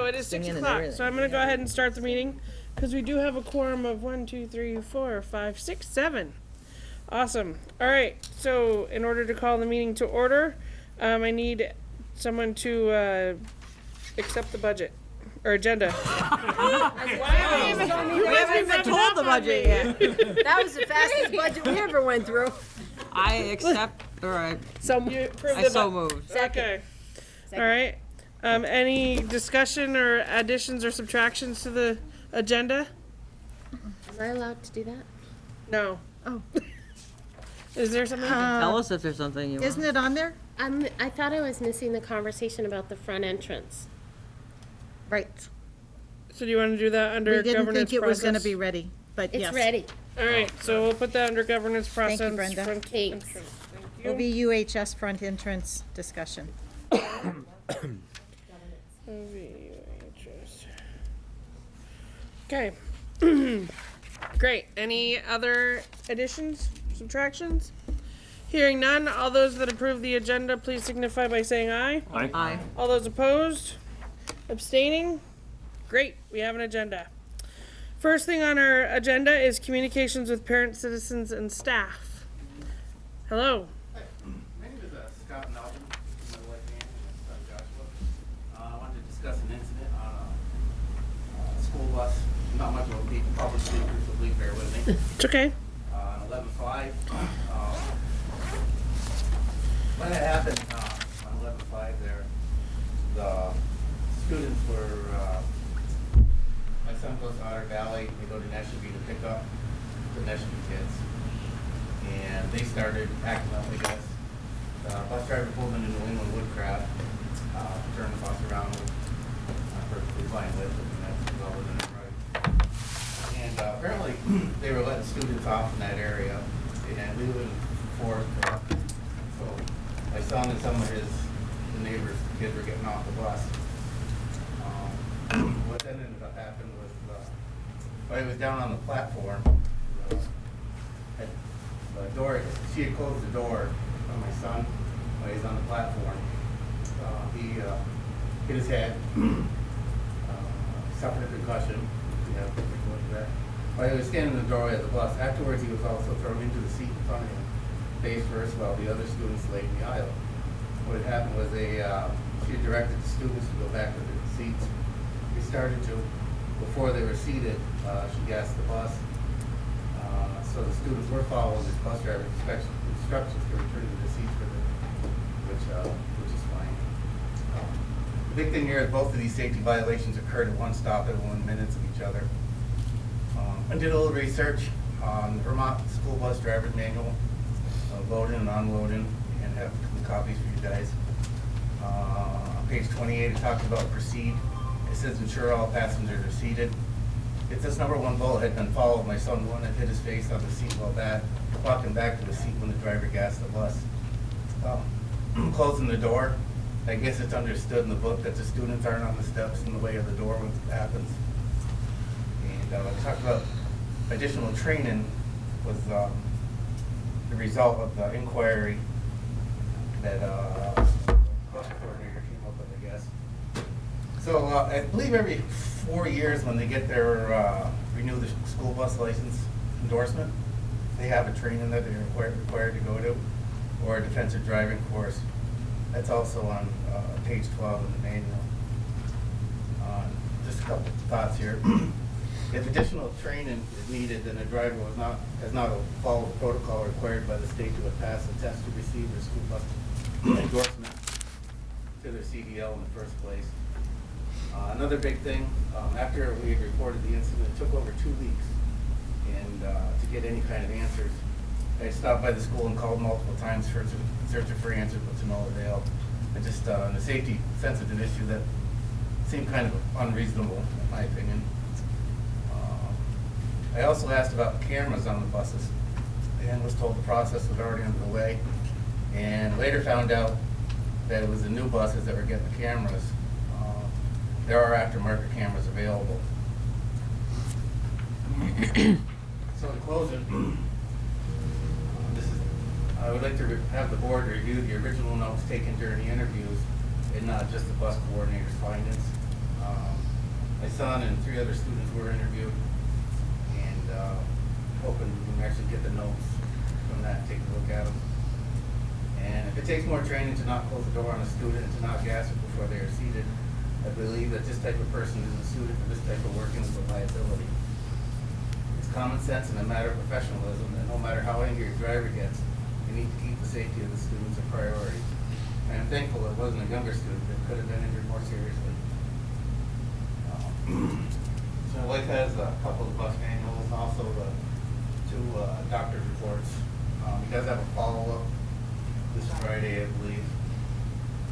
so it is 6 Singing and o'clock. everything. So I'm going to go ahead and start the meeting because we do have a quorum of 1, 2, 3, 4, 5, 6, 7. Awesome. All right. So in order to call the meeting to order, I need someone to accept the budget or agenda. We haven't even told the budget yet. That was the fastest budget we ever went through. I accept, or So you approve I the so moved. Okay. All right. Any discussion or additions or subtractions to the agenda? Am I allowed to do that? No. Oh. Is there something? Tell us if there's something you want. Isn't it on there? I thought I was missing the conversation about the front entrance. Right. So do you want to do that under We didn't governance think it was gonna process? be ready, but It's yes. ready. All right. So we'll put that under governance process. you, Brenda. front Thanks. entrance. Thank you. It'll be UHS front entrance discussion. Okay. Great. Any other additions, subtractions? Hearing none, all those that approve the agenda, please signify by saying aye. Aye. All those opposed? Abstaining? Great, we have an agenda. First thing on our agenda is communications with parents, citizens, and staff. Hello. My name is Scott Melvin. My wife Ann and son Joshua. I wanted to discuss an incident on a school bus. Not much of a public speaker, so please bear with me. It's okay. On 11/5. When it happened on 11/5 there, the students were, my son goes to Otter Valley, they go to Neshabie to pick up the Neshabie kids. And they started acting up, I guess. The bus driver pulled into New England Woodcraft, turned the bus around, which I'm perfectly fine with, and that's well within the right. And apparently, they were letting students off in that area, and we live in Forest. So my son and some of the neighbors' kids were getting off the bus. What then ended up happening was, while he was down on the platform, the door, she had closed the door on my son while he's on the platform. He hit his head, suffered a concussion. Yeah, we can go into that. While he was standing in the doorway of the bus, afterwards he was also thrown into the seat in front of him, face first, while the other students laid in the aisle. What had happened was she had directed the students to go back to their seats. They started to, before they were seated, she gassed the bus. So the students were following this bus driver's instructions to return to the seats for which is fine. The big thing here is both of these safety violations occurred at one stop at 1 minute of each other. I did a little research on the Vermont School Bus Driver's Manual, loading and unloading, and have some copies for you guys. On page 28, it talks about proceed. It says ensure all passengers are seated. It says number 1 bullet had been followed. My son one had hit his face on the seat while walking back to the seat when the driver gassed the bus. Closing the door. I guess it's understood in the book that the students aren't on the steps in the way of the door when it happens. And I talked about additional training was the result of the inquiry that bus coordinator came up with, I guess. So I believe every 4 years when they get their renew the school bus license endorsement, they have a training that they're required to go to, or a defensive driving course. That's also on page 12 of the manual. Just a couple of thoughts here. If additional training is needed, then a driver has not followed the protocol required by the state to have passed the test to receive their school bus endorsement to their CDL in the first place. Another big thing, after we had reported the incident, it took over 2 weeks and to get any kind of answers. I stopped by the school and called multiple times searching for answers, but to no avail. And just on a safety sensitive issue that seemed kind of unreasonable, in my opinion. I also asked about cameras on the buses and was told the process was already underway. And later found out that it was the new buses that were getting the cameras. There are aftermarket cameras available. So in closing, I would like to have the board review the original notes taken during the interviews and not just the bus coordinator's findings. My son and 3 other students were interviewed, and hoping we can actually get the notes from that, take a look at them. And if it takes more training to not close the door on a student, to not gas it before they are seated, I believe that this type of person isn't suited for this type of work and is a liability. It's common sense and a matter of professionalism that no matter how angry your driver gets, you need to keep the safety of the students a priority. And I'm thankful it wasn't a younger student that could have been injured more seriously. So my wife has a couple of bus manuals, also the 2 doctor's reports. He does have a follow-up this Friday, I believe,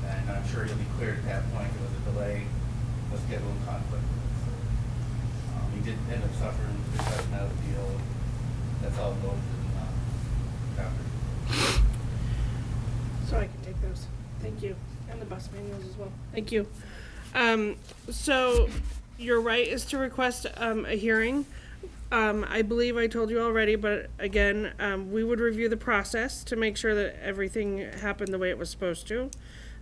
and I'm sure he'll be cleared at that point. There was a delay, a scheduling conflict. So, he did end up suffering because now the deal. That's all goes to the doctor. So I can take those. Thank you. And the bus manuals as well. Thank you. So your right is to request a hearing. I believe I told you already, but again, we would review the process to make sure that everything happened the way it was supposed to,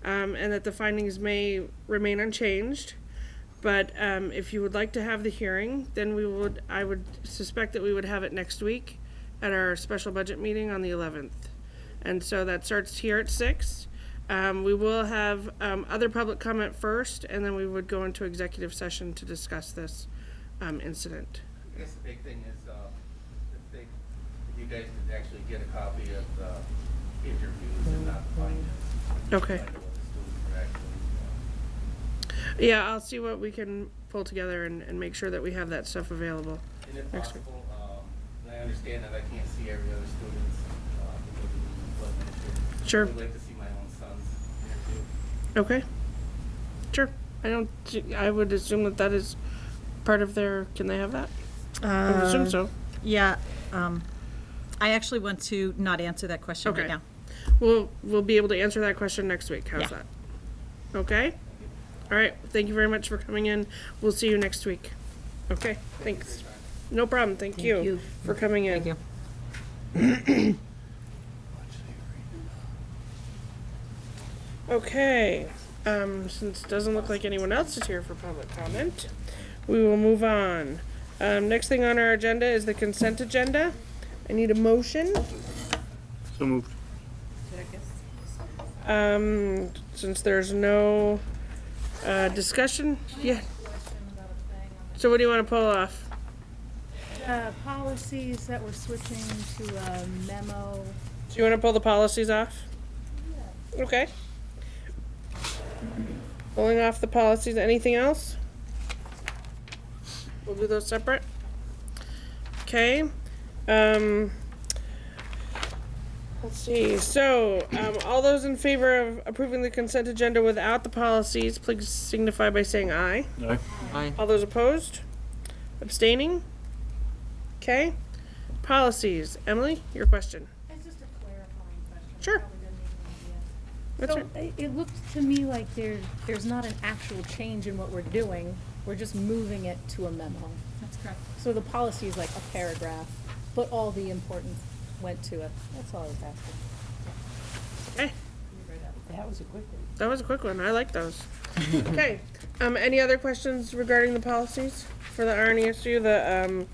and that the findings may remain unchanged. But if you would like to have the hearing, then I would suspect that we would have it next week at our special budget meeting on the 11th. And so that starts here at 6. We will have other public comment first, and then we would go into executive session to discuss this incident. I guess the big thing is, if you guys could actually get a copy of the interviews and not find it. Okay. Find out what the students were actually, Yeah, I'll see what we can pull together and make sure that we have that stuff available. and if Next week. possible, and I understand that I can't see every other student's, because of the employment issue. Sure. I would like to see my own son's interview. Okay. Sure. I would assume that is part of their, can they have that? I would assume so. Yeah, I actually want to not answer that question right Okay. now. We'll be able to answer that question next week. How's Yeah. that? Okay? All right. Thank you very much for coming in. We'll see you next week. Okay, thanks. No problem. Thank you for coming in. Thank you. Okay, since it doesn't look like anyone else is here for public comment, we will move on. Next thing on our agenda is the consent agenda. I need a motion. So moved. Since there's no, discussion, yeah. So what do you wanna pull off? Policies that we're switching to a memo. Do you wanna pull the policies off? Okay. Pulling off the policies, anything else? We'll do those separate. Okay, let's see, so, all those in favor of approving the consent agenda without the policies, please signify by saying aye. Aye. All those opposed? Abstaining? Okay, policies, Emily, your question. It's just a clarifying question. Sure. Probably doesn't That's even right. So it looked to me like there's not an actual change in what we're doing. We're just moving it to a memo. That's correct. So the policy is like a paragraph, but all the importance went to it. That's all I was asking. Okay, That was a quick one. that was a quick one, I like those. Okay, any other questions regarding the policies for the RNESU?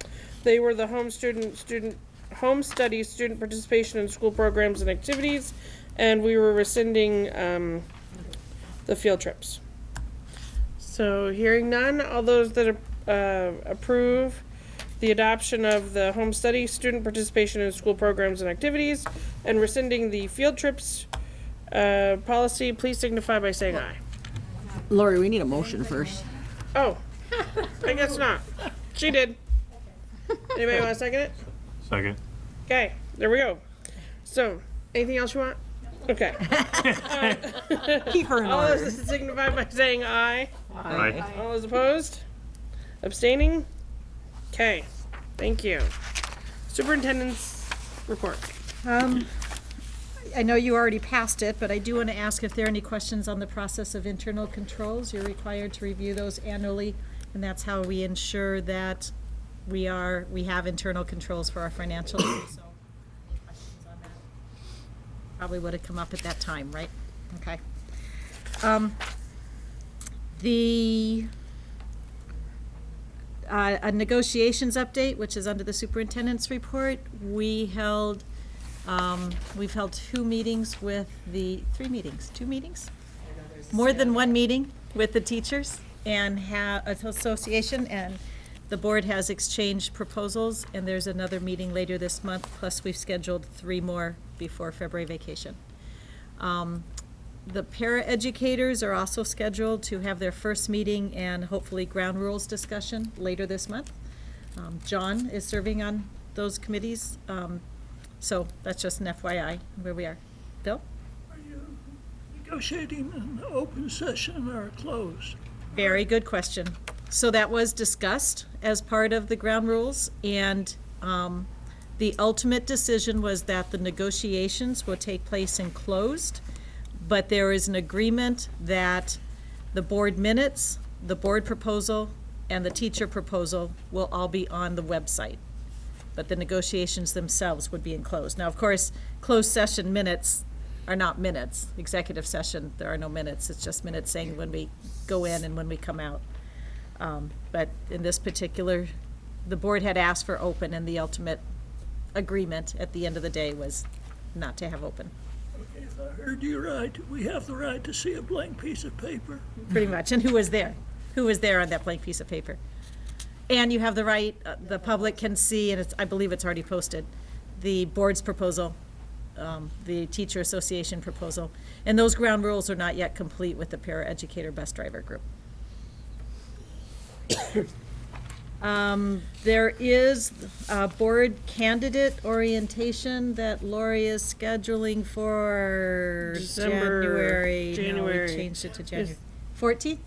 They were the home study, student participation in school programs and activities, and we were rescinding, the field trips. So hearing none, all those that approve the adoption of the home study, student participation in school programs and activities, and rescinding the field trips policy, please signify by saying aye. Lori, we need a motion first. Oh, I guess not. She did. Anybody want to second it? Second. Okay, there we go. So, anything else you want? Okay. Keep her in All order. those signify by saying aye. Aye. All those opposed? Abstaining? Okay, thank you. Superintendent's report. I know you already passed it, but I do want to ask if there are any questions on the process of internal controls. You're required to review those annually, and that's how we ensure that we have internal controls for our financial year. So, any questions on that? Probably would have come up at that time, right? Okay. a negotiations update, which is under the superintendent's report. We've held 2 meetings with two meetings? More than one meeting with the teachers and association, and the board has exchanged proposals, and there's another meeting later this month, plus we've scheduled 3 more before February vacation. The paraeducators are also scheduled to have their first meeting and hopefully ground rules discussion later this month. John is serving on those committees, so that's just an FYI where we are. Bill? Are you negotiating an open session or a closed? Very good question. So that was discussed as part of the ground rules, and the ultimate decision was that the negotiations will take place in closed, but there is an agreement that the board minutes, the board proposal, and the teacher proposal will all be on the website. But the negotiations themselves would be in closed. Now, of course, closed session minutes are not minutes. Executive session, there are no minutes. It's just minutes saying when we go in and when we come out. But in this particular, the board had asked for open, and the ultimate agreement at the end of the day was not to have open. Okay, if I heard you right, we have the right to see a blank piece of paper. Pretty much. And who was there? Who was there on that blank piece of paper? And you have the right, the public can see, and I believe it's already posted, the board's proposal, the teacher association proposal. And those ground rules are not yet complete with the paraeducator bus driver group. There is a board candidate orientation that Lori is scheduling for January. No, we changed it to January. 14th?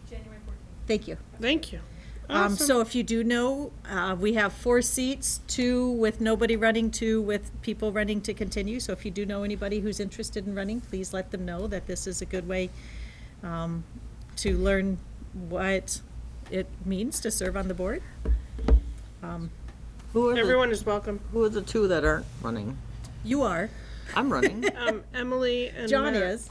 January 14th. Thank you. Thank you. Awesome. So if you do know, we have 4 seats, 2 with nobody running, 2 with people running to continue. So if you do know anybody who's interested in running, please let them know that this is a good way to learn what it means to serve on the board. Everyone is welcome. Who are the 2 that aren't running? You are. I'm running. Emily and John Matt. is.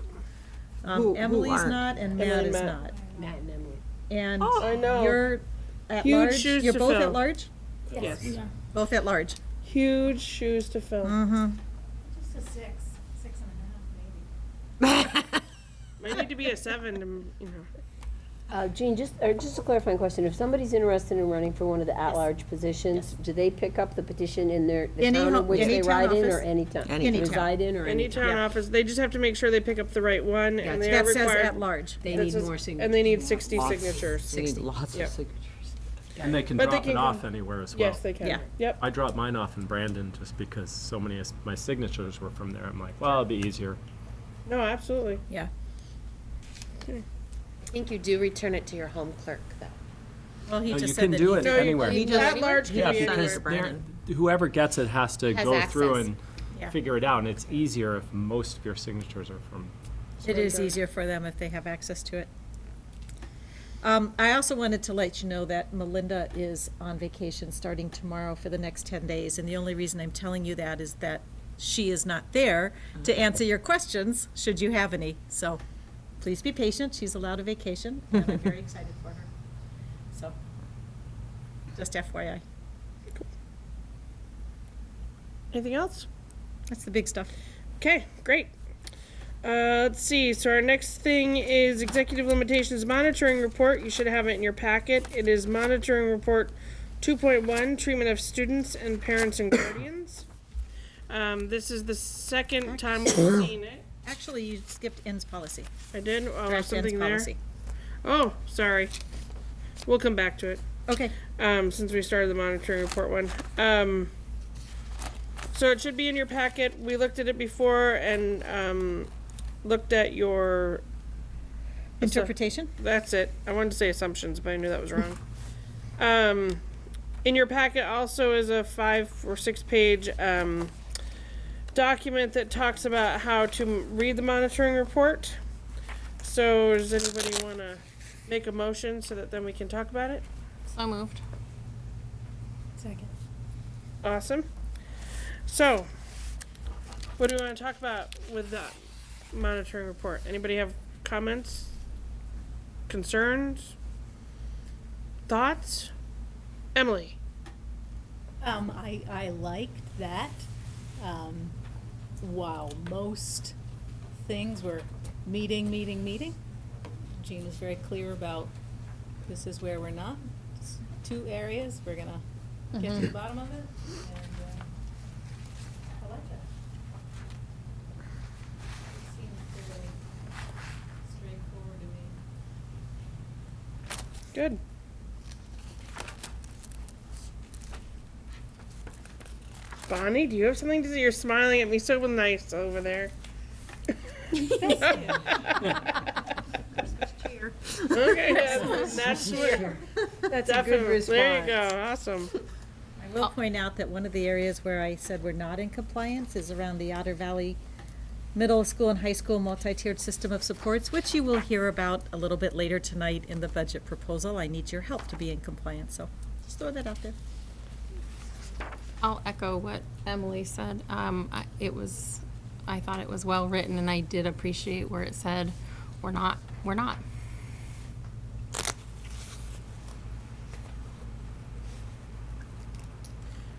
Who Emily's aren't? not, and Emily Matt and is Matt. not. Matt and Emily. And I know. you're at Huge large? shoes You're to both fill. at large? Yes. Both at large. Huge shoes to fill. Just a 6.5 maybe. Might need to be a 7 to, you know. Jean, just a clarifying question. If somebody's interested in running for one of the at-large positions, do they pick up the petition in the Any town in which any they town ride in, office. or any town? Any town. Reside in, or Any any? town office, they just have to make sure they pick up the right one, and they are That says at required. large. They that need says- more signatures. And they need 60 Lots. signatures. We need lots Yep. of signatures. And they can But they drop can it off come- anywhere as well. Yes, they can. Yeah. Yep. I dropped mine off in Brandon just because so many of my signatures were from there. I'm like, well, it'll be easier. No, absolutely. Yeah. I think you do return it to your home clerk, though. Well, he No, just you said can that do he- it No, anywhere. you, just- at large can Yeah, be because anywhere. Brandon. whoever gets it has to Has go through access. and Yeah. figure it out, and it's easier if most of your signatures are from. It is easier for them if they have access to it. I also wanted to let you know that Melinda is on vacation starting tomorrow for the next 10 days, and the only reason I'm telling you that is that she is not there to answer your questions, should you have any. So please be patient. She's allowed a vacation, and I'm very excited for her. So, just FYI. Anything else? That's the big stuff. Okay, great. Let's see. So our next thing is executive limitations monitoring report. You should have it in your packet. It is monitoring report 2.1, treatment of students and parents and guardians. This is the second time we've seen it. Actually, you skipped ends policy. I did. Oh, Draft ends something there. policy. Oh, sorry. We'll come back to it. Okay. Since we started the monitoring report one. So it should be in your packet. We looked at it before and looked at your. Interpretation? That's it. I wanted to say assumptions, but I knew that was wrong. In your packet also is a 5 or 6 page document that talks about how to read the monitoring report. So does anybody want to make a motion so that then we can talk about it? So moved. Second. Awesome. So, what do we want to talk about with the monitoring report? Anybody have comments? Concerns? Thoughts? Emily? I liked that. While most things were meeting, Jean was very clear about this is where we're not. It's 2 areas, we're gonna get to the bottom of it, and I like that. It seems fairly straightforward to me. Good. Bonnie, do you have something to say? You're smiling at me so nice over there. Okay, that's sure. That's a good Definitely. response. There you go. Awesome. I will point out that one of the areas where I said we're not in compliance is around the Otter Valley Middle School and High School multi-tiered system of supports, which you will hear about a little bit later tonight in the budget proposal. I need your help to be in compliance, so just throw that out there. I'll echo what Emily said. I thought it was well written, and I did appreciate where it said, we're not.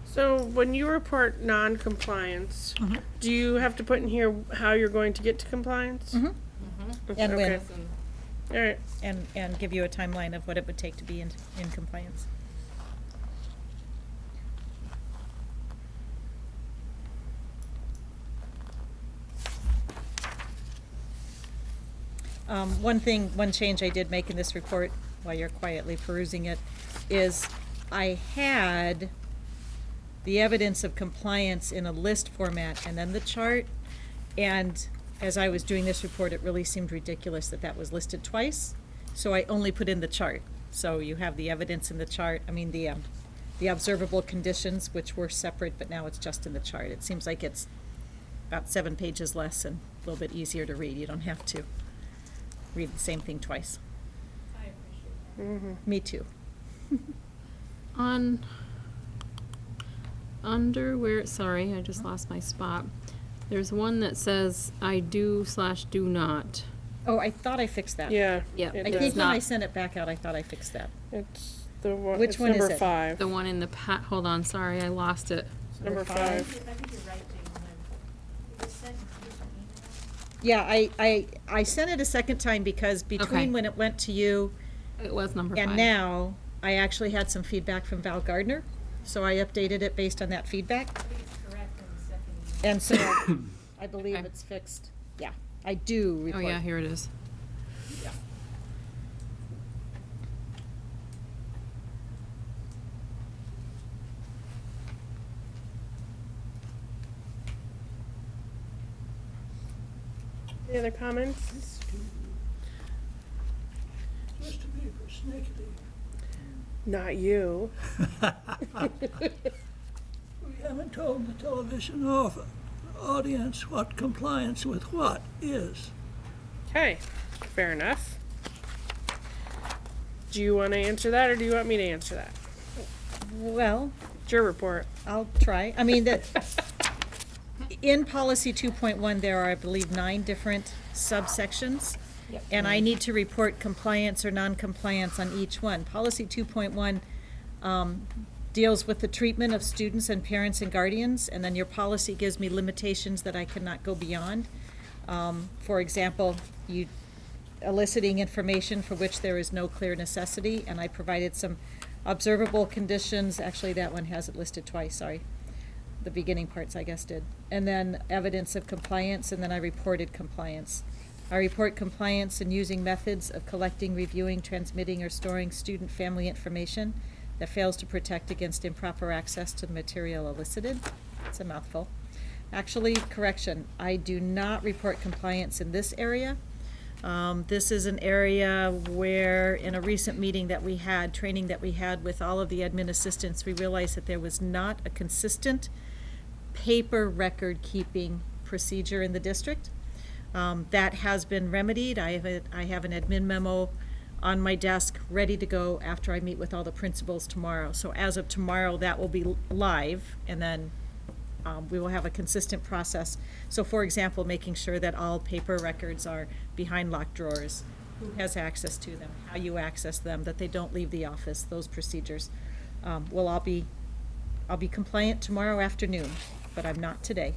So when you report non-compliance, do you have to put in here how you're going to get to compliance? And Okay. when, All right. and give you a timeline of what it would take to be in compliance. One change I did make in this report, while you're quietly perusing it, is I had the evidence of compliance in a list format and then the chart. And as I was doing this report, it really seemed ridiculous that that was listed twice. So I only put in the chart. So you have the evidence in the chart, the observable conditions, which were separate, but now it's just in the chart. It seems like it's about 7 pages less and a little bit easier to read. You don't have to read the same thing twice. I appreciate that. Me too. Under where, sorry, I just lost my spot. There's one that says I do/do not. Oh, I thought I fixed that. Yeah. Yep. it I does. think when I not- sent it back out, I thought I fixed that. It's the one. Which it's one is number it? 5. The one in the hold on, sorry, I lost it. Number 5. I think you're right, Jane, it was sent in different emails. Yeah, I sent it a second time because Okay. between when it went to you It was number 5. and now, I actually had some feedback from Val Gardner, so I updated it based on that feedback. I think it's correct in the second email. And so, I believe Okay. it's fixed. Yeah, I do Oh report. yeah, here it is. Yeah. Any other comments? Just to be persnickety, Not you. we haven't told the television audience what compliance with what is. Okay, fair enough. Do you want to answer that, or do you want me to answer that? Well, It's your report. I'll try. I mean, in policy 2.1, there are, I believe, 9 different subsections. And I need to report compliance or non-compliance on each one. Policy 2.1 deals with the treatment of students and parents and guardians, and then your policy gives me limitations that I cannot go beyond. For example, you eliciting information for which there is no clear necessity, and I provided some observable conditions. Actually, that one has it listed twice, sorry. The beginning parts, I guess, did. And then evidence of compliance, and then I reported compliance. I report compliance in using methods of collecting, reviewing, transmitting, or storing student family information that fails to protect against improper access to the material elicited. It's a mouthful. Actually, correction, I do not report compliance in this area. This is an area where, in a recent meeting that we had, training that we had with all of the admin assistants, we realized that there was not a consistent paper record keeping procedure in the district. That has been remedied. I have an admin memo on my desk ready to go after I meet with all the principals tomorrow. So as of tomorrow, that will be live, and then we will have a consistent process. So for example, making sure that all paper records are behind locked drawers, who has access to them, how you access them, that they don't leave the office, those procedures. I'll be compliant tomorrow afternoon, but I'm not today.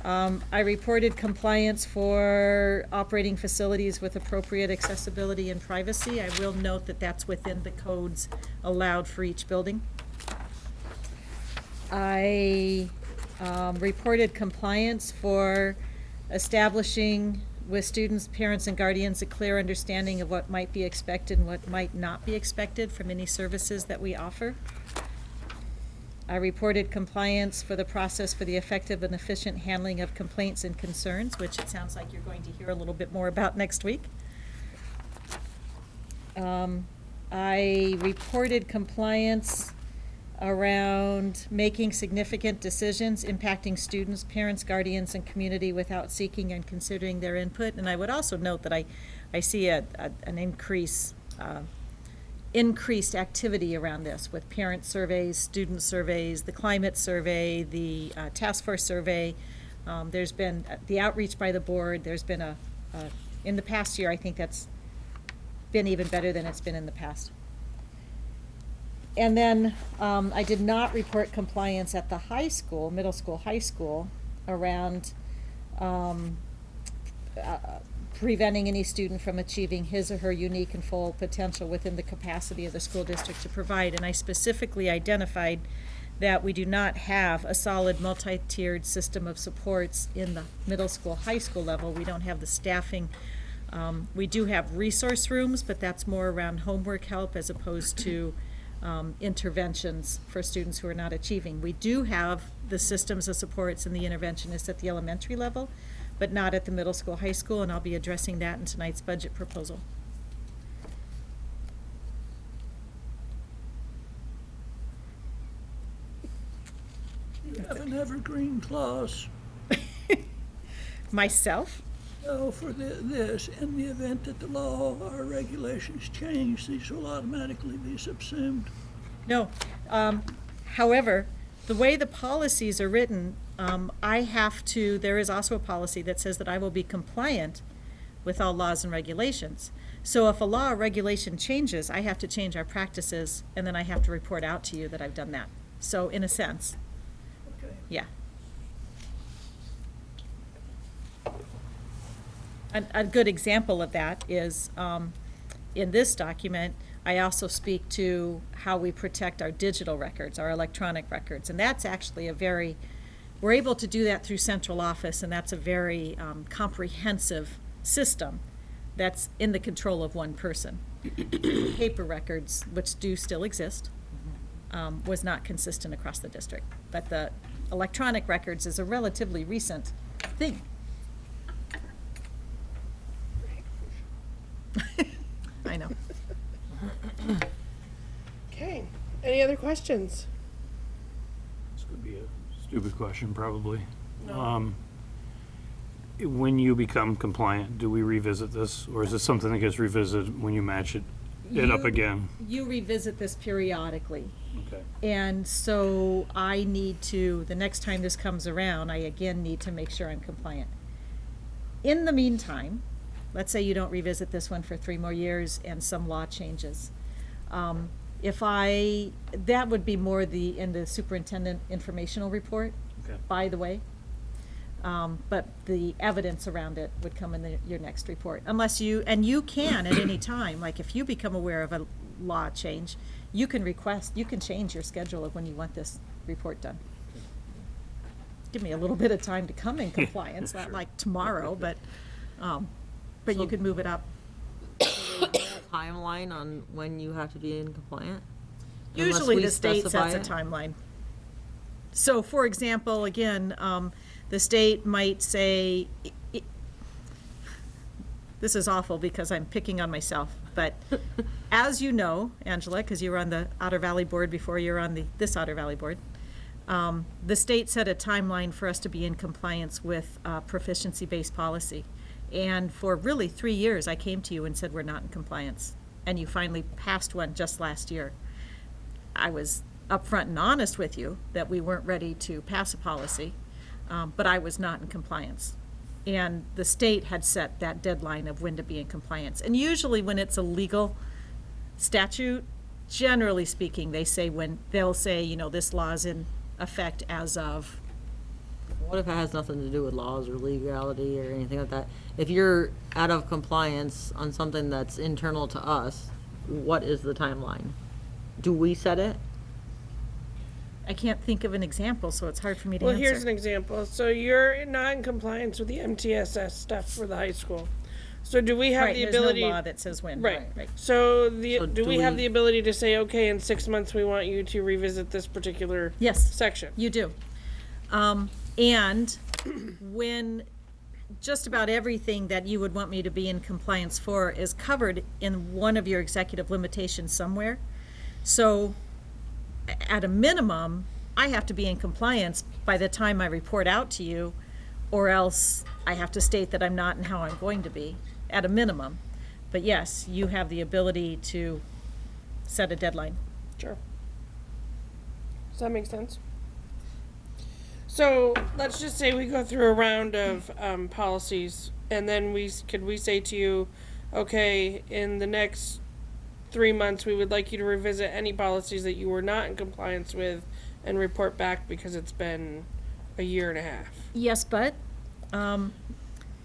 I reported compliance for operating facilities with appropriate accessibility and privacy. I will note that that's within the codes allowed for each building. I reported compliance for establishing with students, parents, and guardians a clear understanding of what might be expected and what might not be expected from any services that we offer. I reported compliance for the process for the effective and efficient handling of complaints and concerns, which it sounds like you're going to hear a little bit more about next week. I reported compliance around making significant decisions impacting students, parents, guardians, and community without seeking and considering their input. And I would also note that I see an increased activity around this with parent surveys, student surveys, the climate survey, the task force survey. There's been the outreach by the board. There's been in the past year, I think that's been even better than it's been in the past. And then I did not report compliance at the high school, middle school, high school, around preventing any student from achieving his or her unique and full potential within the capacity of the school district to provide. And I specifically identified that we do not have a solid multi-tiered system of supports in the middle school, high school level. We don't have the staffing. We do have resource rooms, but that's more around homework help as opposed to interventions for students who are not achieving. We do have the systems of supports and the interventionists at the elementary level, but not at the middle school, high school, and I'll be addressing that in tonight's budget proposal. You have an evergreen clause. Myself? No, for this, in the event that the law or regulations change, these will automatically be subsumed. No. However, the way the policies are written, there is also a policy that says that I will be compliant with all laws and regulations. So if a law or regulation changes, I have to change our practices, and then I have to report out to you that I've done that. So in a sense, Okay. yeah. A good example of that is, in this document, I also speak to how we protect our digital records, our electronic records. And that's actually we're able to do that through central office, and that's a very comprehensive system that's in the control of one person. Paper records, which do still exist, was not consistent across the district. But the electronic records is a relatively recent thing. I know. Okay, any other questions? This could be a stupid question, probably. When you become compliant, do we revisit this, or is this something that gets revisited when you match it up again? You revisit this periodically. Okay. And so I need to, the next time this comes around, I again need to make sure I'm compliant. In the meantime, let's say you don't revisit this one for 3 more years and some law changes. That would be more in the superintendent informational report, Okay. by the way. But the evidence around it would come in your next report. Unless you can at any time, like if you become aware of a law change, you can change your schedule of when you want this report done. Give me a little bit of time to come in compliance, not like tomorrow, but you could move it up. Timeline on when you have to be in compliant? Usually the state specify sets a it? timeline. So, for example, again, the state might say, this is awful because I'm picking on myself, but as you know, Angela, because you were on the Otter Valley Board before you were on this Otter Valley Board, the state set a timeline for us to be in compliance with proficiency-based policy. And for really 3 years, I came to you and said we're not in compliance. And you finally passed one just last year. I was upfront and honest with you that we weren't ready to pass a policy, but I was not in compliance. And the state had set that deadline of when to be in compliance. And usually when it's a legal statute, generally speaking, they'll say, you know, this law's in effect as of. What if it has nothing to do with laws or legality or anything like that? If you're out of compliance on something that's internal to us, what is the timeline? Do we set it? I can't think of an example, so it's hard for me to Well, answer. here's an example. So you're not in compliance with the MTSS stuff for the high school. So do we have Right, the there's ability? no law that says when. Right. Right. So So do we have the ability to say, okay, in 6 months we want you to revisit this particular Yes. section? You do. And when just about everything that you would want me to be in compliance for is covered in one of your executive limitations somewhere. So at a minimum, I have to be in compliance by the time I report out to you, or else I have to state that I'm not and how I'm going to be, at a minimum. But yes, you have the ability to set a deadline. Sure. Does that make sense? So let's just say we go through a round of policies, and then we say to you, okay, in the next 3 months, we would like you to revisit any policies that you were not in compliance with and report back because it's been a year and a half. Yes, but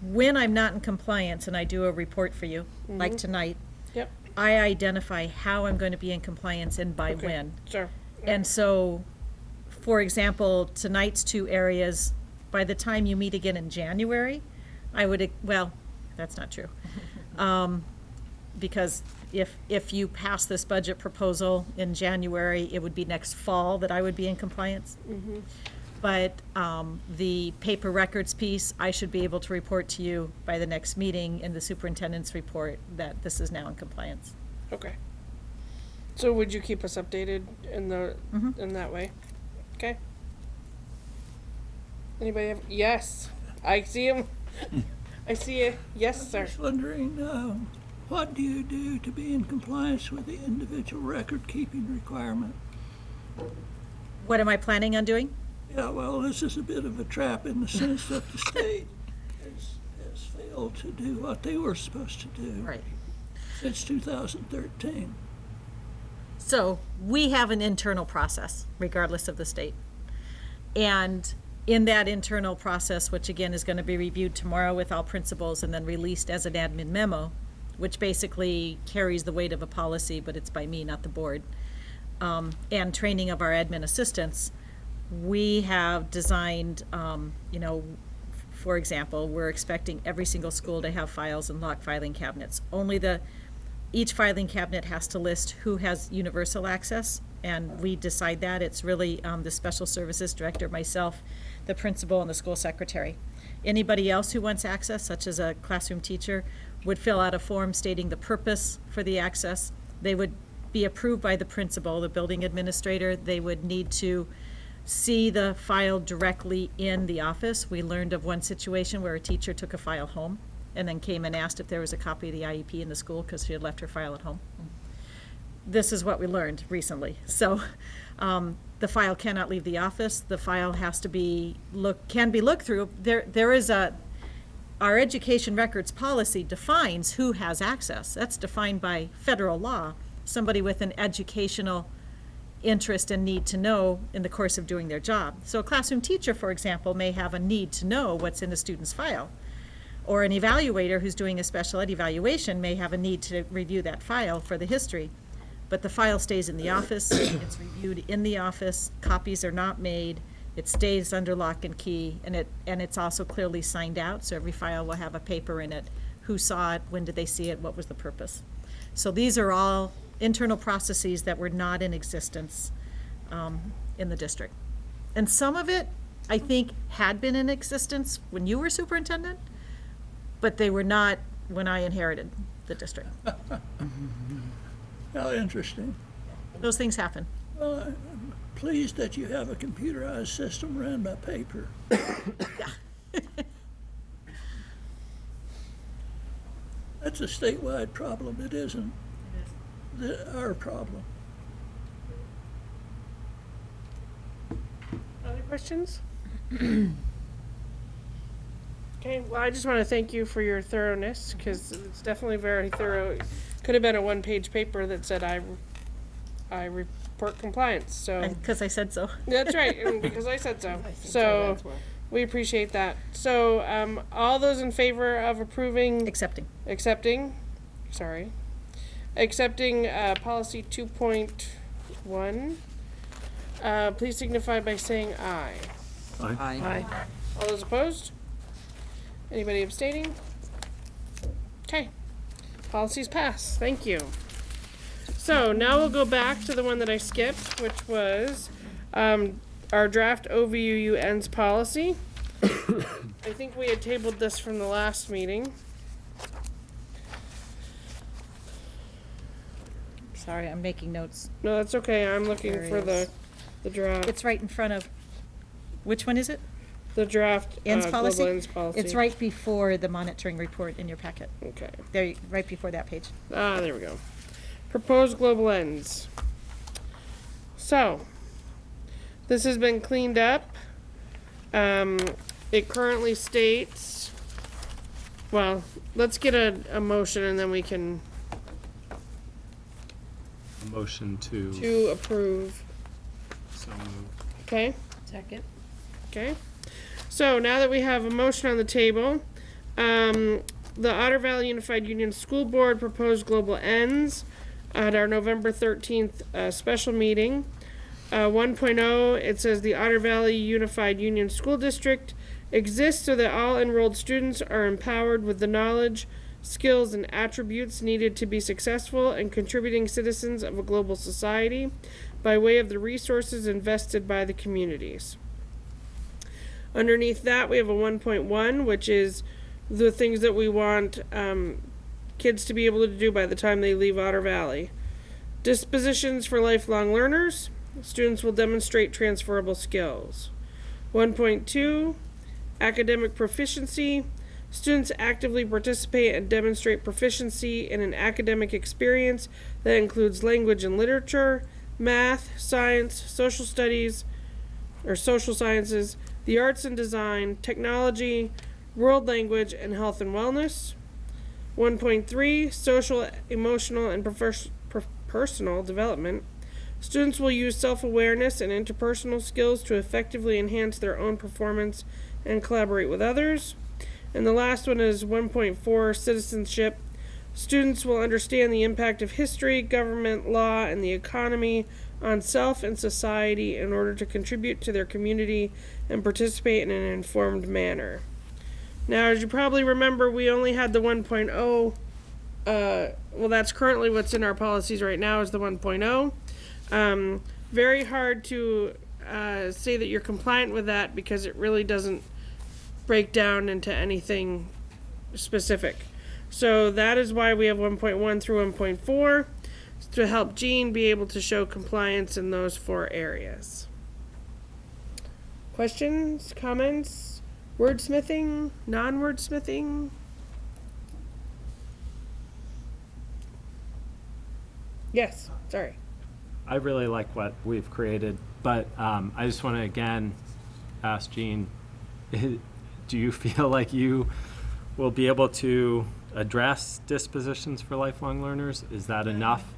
when I'm not in compliance and I do a report for you, like tonight, Yep. I identify how I'm going to be in compliance and by Okay. when. Sure. And so, for example, tonight's 2 areas, by the time you meet again in January, well, that's not true. Because if you pass this budget proposal in January, it would be next fall that I would be in compliance. But the paper records piece, I should be able to report to you by the next meeting in the superintendent's report that this is now in compliance. Okay. So would you keep us updated in that way? Okay. Anybody have? Yes, I see him. I see you. Yes, sir. Just wondering, what do you do to be in compliance with the individual record-keeping requirement? What am I planning on doing? Yeah, well, this is a bit of a trap in the sense that the state has failed to do what they were supposed to do Right. since 2013. So we have an internal process, regardless of the state. And in that internal process, which again is going to be reviewed tomorrow with all principals and then released as an admin memo, which basically carries the weight of a policy, but it's by me, not the board, and training of our admin assistants, we have designed, for example, we're expecting every single school to have files and lock filing cabinets. Each filing cabinet has to list who has universal access, and we decide that. It's really the special services director, myself, the principal, and the school secretary. Anybody else who wants access, such as a classroom teacher, would fill out a form stating the purpose for the access. They would be approved by the principal, the building administrator. They would need to see the file directly in the office. We learned of one situation where a teacher took a file home and then came and asked if there was a copy of the IEP in the school because she had left her file at home. This is what we learned recently. So the file cannot leave the office. The file has to can be looked through. There is our education records policy defines who has access. That's defined by federal law. Somebody with an educational interest and need to know in the course of doing their job. So a classroom teacher, for example, may have a need to know what's in a student's file. Or an evaluator who's doing a special ed evaluation may have a need to review that file for the history. But the file stays in the office, it's reviewed in the office, copies are not made, it stays under lock and key, and it's also clearly signed out, so every file will have a paper in it. Who saw it, when did they see it, what was the purpose? So these are all internal processes that were not in existence in the district. And some of it, I think, had been in existence when you were superintendent, but they were not when I inherited the district. How interesting. Those things happen. Well, I'm pleased that you have a computerized system ran by paper. That's a statewide problem. It isn't our problem. Other questions? Okay, well, I just want to thank you for your thoroughness, because it's definitely very thorough. Could have been a one-page paper that said I I report compliance, so. Because I said so. That's right, and because I said so. So, we appreciate that. So, all those in favor of approving, Accepting. accepting policy 2.1, please signify by saying aye. Aye. All those opposed? Anybody abstaining? Okay. Policies pass. Thank you. So now we'll go back to the one that I skipped, which was our draft OVUU ends policy. I think we had tabled this from the last meeting. Sorry, I'm making notes. No, that's okay. I'm looking There it for is. the draft. It's right in front of, which one is it? The draft Ends policy? global ends policy. It's right before the monitoring report in your packet. Okay. There, right before that page. Ah, there we go. Proposed global ends. So, this has been cleaned up. It currently states, well, let's get a motion and then we can Motion to approve. so move. Okay? Second. Okay. So now that we have a motion on the table, the Otter Valley Unified Union School Board proposed global ends at our November 13th special meeting. 1.0, it says the Otter Valley Unified Union School District exists so that all enrolled students are empowered with the knowledge, skills, and attributes needed to be successful and contributing citizens of a global society by way of the resources invested by the communities. Underneath that, we have a 1.1, which is the things that we want kids to be able to do by the time they leave Otter Valley. Dispositions for lifelong learners. Students will demonstrate transferable skills. 1.2, academic proficiency. Students actively participate and demonstrate proficiency in an academic experience that includes language and literature, math, science, social studies, or social sciences, the arts and design, technology, world language, and health and wellness. 1.3, social, emotional, and personal development. Students will use self-awareness and interpersonal skills to effectively enhance their own performance and collaborate with others. And the last one is 1.4, citizenship. Students will understand the impact of history, government, law, and the economy on self and society in order to contribute to their community and participate in an informed manner. Now, as you probably remember, we only had the 1.0. Well, that's currently what's in our policies right now is the 1.0. Very hard to say that you're compliant with that because it really doesn't break down into anything specific. So that is why we have 1.1 through 1.4 to help Jean be able to show compliance in those 4 areas. Questions, comments, wordsmithing, non-wordsmithing? Yes, sorry. I really like what we've created, but I just want to again ask Jean, do you feel like you will be able to address dispositions for lifelong learners? Is that enough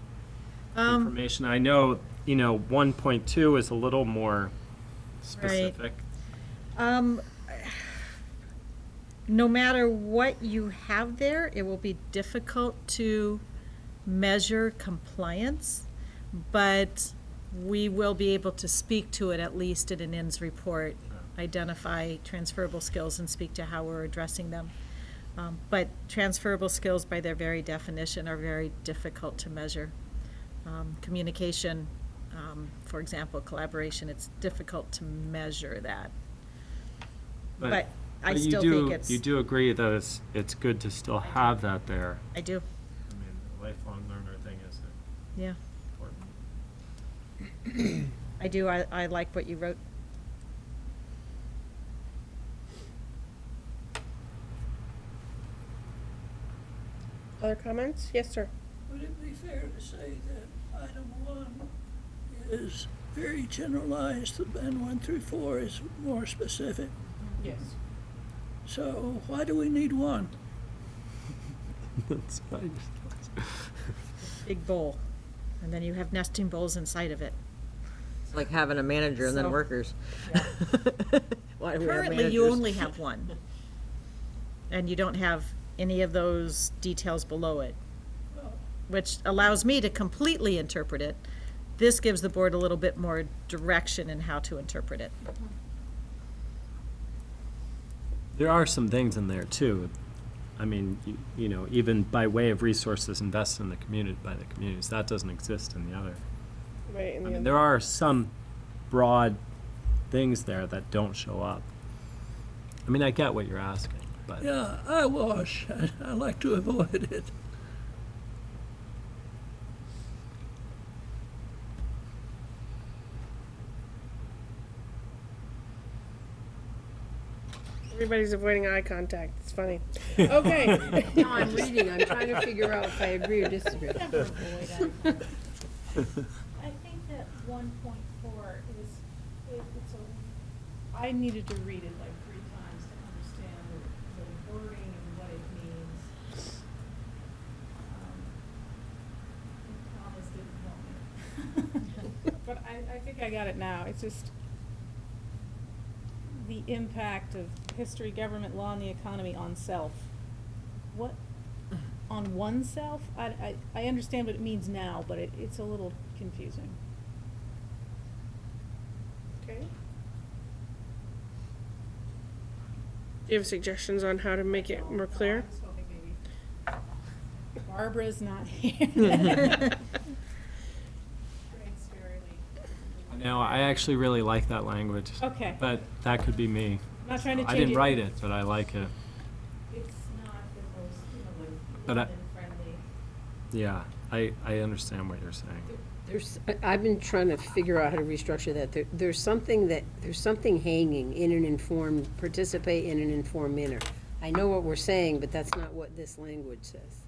information? I know, 1.2 is a little more specific. No matter what you have there, it will be difficult to measure compliance, but we will be able to speak to it at least in an ends report, identify transferable skills and speak to how we're addressing them. But transferable skills by their very definition are very difficult to measure. Communication, for example, collaboration, it's difficult to measure that. But I still think it's. You do agree that it's good to still have that there. I do, I mean, the lifelong learner thing is yeah. important. I do, I like what you wrote. Other comments? Yes, sir. Would it be fair to say that item 1 is very generalized and 1 through 4 is more specific? Yes. So why do we need 1? That's fine. Big goal. And then you have nesting bowls inside of it. It's like having a manager and then So- workers. Why do we have Currently, you managers? only have one. And you don't have any of those details below it, which allows me to completely interpret it. This gives the board a little bit more direction in how to interpret it. There are some things in there too. I mean, you know, even by way of resources invested in the community, by the communities, that doesn't exist in the other. Right, and I the mean, there are some broad things there that don't show up. I mean, I get what you're asking, but. Yeah, I wash. I like to avoid it. everybody's avoiding eye contact. It's funny. Okay. No, I'm reading, I'm trying to figure out if I agree or disagree. I think that 1.4 is, it's a, I needed to read it like 3 times to understand the wording and what it means. And commas didn't help me. But I think I got it now. It's just the impact of history, government, law, and the economy on self. What, on oneself? I understand what it means now, but it's a little confusing. Okay. Do you have suggestions on how to make it more clear? I was hoping maybe Barbara's not here. No, I actually really like that language. Okay. But that could be me. I'm not trying to I change didn't it. write it, but I like it. It's not the most, But I- friendly. Yeah, I understand what you're saying. I've been trying to figure out how to restructure that. There's something hanging in an informed, participate in an informed manner. I know what we're saying, but that's not what this language says.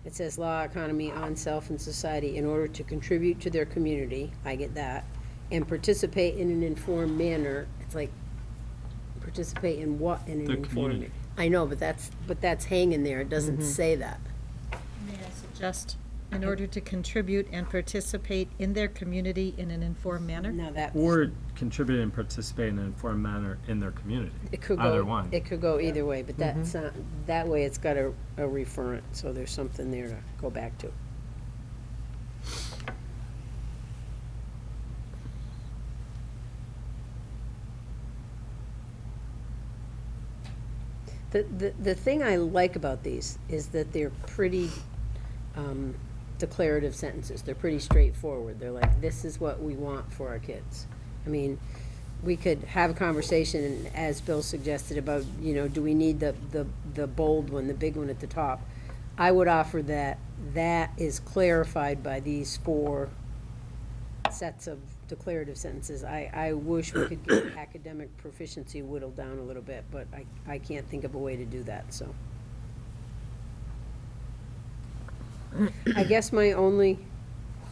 It says law, economy, on self, and society in order to contribute to their community, I get that, and participate in an informed manner. It's like, participate in what in an The informed community. manner? I know, but that's hanging there. It doesn't say that. May I suggest, in order to contribute and participate in their community in an informed manner? Now that. Or contribute and participate in an informed manner in their community. It could Either go, one. it could go either way, but that's not, that way it's got a referent, so there's something there to go back to. The thing I like about these is that they're pretty declarative sentences. They're pretty straightforward. They're like, this is what we want for our kids. I mean, we could have a conversation, as Bill suggested, about, do we need the bold one, the big one at the top? I would offer that is clarified by these 4 sets of declarative sentences. I wish we could get academic proficiency whittled down a little bit, but I can't think of a way to do that, so. I guess my only,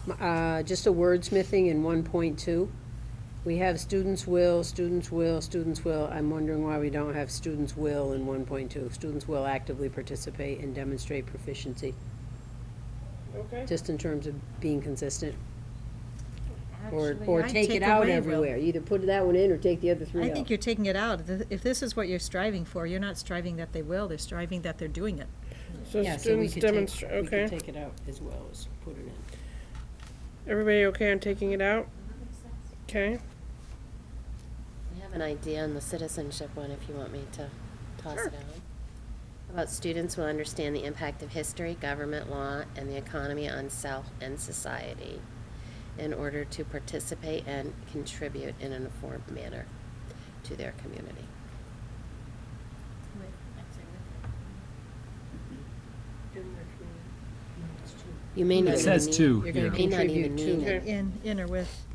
just a wordsmithing in 1.2. We have students will, students will, students will. I'm wondering why we don't have students will in 1.2. Students will actively participate and demonstrate proficiency, Okay. just in terms of being consistent. Actually, Or I'd take it take out away will. everywhere. Either put that one in or take the other 3 out. I think you're taking it out. If this is what you're striving for, you're not striving that they will, they're striving that they're doing it. So Yeah, so we students could demonstrate, We okay. could take it out as well as put it in. Everybody okay on taking it out? Okay. I have an idea on the citizenship one if you want me to toss Sure. it out. About students will understand the impact of history, government, law, and the economy on self and society in order to participate and contribute in an informed manner to their community. You may not It even says need- to You here. may not even Contribute need to. it. In or with.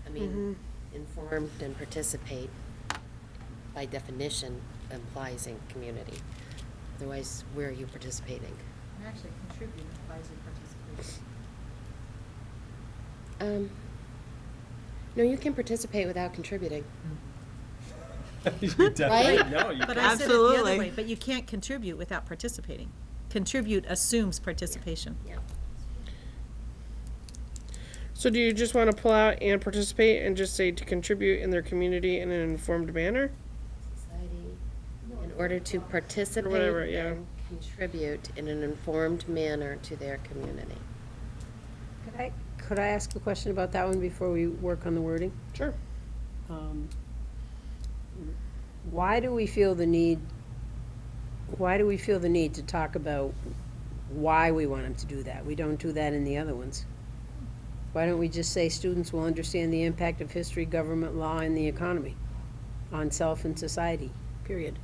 I mean, informed and participate, by definition, implies in community. Otherwise, where are you participating? Actually, contribute implies you participate. No, you can participate without contributing. Right? No, you But I said it the Absolutely. other way, but you can't contribute without participating. Contribute assumes participation. Yeah. So do you just want to pull out and participate and just say to contribute in their community in an informed manner? Society, in order to participate whatever, yeah. and contribute in an informed manner to their community. Could I ask a question about that one before we work on the wording? Sure. Why do we feel the need to talk about why we want them to do that? We don't do that in the other ones. Why don't we just say students will understand the impact of history, government, law, and the economy on self and society, period?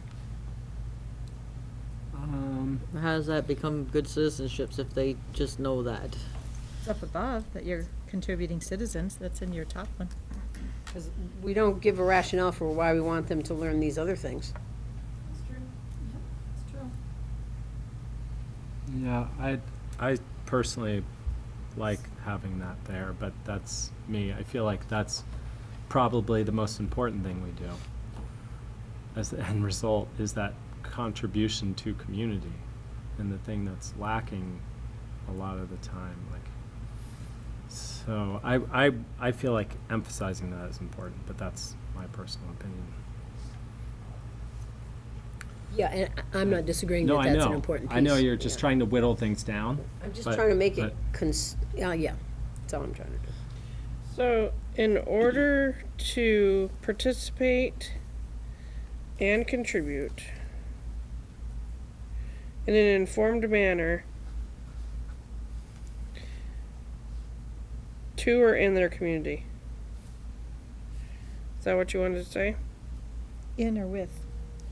How does that become good citizenships if they just know that? It's up above, that you're contributing citizens, that's in your top one. Because we don't give a rationale for why we want them to learn these other things. That's true. Yep, that's true. Yeah, I personally like having that there, but that's me. I feel like that's probably the most important thing we do as the end result is that contribution to community, and the thing that's lacking a lot of the time. Like, so I feel like emphasizing that is important, but that's my personal opinion. Yeah, and I'm not disagreeing No, that I that's an know. important piece. I know you're just Yeah. trying to whittle things down. I'm just but- trying to make it, but- yeah, that's all I'm trying to do. So, in order to participate and contribute in an informed manner to or in their community. Is that what you wanted to say? In or with,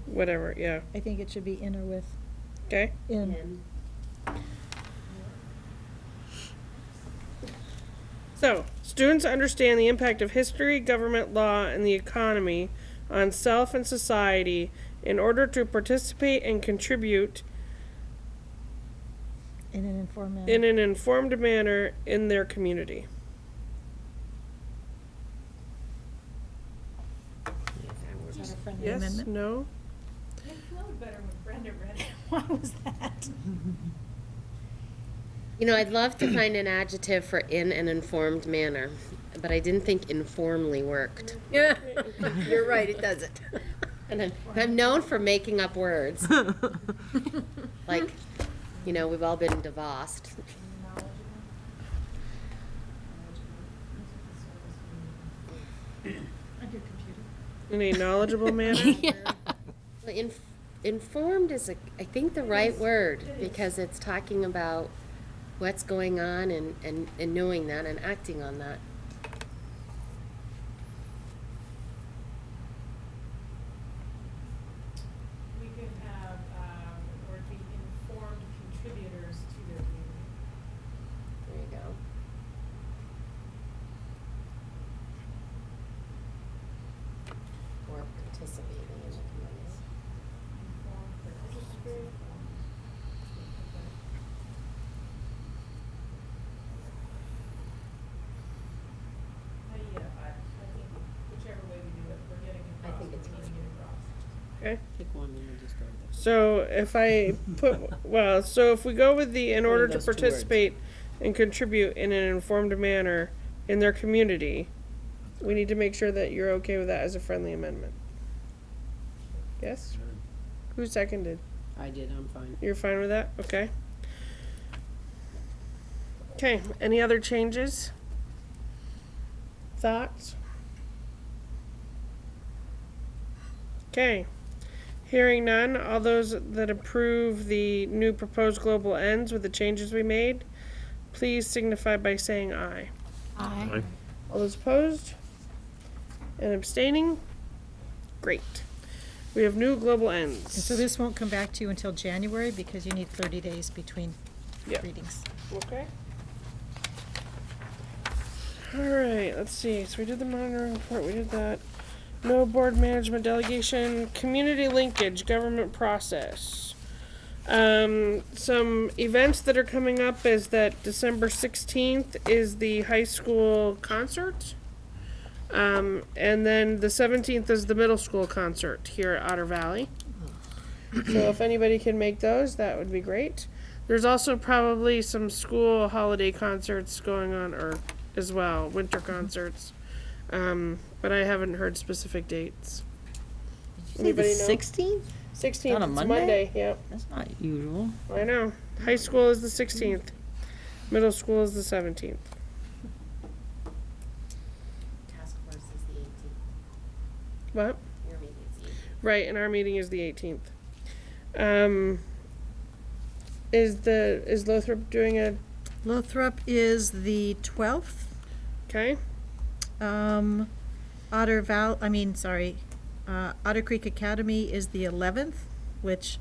Whatever, yeah. I think it should be in or with, Okay? in. So, students understand the impact of history, government, law, and the economy on self and society in order to participate and contribute In an informed manner. in an informed manner in their community. Is that a friendly Yes? amendment? No? It flowed better when Brenda read it. Why was that? You know, I'd love to find an adjective for in an informed manner, but I didn't think informally worked. Yeah, you're right, it doesn't. And I'm known for making up words. Like, you know, we've all been divorced. On your computer. In a knowledgeable manner? Well, informed is, I think, the right word, because it's talking about what's going on and knowing that and acting on that. We could have, or be informed contributors to their community. There you go. Or participating in the community. Informed participate. Yeah, I think whichever way we do it, we're getting I across, think we it's need to fine. get across. Okay. Pick one and we'll just go with it. So if I put, well, so if we go with the in order to those 2 words. participate and contribute in an informed manner in their community, we need to make sure that you're okay with that as a friendly amendment. Yes? Who seconded? I did, I'm fine. You're fine with that? Okay. Okay, any other changes? Thoughts? Okay. Hearing none, all those that approve the new proposed global ends with the changes we made, please signify by saying aye. Aye. All those opposed? And abstaining? Great. We have new global ends. And so this won't come back to you until January because you need 30 days between Yep. readings. Okay. All right, let's see. So we did the monitoring report, we did that. No board management delegation, community linkage, government process. Some events that are coming up is that December 16th is the high school concert. And then the 17th is the middle school concert here at Otter Valley. So if anybody can make those, that would be great. There's also probably some school holiday concerts going on, or as well, winter concerts. But I haven't heard specific dates. Anybody know? 16th? 16th, On a it's Monday? Monday, yep. That's not usual. I know. High school is the 16th. Middle school is the 17th. Task force is the 18th. What? Your meeting is the 18th. Right, and our meeting is the 18th. Is Lothrop doing a, Lothrop is the 12th. okay? Otter Creek Academy is the 11th, which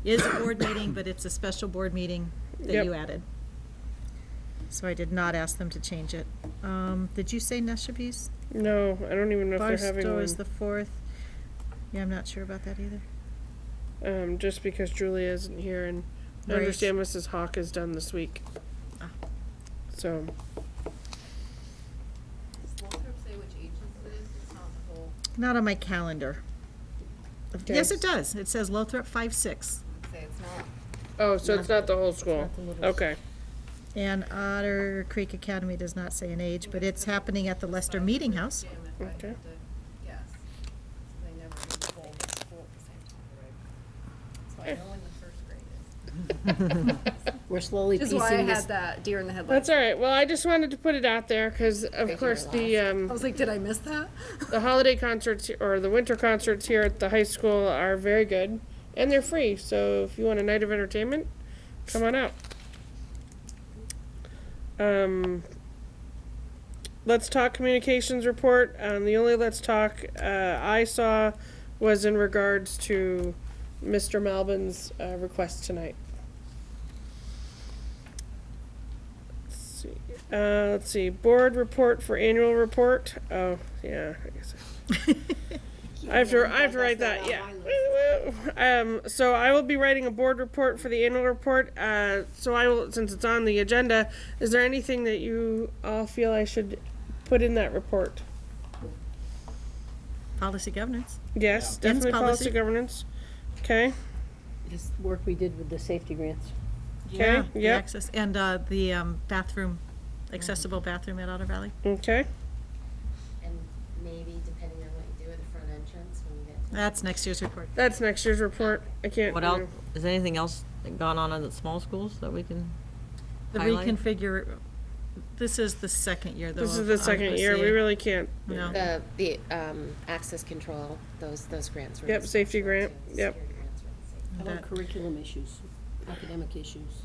is a board meeting, but it's a special board meeting that Yep. you added. So I did not ask them to change it. Did you say Neshabes? No, I don't even know if they're having Barstow one. is the 4th. Yeah, I'm not sure about that either. Just because Julia isn't here, and I Right. understand Mrs. Hawk is done this week. Ah. So, Does Lothrop say which ages it is? It's not the whole, Not on my calendar. Okay. Yes, it does. It says Lothrop 5-6. say it's not. oh, so it's not the whole school. not the middle Okay. And Otter Creek Academy does not say an age, but it's happening at the Lester Meeting House. Jim, if I had Okay. to guess. So they never do the whole school at the same time, right? That's why no one in the first grade is. We're slowly Which is piecing why I this. had that deer in the headlights. That's all right. Well, I just wanted to put it out there because, of Figure course, it the I was like, did I miss that? the holiday concerts or the winter concerts here at the high school are very good, and they're free. So if you want a night of entertainment, come on out. Let's Talk communications report. The only Let's Talk I saw was in regards to Mr. Malbin's request tonight. Let's see. Board report for annual report. Oh, yeah. I guess I have to write that. Yeah. So I will be writing a board report for the annual report. So I will, since it's on the agenda. Is there anything that you all feel I should put in that report? Policy governance. Yes, Ben's definitely policy policy. governance. Okay. This work we did with the safety grants. Okay. The Yep. access, and the bathroom, accessible bathroom at Otter Valley. Okay. And maybe depending on what you do with the front entrance when you get to. That's next year's report. That's next year's report. I can't. What you else, know. is anything else gone on in the small schools that we can The highlight? reconfigure, this is the second year though. This is of the second year. We ROCA. really can't. No. The access control, those grants were. Yep, in safety special grant. too, and Yep. security grants were in safety. How about That- curriculum issues, academic issues,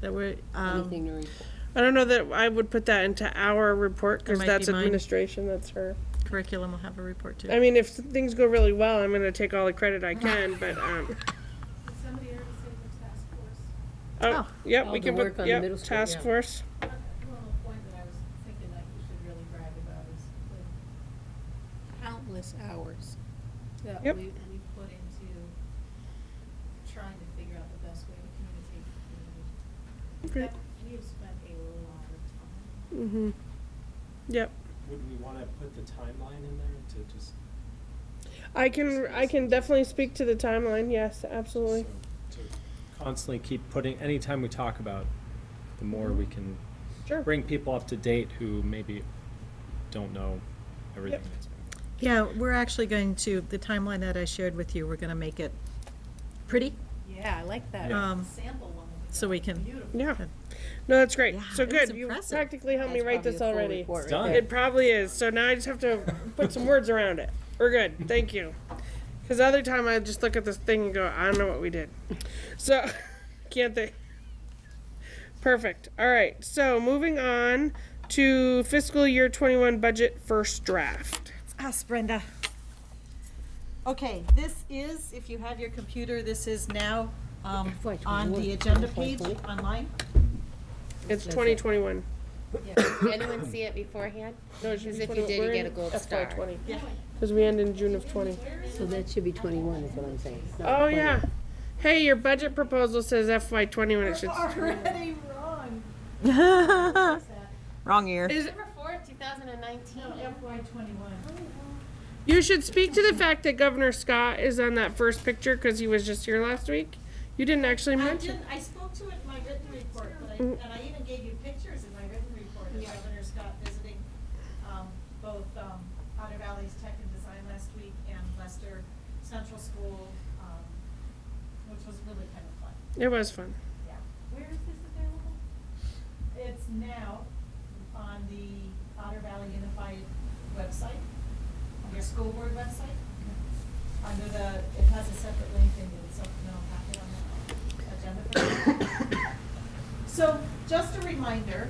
That we're, anything to report? I don't know that I would put that into our report because might that's be mine. administration. That's her. curriculum will have a report too. I mean, if things go really well, I'm gonna take all the credit I can. But Did somebody already say the task force? oh, yep, Oh, we the can work put on the yep middle school, task yeah. force. One point that I was thinking that you should really brag about is the countless hours that Yep. we put into trying to figure out the best way to communicate with the community. Great. We have spent a lot of time. Mm-hmm. Yep. Would we want to put the timeline in there to just, I can definitely speak to the timeline. Yes, absolutely. so to constantly keep putting, anytime we talk about, the more we can Sure. bring people up to date who maybe don't know everything Yep. that's going on. Yeah, we're actually going to, the timeline that I shared with you, we're gonna make it pretty, Yeah, I like that. Yeah. Sample one. so we can, Yeah. No, that's great. Yeah, so it was good. You impressive. practically helped me That's write probably this a full already. report It's right done. there. It probably is. So now I just have to put some words around it. We're good. Thank you. Because the other time I just look at this thing and go, I don't know what we did. So, can't think. Perfect. All right. So, moving on to fiscal year 21 budget first draft. us, Brenda. Okay, this is, if you have your computer, this is now, on the agenda page online. It's 2021. Did anyone see it beforehand? No, it should Because be if 20 you did, we're you get in a gold FY star. 20. Yeah. Because we end in June of 20. So that should be 21 is what I'm saying. not Oh, 20. yeah. Hey, your budget proposal says FY20 when it should. Already wrong. Wrong year. Is, December 4th, 2019. you should speak to the fact that Governor Scott is on that first picture because he was just here last week. You didn't actually mention. I spoke to it in my written report, but and I even gave you pictures in my written report of Governor Scott visiting Central School, which was really kind of fun. It was fun. Yeah. Where is this available? It's now on the Otter Valley Unified website, your school board website. Under the, it has a separate link in the supplemental packet on the agenda. for you. So, just a reminder,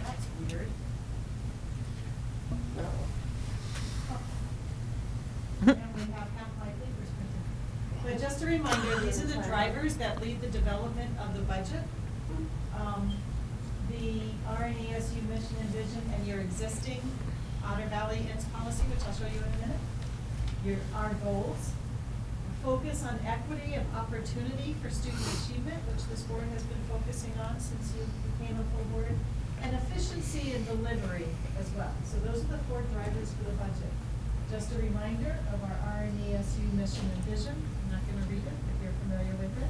that's weird. And we have half my papers printed. But just a reminder, these are the drivers that lead the development of the budget. The RNESU mission and vision and your existing Otter Valley ends policy, which I'll show you in a minute. Our goals. Focus on equity and opportunity for student achievement, which this board has been focusing on since you became a full board. And efficiency and delivery as well. So those are the 4 drivers for the budget. Just a reminder of our RNESU mission and vision. I'm not going to read it if you're familiar with it.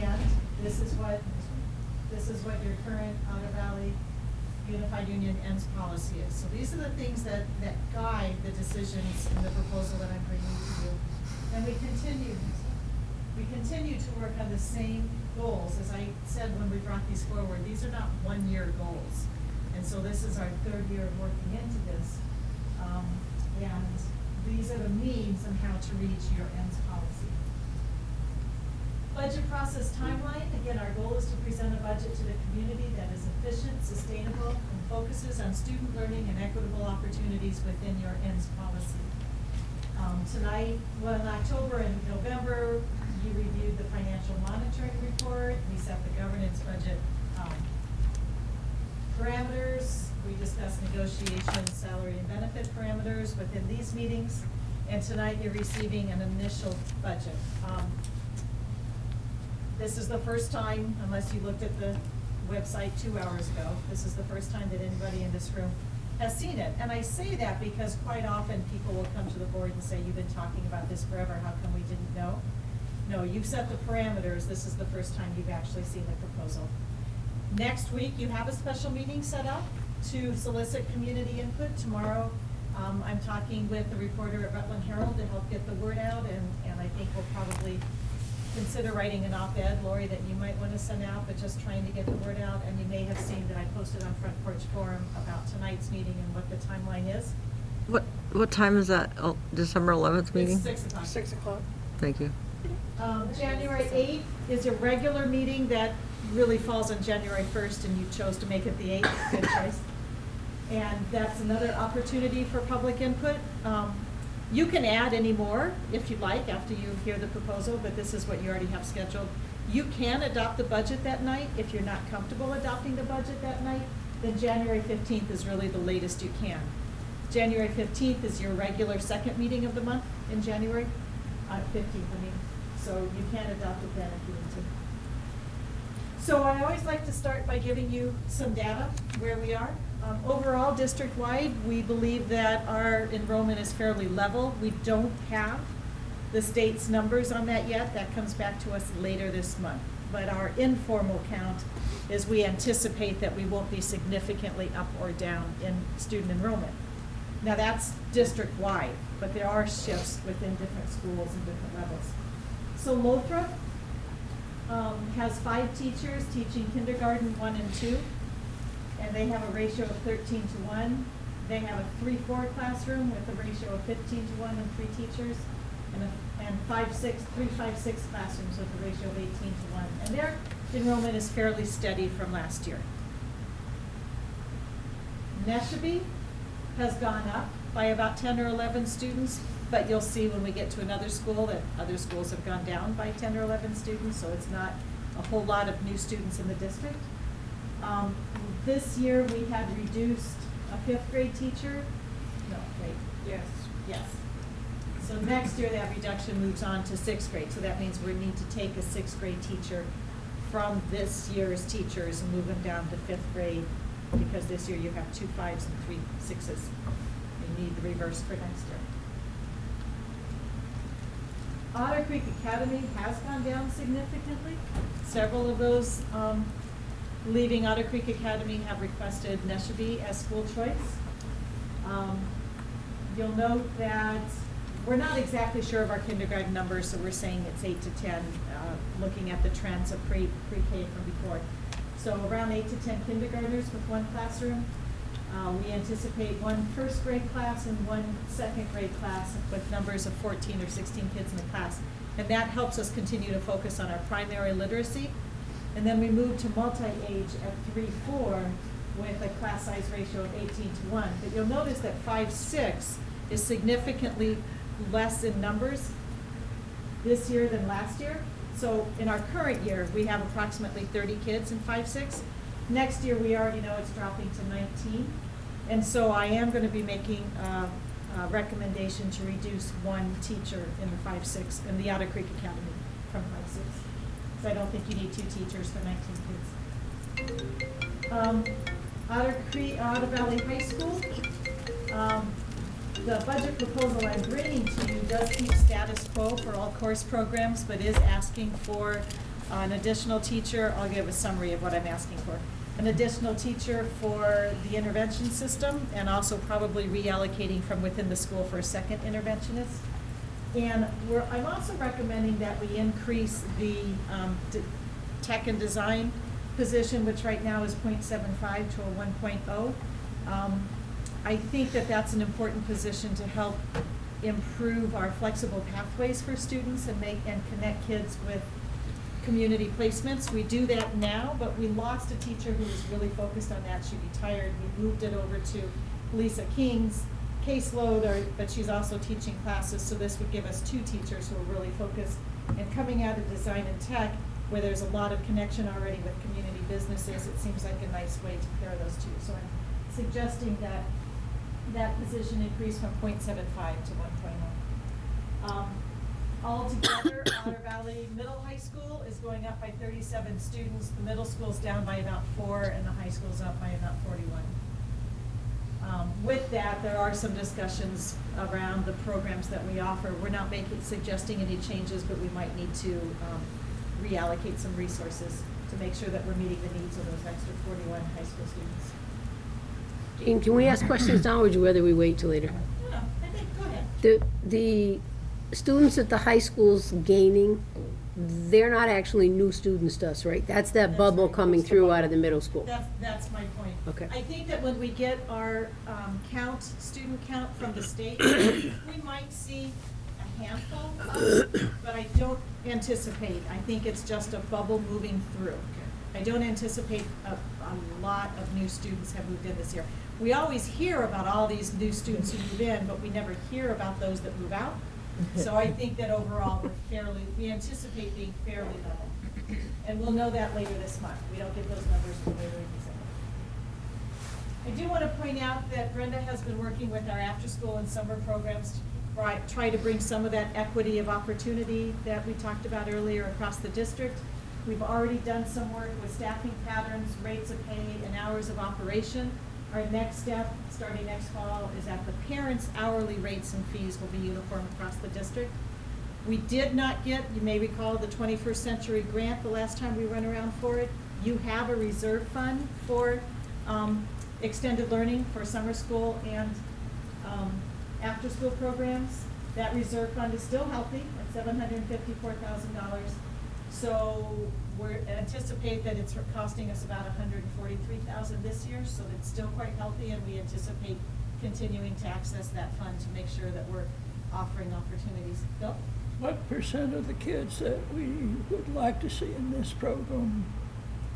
And this is what your current Otter Valley Unified Union ends policy is. So these are the things that guide the decisions in the proposal that I'm bringing to you. And we continue to work on the same goals. As I said when we brought these forward, these are not one-year goals. And so this is our 3rd year of working into this. And these are the means on how to reach your ends policy. Budget process timeline. Again, our goal is to present a budget to the community that is efficient, sustainable, and focuses on student learning and equitable opportunities within your ends policy. Tonight, well, in October and November, you reviewed the financial monitoring report. We set the governance budget parameters. We discussed negotiation, salary, and benefit parameters within these meetings. And tonight, you're receiving an initial budget. This is the first time, unless you looked at the website 2 hours ago, this is the first time that anybody in this room has seen it. And I say that because quite often people will come to the board and say, you've been talking about this forever, how come we didn't know? No, you've set the parameters. This is the first time you've actually seen the proposal. Next week, you have a special meeting set up to solicit community input. Tomorrow, I'm talking with the reporter at Rutland Herald to help get the word out, and I think we'll probably consider writing an op-ed, Lori, that you might want to send out, but just trying to get the word out. And you may have seen that I posted on Front Porch Forum about tonight's meeting and what the timeline is. What time is that? Oh, December 11th meeting? It's 6 o'clock. 6 o'clock. Thank you. January 8th is a regular meeting that really falls on January 1st, and you chose to make it the 8th. Good choice. And that's another opportunity for public input. You can add any more if you'd like after you hear the proposal, but this is what you already have scheduled. You can adopt the budget that night. If you're not comfortable adopting the budget that night, then January 15th is really the latest you can. January 15th is your regular 2nd meeting of the month in January. 15th, I mean. So you can adopt it then if you need to. So I always like to start by giving you some data where we are. Overall, district-wide, we believe that our enrollment is fairly level. We don't have the state's numbers on that yet. That comes back to us later this month. But our informal count is we anticipate that we won't be significantly up or down in student enrollment. Now, that's district-wide, but there are shifts within different schools and different levels. So Lothrop has 5 teachers teaching kindergarten 1 and 2. And they have a ratio of 13:1. They have a 3-4 classroom with a ratio of 15:1 and 3 teachers, and 3-5-6 classrooms with a ratio of 18:1. And their enrollment is fairly steady from last year. Neshabie has gone up by about 10 or 11 students, but you'll see when we get to another school that other schools have gone down by 10 or 11 students, so it's not a whole lot of new students in the district. This year, we had reduced a 5th grade teacher. No, wait. Yes. So next year, that reduction moves on to 6th grade. So that means we need to take a 6th grade teacher from this year's teachers and move them down to 5th grade, because this year you have 2 5s and 3 6s. You need the reverse for next year. Otter Creek Academy has gone down significantly. Several of those leaving Otter Creek Academy have requested Neshabie as school choice. You'll note that We're not exactly sure of our kindergarten numbers, so we're saying it's 8 to 10, looking at the trends of pre-K from before. So around 8 to 10 kindergartners with one classroom. We anticipate one first grade class and one second grade class with numbers of 14 or 16 kids in the class. And that helps us continue to focus on our primary literacy. And then we move to multi-age at 3-4 with a class size ratio of 18:1. But you'll notice that 5-6 is significantly less in numbers this year than last year. So in our current year, we have approximately 30 kids in 5-6. Next year, we already know it's dropping to 19. And so I am going to be making a recommendation to reduce one teacher in the 5-6 in the Otter Creek Academy from 5-6. So I don't think you need 2 teachers for 19 kids. Otter Valley High School. The budget proposal I'm bringing to you does keep status quo for all course programs, but is asking for an additional teacher. I'll give a summary of what I'm asking for. An additional teacher for the intervention system, and also probably reallocating from within the school for a second interventionist. And I'm also recommending that we increase the tech and design position, which right now is 0.75 to a 1.0. I think that that's an important position to help improve our flexible pathways for students and connect kids with community placements. We do that now, but we lost a teacher who was really focused on that. She retired. We moved it over to Lisa King's caseload, but she's also teaching classes, so this would give us 2 teachers who are really focused. And coming out of design and tech, where there's a lot of connection already with community businesses, it seems like a nice way to pair those 2. So I'm suggesting that that position increase from 0.75 to 1.0. Altogether, Otter Valley Middle High School is going up by 37 students. The middle school's down by about 4, and the high school's up by about 41. With that, there are some discussions around the programs that we offer. We're not suggesting any changes, but we might need to reallocate some resources to make sure that we're meeting the needs of those extra 41 high school students. Jean, can we ask questions now, or would you rather we wait till later? No, I think, go ahead. The students at the high school's gaining, they're not actually new students to us, right? That's that bubble right. coming through out of the middle school. That's my point. Okay. I think that when we get our student count from the state, we might see a handful of, but I don't anticipate. I think it's just a bubble moving through. I don't anticipate a lot of new students have moved in this year. We always hear about all these new students who move in, but we never hear about those that move out. So I think that overall, we anticipate being fairly level. And we'll know that later this month. We don't get those numbers until later in December. I do want to point out that Brenda has been working with our after-school and summer programs to try to bring some of that equity of opportunity that we talked about earlier across the district. We've already done some work with staffing patterns, rates of pay, and hours of operation. Our next step, starting next fall, is that the parents' hourly rates and fees will be uniform across the district. We did not get, you may recall, the 21st Century Grant the last time we went around for it. You have a reserve fund for extended learning for summer school and after-school programs. That reserve fund is still healthy at $754,000. So we anticipate that it's costing us about $143,000 this year, so it's still quite healthy, and we anticipate continuing to access that fund to make sure that we're offering opportunities. Bill? What percent of the kids that we would like to see in this program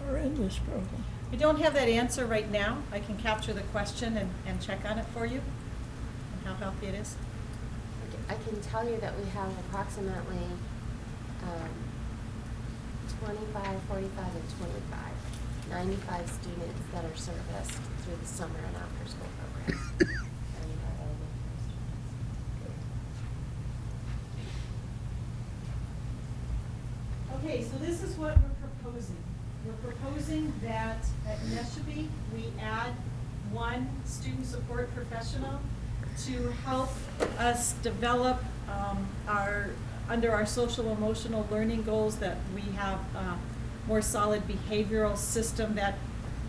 are in this program? I don't have that answer right now. I can capture the question and check on it for you, and how healthy it is. I can tell you that we have approximately 25, 45, and 25, 95 students that are serviced through the summer and after-school programs. 95 elementary students. Okay, so this is what we're proposing. We're proposing that at Neshabie, we add one student support professional to help us develop under our social emotional learning goals, that we have a more solid behavioral system that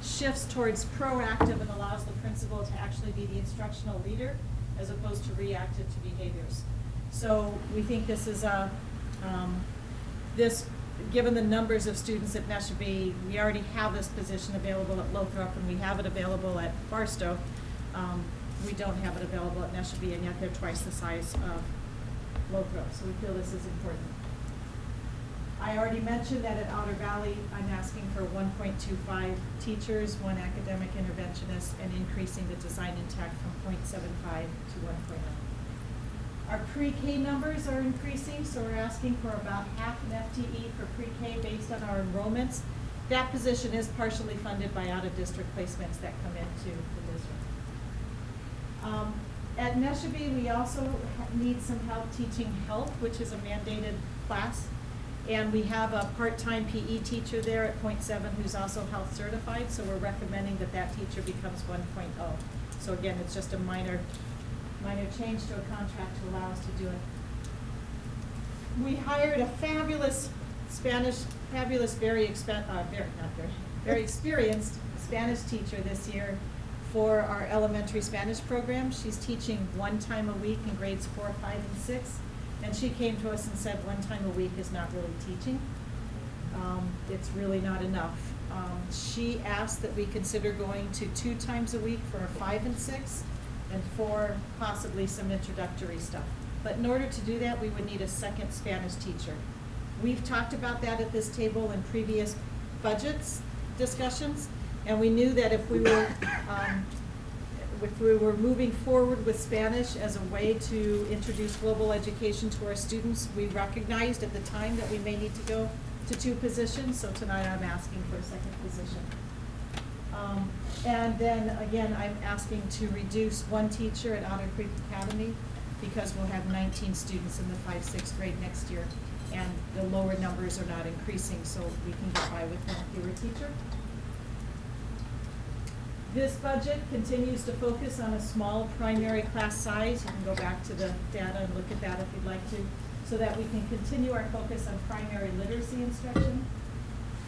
shifts towards proactive and allows the principal to actually be the instructional leader as opposed to reactive to behaviors. So we think this is a, given the numbers of students at Neshabie, we already have this position available at Lothrop, and we have it available at Barstow. We don't have it available at Neshabie, and yet they're twice the size of Lothrop, so we feel this is important. I already mentioned that at Otter Valley, I'm asking for 1.25 teachers, 1 academic interventionist, and increasing the design and tech from 0.75 to 1.0. Our pre-K numbers are increasing, so we're asking for about half an FTE for pre-K based on our enrollments. That position is partially funded by out-of-district placements that come into the district. At Neshabie, we also need some help teaching health, which is a mandated class. And we have a part-time PE teacher there at 0.7 who's also health certified, so we're recommending that that teacher becomes 1.0. So again, it's just a minor change to a contract to allow us to do it. We hired a fabulous very experienced Spanish teacher this year for our elementary Spanish program. She's teaching 1 time a week in grades 4, 5, and 6. And she came to us and said 1 time a week is not really teaching. It's really not enough. She asked that we consider going to 2 times a week for a 5 and 6, and 4 possibly some introductory stuff. But in order to do that, we would need a second Spanish teacher. We've talked about that at this table in previous budgets discussions, and we knew that if we were moving forward with Spanish as a way to introduce global education to our students, we recognized at the time that we may need to go to 2 positions, so tonight I'm asking for a second position. And then again, I'm asking to reduce 1 teacher at Otter Creek Academy because we'll have 19 students in the 5-6 grade next year, and the lower numbers are not increasing, so we can get by with 1 fewer teacher. This budget continues to focus on a small primary class size. You can go back to the data and look at that if you'd like to, so that we can continue our focus on primary literacy instruction.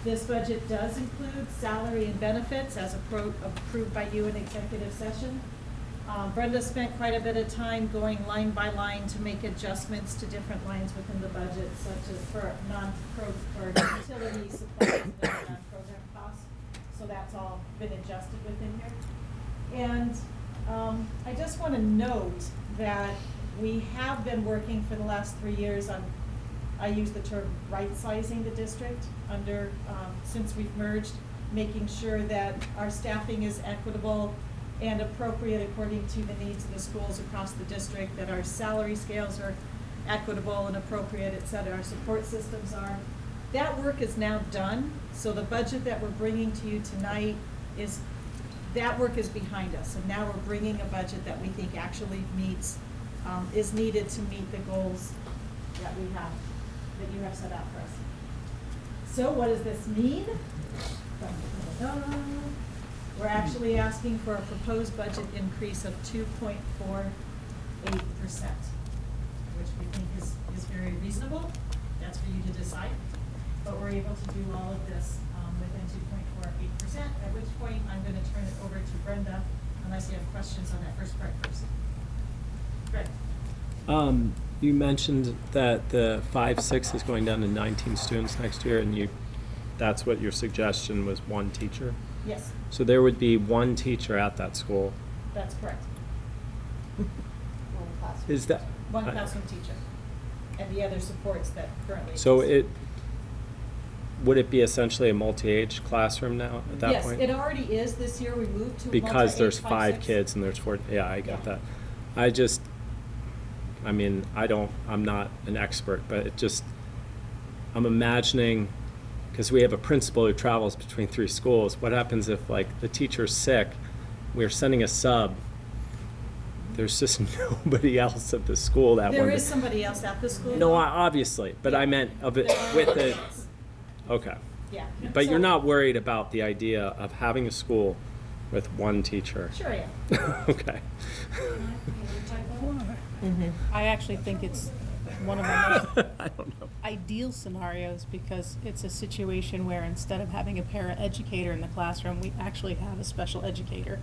This budget does include salary and benefits as approved by you in executive session. Brenda spent quite a bit of time going line by line to make adjustments to different lines within the budget, such as for utility supplies and non-program costs. So that's all been adjusted within here. And I just want to note that we have been working for the last 3 years on, I use the term right-sizing the district under, since we've merged, making sure that our staffing is equitable and appropriate according to the needs of the schools across the district, that our salary scales are equitable and appropriate, et cetera, our support systems are. That work is now done, so the budget that we're bringing to you tonight that work is behind us, and now we're bringing a budget that we think actually meets, is needed to meet the goals that we have, that you have set out for us. So what does this mean? We're actually asking for a proposed budget increase of 2.48%, which we think is very reasonable. That's for you to decide. But we're able to do all of this within 2.48%, at which point I'm going to turn it over to Brenda, unless you have questions on that first part first. Brenda. You mentioned that the 5-6 is going down to 19 students next year, and that's what your suggestion was, 1 teacher? Yes, So there would be 1 teacher at that school. that's correct. Is that? 1 classroom teacher, and the other supports that currently So exist. would it be essentially a multi-age classroom now at that point? Yes, it already is. This year we moved to Because there's multi-age 5 kids and there's 4, yeah, I get Yeah. that. I'm not an expert, but I'm imagining, because we have a principal who travels between 3 schools, what happens if like the teacher's sick, we're sending a sub, there's just nobody else at the school that There one. is somebody else at the school. No, obviously, but I meant of it with it, okay. Yeah. But So- you're not worried about the idea of having a school with 1 teacher? Sure I am. Okay. I actually think it's one of our most I don't know. ideal scenarios, because it's a situation where instead of having a para-educator in the classroom, we actually have a special educator.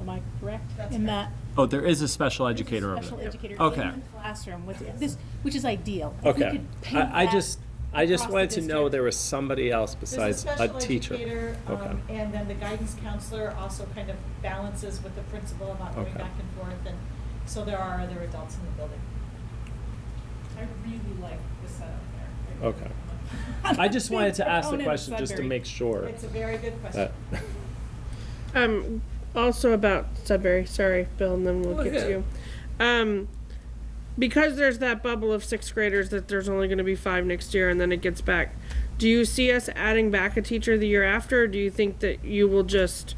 Am I correct That's in correct. that? Oh, there is a special There's a educator over special there. educator Okay. in the classroom with this, which is ideal. If we Okay. could paint I that just across the wanted to know district. there was somebody else There's besides a special teacher. educator, Okay. and then the guidance counselor also kind of balances with the principal about going Okay. back and forth, and so there are other adults in the building. I really like the setup there. Okay. I just wanted to ask the Proponent of question just to Sudbury. make sure. It's a very good question. that- Also about Sudbury, sorry, Bill, and then we'll Go get to ahead. you. Because there's that bubble of sixth graders that there's only gonna be 5 next year and then it gets back. Do you see us adding back a teacher the year after, or do you think that you will just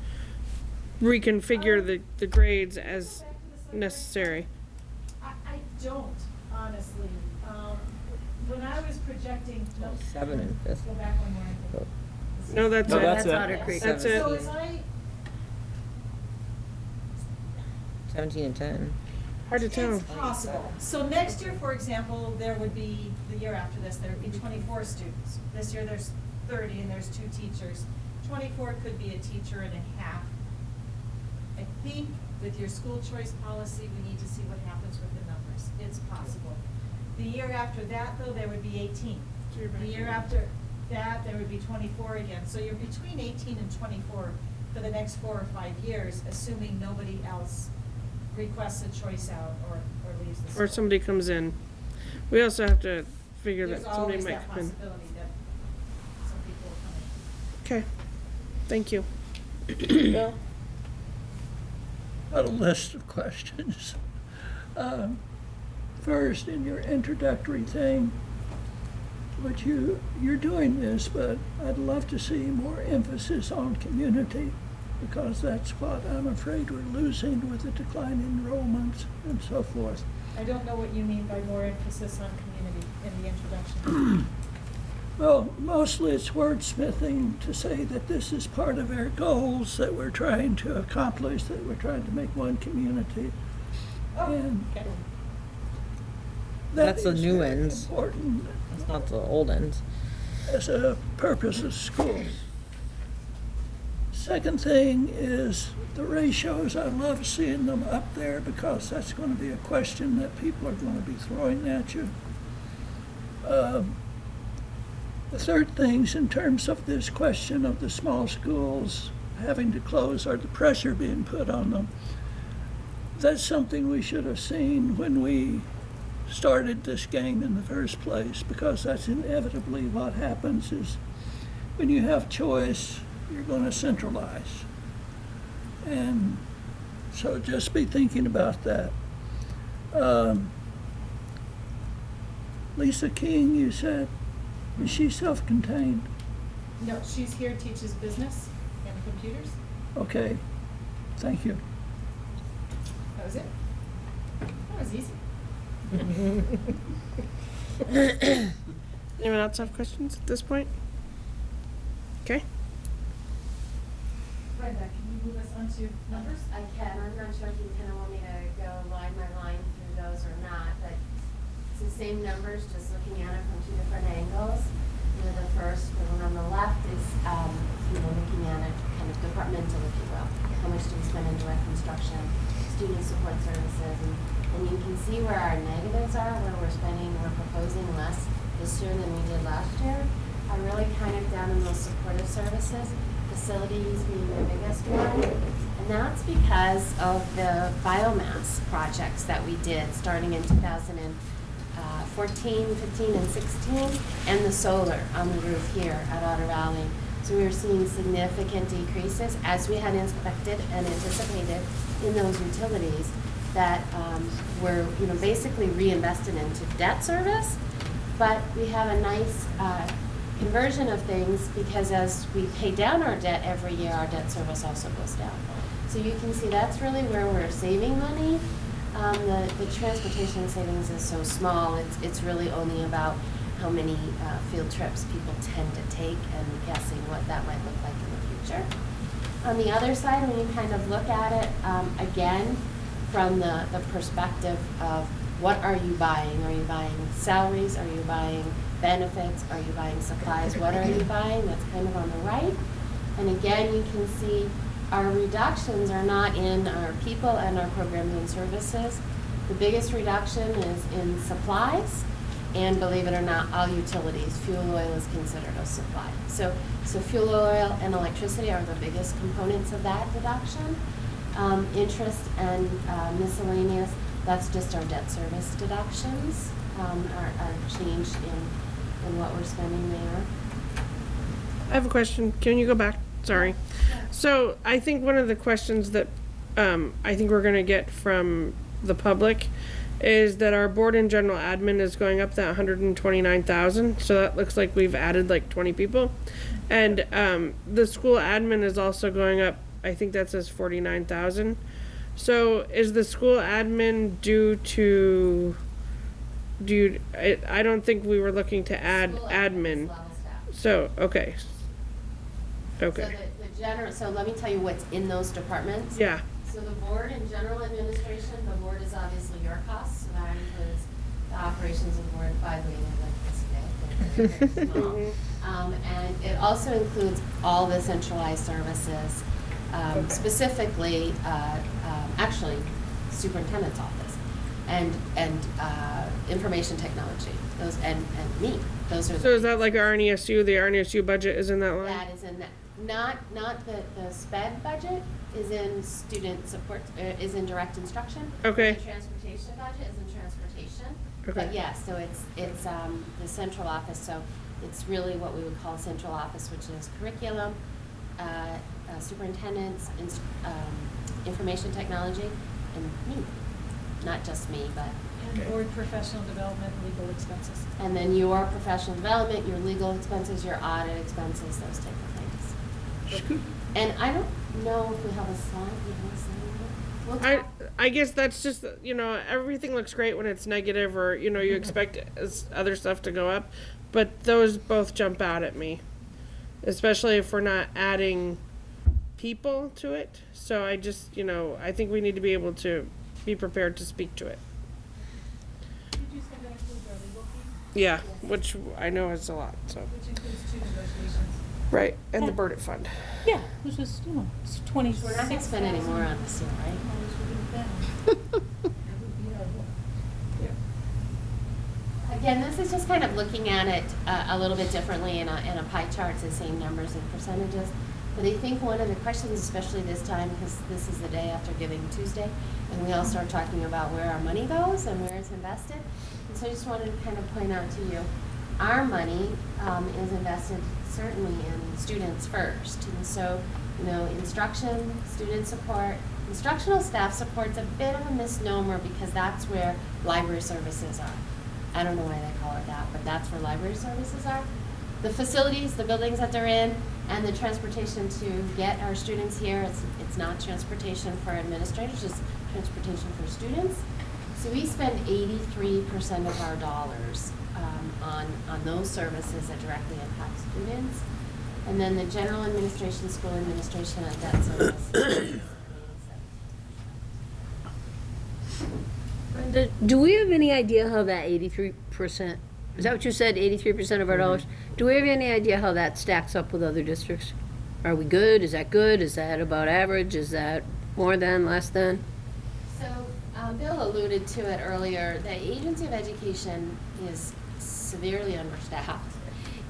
reconfigure the grades as necessary? I don't, honestly. When I was projecting, no. 7 and 5th. Go back one more, I think. No, that's No, it. that's it. Otter Creek. That's it. So as I, 17 and 10. Hard to tell. it's possible. So next year, for example, there would be, the year after this, there would be 24 students. This year, there's 30 and there's 2 teachers. 24 could be a teacher and a half. I think with your school choice policy, we need to see what happens with the numbers. It's possible. The year after that, though, there would be 18. The year after that, there would be 24 again. So you're between 18 and 24 for the next 4 or 5 years, assuming nobody else requests a choice out or leaves the school. Or somebody comes in. We also have to figure There's that somebody always might that come in. possibility that some people will come in. Okay, thank you. Bill? Got a list of questions. First, in your introductory thing, but you're doing this, but I'd love to see more emphasis on community, because that's what I'm afraid we're losing with the decline in enrollments and so forth. I don't know what you mean by more emphasis on community in the introduction. Well, mostly it's wordsmithing to say that this is part of our goals that we're trying to accomplish, that we're trying to make one community. And Okay. that That's the is new very ends. important That's not the old ends. as a purpose of schools. Second thing is the ratios. I love seeing them up there because that's going to be a question that people are going to be throwing at you. The third things in terms of this question of the small schools having to close or the pressure being put on them, that's something we should have seen when we started this game in the first place, because that's inevitably what happens is when you have choice, you're going to centralize. And so just be thinking about that. Lisa King, you said, is she self-contained? No, she's here, teaches business and computers. Okay, thank you. That was it. That was easy. Anyone else have questions at this point? Okay. Brenda, can you move us on to numbers? I can. I'm not sure if you kind of want me to go line by line through those or not, but it's the same numbers, just looking at it from 2 different angles. The first, the one on the left is, looking at it kind of departmental, if you will. How much do we spend in direct instruction, student support services, and you can see where our negatives are, where we're proposing less this year than we did last year. Are really kind of down in those supportive services, facilities being the biggest one. And that's because of the biomass projects that we did starting in 2014, 15, and 16, and the solar on the roof here at Otter Valley. So we were seeing significant decreases as we had expected and anticipated in those utilities that were basically reinvested into debt service. But we have a nice conversion of things because as we pay down our debt every year, our debt service also goes down. So you can see that's really where we're saving money. The transportation savings is so small, it's really only about how many field trips people tend to take and guessing what that might look like in the future. On the other side, when you kind of look at it, again, from the perspective of what are you buying? Are you buying salaries? Are you buying benefits? Are you buying supplies? What are you buying? That's kind of on the right. And again, you can see our reductions are not in our people and our programs and services. The biggest reduction is in supplies, and believe it or not, all utilities. Fuel oil is considered a supply. So fuel oil and electricity are the biggest components of that deduction. Interest and miscellaneous, that's just our debt service deductions, are changed in what we're spending there. I have a question. Can you go back? Sorry. So I think one of the questions that I think we're going to get from the public is that our board and general admin is going up that 129,000. So that looks like we've added like 20 people. And the school admin is also going up. I think that says 49,000. So is the school admin due to I don't think we were looking to add School admin. is level staff. So, okay. So Okay. so let me tell you what's in those departments. Yeah. So the board and general administration, the board is obviously your costs, so that includes the operations of the board, by the way, I'd like this today. And it also includes all the centralized services, specifically, actually, superintendent's office, and information technology, those, and me, those are. So is that like RNESU? The RNESU budget is in that line? That is in that, not the SPED budget is in student support, is in direct instruction. Okay. The transportation budget is in transportation. Okay. But yeah, so it's the central office, so it's really what we would call central office, which is curriculum, superintendents, information technology, and me. Not just me, but. And board professional development, legal expenses. And then your professional development, your legal expenses, your audit expenses, those type of things. And I don't know if we have a slide. You have a slide? We'll talk. I guess that's just, everything looks great when it's negative or, you expect other stuff to go up. But those both jump out at me, especially if we're not adding people to it. So I just, I think we need to be able to be prepared to speak to it. Did you say that includes our legal fees? Yeah, which I know is a lot, so. Which includes 2 negotiations. Right, and the Burdett Fund. Yeah, which is, it's 26. We're not gonna spend any more on this yet, right? Again, this is just kind of looking at it a little bit differently in a pie chart, it's the same numbers and percentages. But I think one of the questions, especially this time, because this is the day after Giving Tuesday, and we all start talking about where our money goes and where it's invested. And so I just wanted to kind of point out to you, our money is invested certainly in students first. And so, instruction, student support, instructional staff support's a bit of a misnomer because that's where library services are. I don't know why they call it that, but that's where library services are. The facilities, the buildings that they're in, and the transportation to get our students here, it's not transportation for administrators, it's transportation for students. So we spend 83% of our dollars on those services that directly impact students. And then the general administration, school administration, and debt service. Do we have any idea how that 83%, is that what you said, 83% of our dollars? Do we have any idea how that stacks up with other districts? Are we good? Is that good? Is that about average? Is that more than, less than? So, Bill alluded to it earlier, the Agency of Education is severely understaffed.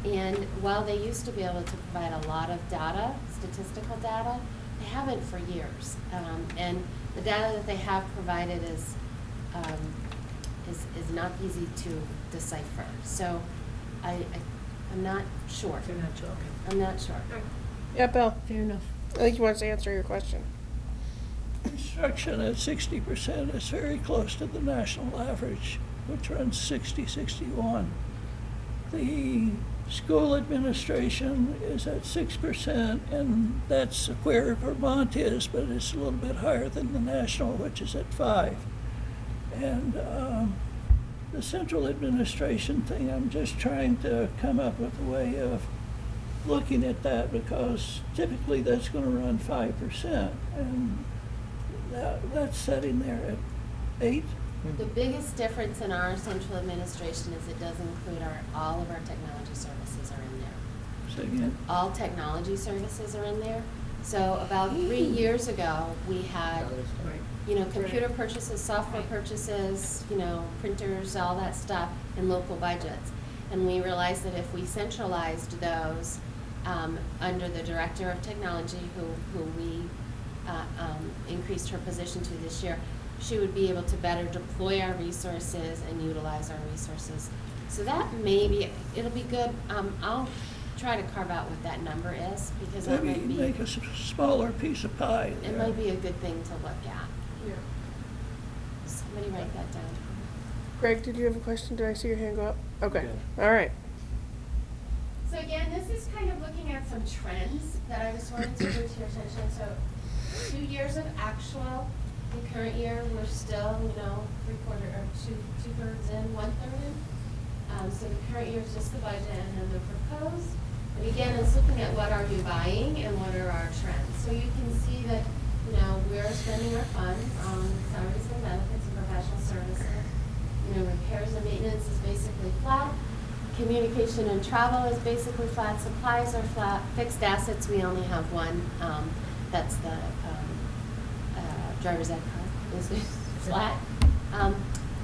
And while they used to be able to provide a lot of data, statistical data, they haven't for years. And the data that they have provided is not easy to decipher. So I'm not sure. You're not joking. I'm not sure. Yeah, Bill, Fair enough. I think he wants to answer your question. Instruction at 60% is very close to the national average, which runs 60-61. The school administration is at 6%, and that's where Vermont is, but it's a little bit higher than the national, which is at 5%. And the central administration thing, I'm just trying to come up with a way of looking at that, because typically that's going to run 5%, and that's sitting there at 8%. The biggest difference in our central administration is it does include all of our technology services are in there. So again, All technology services are in there. So about 3 years ago, we had, computer purchases, software purchases, printers, all that stuff in local budgets. And we realized that if we centralized those under the Director of Technology, who we increased her position to this year, she would be able to better deploy our resources and utilize our resources. So that it'll be good. I'll try to carve out what that number is, because that Maybe might be, make a smaller piece of pie it there. might be a good thing to look at. Somebody write that down. Greg, did you have a question? Did I see your hand go up? Okay, all right. So again, this is kind of looking at some trends that I just wanted to bring to your attention. So 2 years of actual. The current year, we're still, 3/4 or two-thirds in, 1/3 in. So the current year is just the budget and then the proposed. And again, it's looking at what are you buying and what are our trends. So you can see that, we're spending our funds on salaries and benefits and professional services. Repairs and maintenance is basically flat. Communication and travel is basically flat. Supplies are flat. Fixed assets, we only have one. That's the driver's ed card is flat.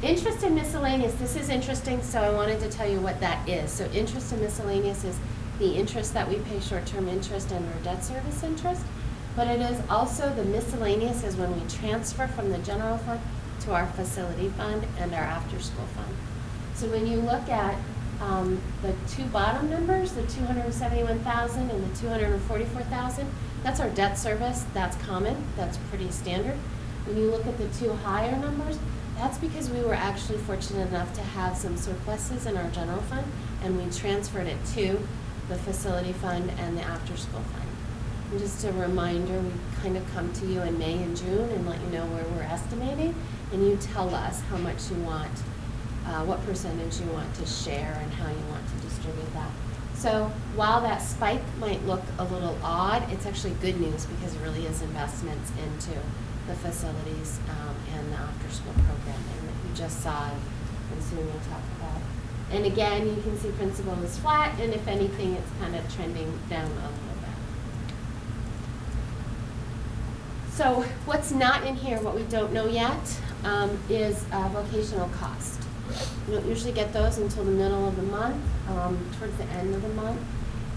Interest and miscellaneous, this is interesting, so I wanted to tell you what that is. So interest and miscellaneous is the interest that we pay, short-term interest and our debt service interest. But it is also, the miscellaneous is when we transfer from the general fund to our facility fund and our after-school fund. So when you look at the two bottom numbers, the $271,000 and the $244,000, that's our debt service. That's common. That's pretty standard. When you look at the two higher numbers, that's because we were actually fortunate enough to have some surpluses in our general fund, and we transferred it to the facility fund and the after-school fund. And just a reminder, we kind of come to you in May and June and let you know where we're estimating, and you tell us how much you want, what percentage you want to share and how you want to distribute that. So while that spike might look a little odd, it's actually good news because it really is investments into the facilities and the after-school programming that you just saw and soon we'll talk about. And again, you can see principal is flat, and if anything, it's kind of trending down a little bit. So what's not in here, what we don't know yet, is vocational cost. You don't usually get those until the middle of the month, towards the end of the month.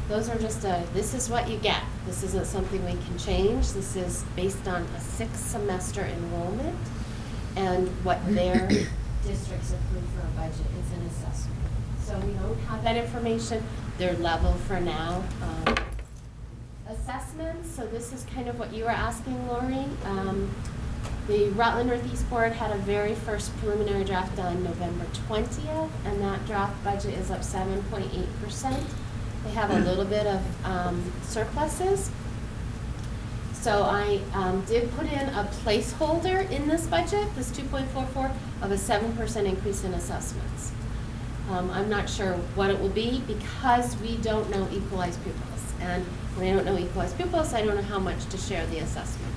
Those are just this is what you get. This isn't something we can change. This is based on a 6-semester enrollment and what their districts approve for a budget is an assessment. So we don't have that information. They're level for now. Assessments, so this is kind of what you were asking, Lori. The Rutland Northeast Board had a very first preliminary draft done November 20th, and that draft budget is up 7.8%. They have a little bit of surpluses. So I did put in a placeholder in this budget, this 2.44, of a 7% increase in assessments. I'm not sure what it will be because we don't know equalized pupils. And when I don't know equalized pupils, I don't know how much to share the assessments.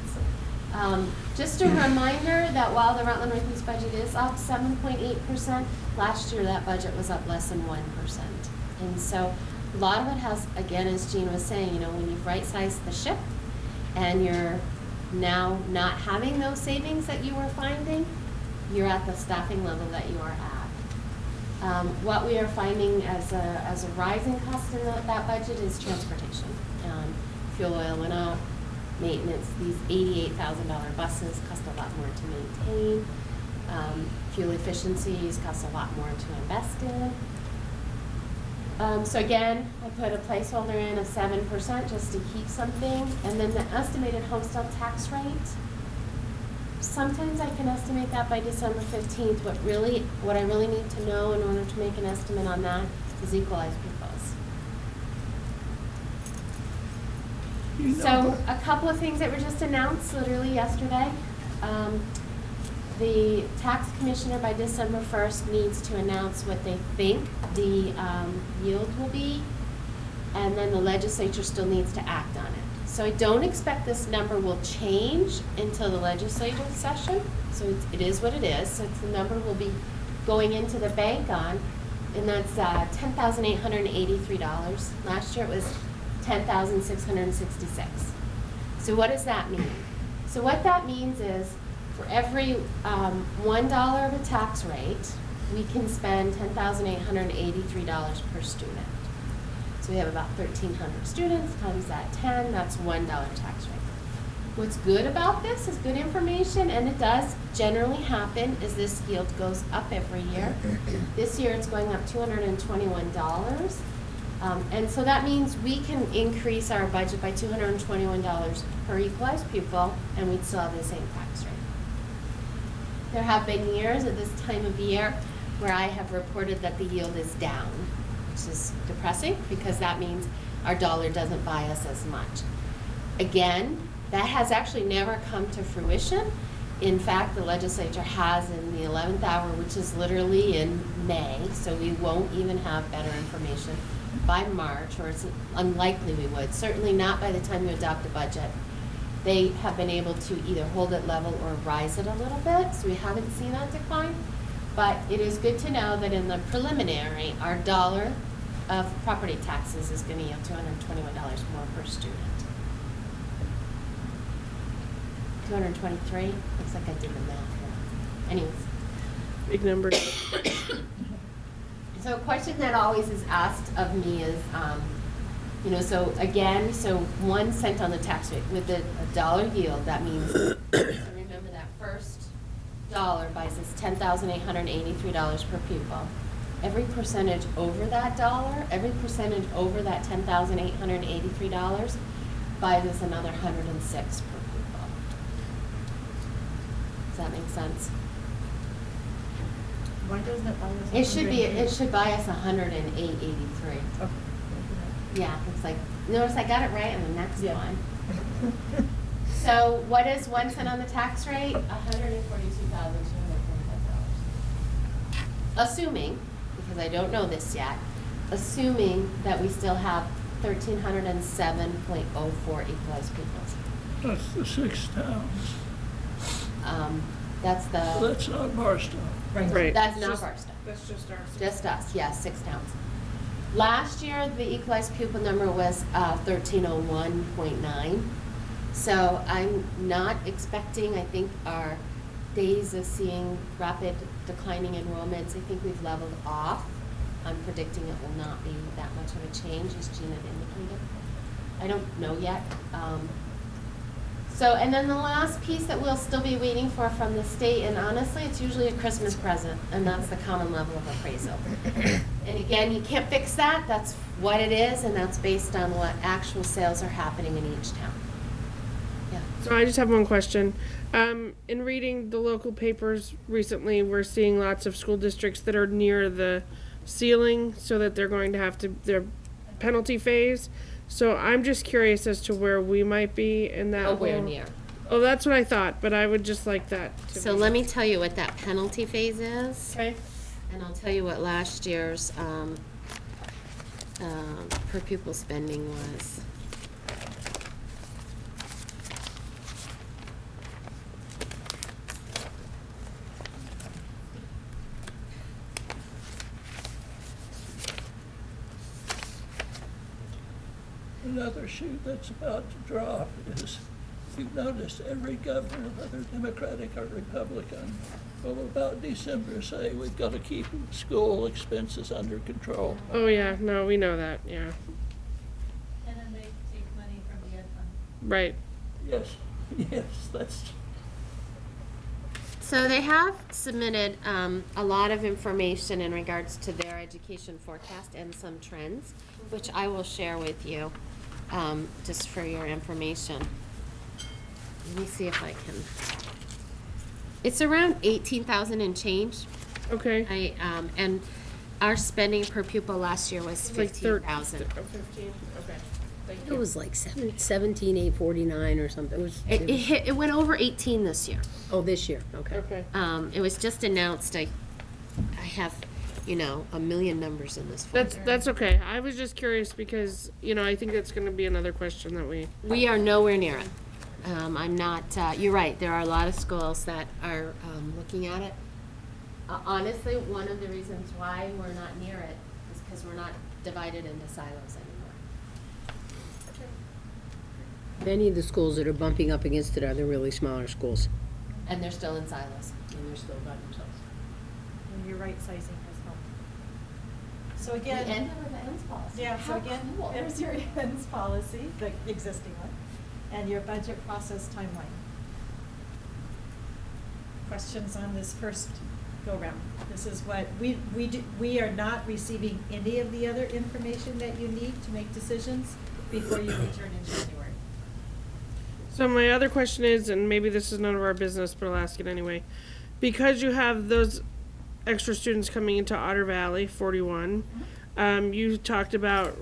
Just a reminder that while the Rutland Northeast budget is up 7.8%, last year that budget was up less than 1%. And so a lot of it has, again, as Jean was saying, when you've right-sized the ship and you're now not having those savings that you were finding, you're at the staffing level that you are at. What we are finding as a rising cost in that budget is transportation. Fuel oil went up. Maintenance, these $88,000 buses cost a lot more to maintain. Fuel efficiencies cost a lot more to invest in. So again, I put a placeholder in of 7% just to keep something. And then the estimated homestead tax rate, sometimes I can estimate that by December 15th, but really, what I really need to know in order to make an estimate on that is equalized pupils. So a couple of things that were just announced literally yesterday. The tax commissioner by December 1st needs to announce what they think the yield will be, and then the legislature still needs to act on it. So I don't expect this number will change until the legislative session. So it is what it is. So the number will be going into the bank on, and that's $10,883. Last year it was $10,666. So what does that mean? So what that means is for every $1 of a tax rate, we can spend $10,883 per student. So we have about 1,300 students, times that 10, that's $1 tax rate. What's good about this is good information, and it does generally happen, is this yield goes up every year. This year it's going up $221. And so that means we can increase our budget by $221 per equalized pupil, and we'd still have the same tax rate. There have been years at this time of year where I have reported that the yield is down, which is depressing because that means our dollar doesn't buy us as much. Again, that has actually never come to fruition. In fact, the legislature has in the 11th hour, which is literally in May, so we won't even have better information by March, or it's unlikely we would, certainly not by the time you adopt a budget. They have been able to either hold it level or rise it a little bit, so we haven't seen that decline. But it is good to know that in the preliminary, our dollar of property taxes is going to yield $221 more per student. 223? Looks like I did the math here. Anyways. Big number. So a question that always is asked of me is, you know, so again, so 1 cent on the tax rate with a dollar yield, that means, so remember that first dollar buys us $10,883 per pupil. Every percentage over that dollar, every percentage over that $10,883 buys us another 106 per pupil. Does that make sense? Why doesn't it buy us? It should buy us 108.83. Okay. Yeah, it's like, notice I got it right on the next one. So what is 1 cent on the tax rate? $142,245. Assuming, because I don't know this yet, assuming that we still have 1,307.04 equalized pupils. That's the 6 towns. That's the, That's not Barstow. Right. that's not Barstow. That's just ours. Just us, yes, 6 towns. Last year, the equalized pupil number was 1301.9. So I'm not expecting, I think our days of seeing rapid declining enrollments, I think we've leveled off. I'm predicting it will not be that much of a change, as Gina had indicated. I don't know yet. So, and then the last piece that we'll still be waiting for from the state, and honestly, it's usually a Christmas present, and that's the common level of appraisal. And again, you can't fix that, that's what it is, and that's based on what actual sales are happening in each town. Yeah. So I just have one question. In reading the local papers recently, we're seeing lots of school districts that are near the ceiling, so that they're going to have to, their penalty phase. So I'm just curious as to where we might be in that. Nowhere whole- near. Oh, that's what I thought, but I would just like that to So be- let me tell you what that penalty phase is. Okay. And I'll tell you what last year's per pupil spending was. Another shoe that's about to drop is, you've noticed every governor, whether Democratic or Republican, will about December say, we've got to keep school expenses under control. Oh, yeah, no, we know that, yeah. And then they take money from the ed fund. Right. Yes, yes, that's, So they have submitted a lot of information in regards to their education forecast and some trends, which I will share with you, just for your information. Let me see if I can. It's around 18,000 and change. Okay. And our spending per pupil last year was It's like 15,000. 15, okay. Thank It you. was like 17,849 or something. It was, It went over 18 this year. oh, this year, okay. Okay. It was just announced. I have, you know, a million numbers in this folder. That's okay. I was just curious because, you know, I think that's gonna be another question that We are nowhere near it. I'm not, you're right, there are a lot of schools that are looking at it. Honestly, one of the reasons why we're not near it is because we're not divided into silos anymore. Many of the schools that are bumping up against it are the really smaller schools. And they're still in silos. And they're still by themselves. And your right sizing has helped. So We again. ended with the ends policy. Yeah, so How again, cool. there's your ends policy, the existing one, and your budget process timeline. Questions on this first go-round? This is what, we are not receiving any of the other information that you need to make decisions before you return in January. So my other question is, and maybe this is none of our business, but I'll ask it anyway. Because you have those extra students coming into Otter Valley, 41, you talked about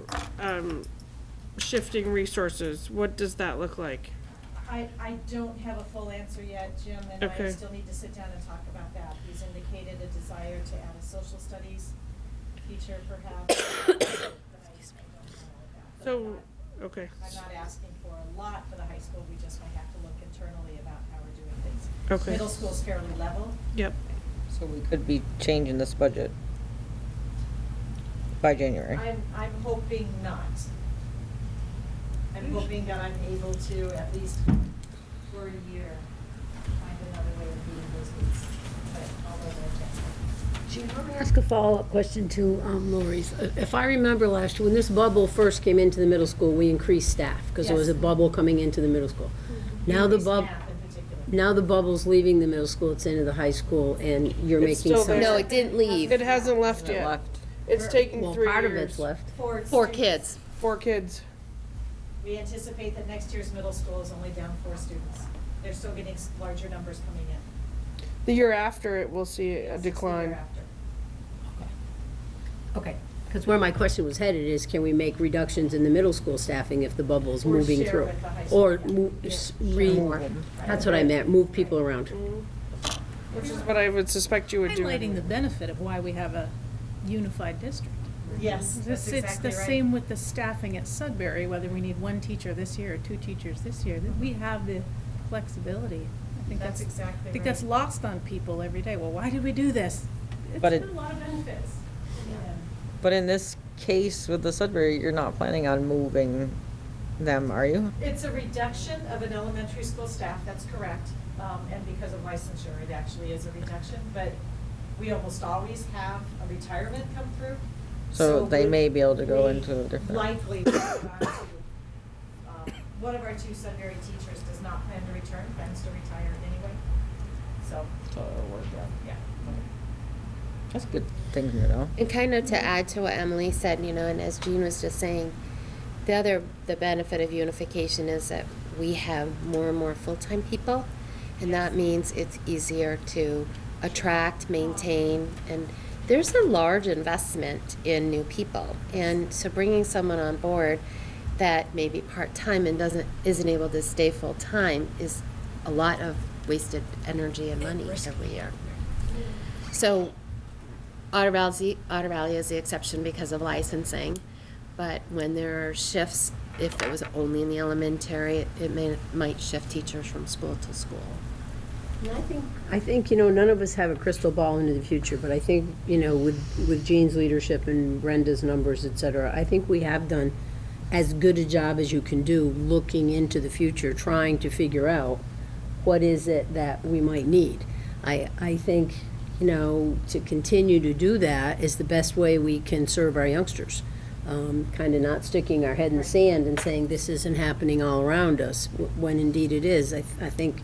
shifting resources. What does that look like? I don't have a full answer yet, Jim, and I Okay. still need to sit down and talk about that. He's indicated a desire to add a social studies teacher perhaps. But I don't know that. But So, okay. I'm not asking for a lot for the high school, we just might have to look internally about how we're doing things. Okay. Middle school's fairly level. Yep. So we could be changing this budget by January. I'm hoping not. I'm hoping that I'm able to, at least for a year, find another way of meeting those needs, but although they're Gene, let me ask a follow-up question to Lori's. If I remember last year, when this bubble first came into the middle school, we increased staff because there was a Yes. bubble coming into the middle school. Now the Increased bub, math in particular. now the bubble's leaving the middle school, it's into the high school, and you're It's making still some. there. No, it didn't leave. It hasn't left It yet. left. It's taking Well, 3 part years. of it's left. For 4 students. kids. 4 kids. We anticipate that next year's middle school is only down 4 students. They're still getting larger numbers coming in. The year after it, we'll see a Yes, it's the year decline. after. Okay, because where my question was headed is, can we make reductions in the middle school staffing if the bubble's Or moving share through? with the high school, Or yeah. move, Yeah. Move them. that's what I meant, move people around. Which is what I would suspect you would do. Highlighting the benefit of why we have a unified district. Yes, that's It's exactly the right. same with the staffing at Sudbury, whether we need 1 teacher this year or 2 teachers this year, that we have the flexibility. I think That's that's, exactly I think right. that's lost on people every day. Well, why did we do this? It's But been it- a lot of benefits. But in this case with the Sudbury, you're not planning on moving them, are you? It's a reduction of an elementary school staff, that's correct. And because of licensure, it actually is a reduction, but we almost always have a retirement come through. So they we- may be able to go we into a different. Likely, will go on to, one of our 2 Sudbury teachers does not plan to return, plans to retire anyway. So, yeah. That's a good thing to know. And kind of to add to what Emily said, and as Jean was just saying, the benefit of unification is that we have more and more full-time people, and that means it's easier to attract, maintain, and there's a large investment in new people. And so bringing someone on board that may be part-time and isn't able to stay full-time is a lot of wasted energy and money every year. So Otter Valley is the exception because of licensing, but when there are shifts, if it was only in the elementary, it might shift teachers from school to school. I think, none of us have a crystal ball into the future, but I think, with Jean's leadership and Brenda's numbers, et cetera, I think we have done as good a job as you can do looking into the future, trying to figure out what is it that we might need. I think, to continue to do that is the best way we can serve our youngsters. Kind of not sticking our head in the sand and saying this isn't happening all around us, when indeed it is. I think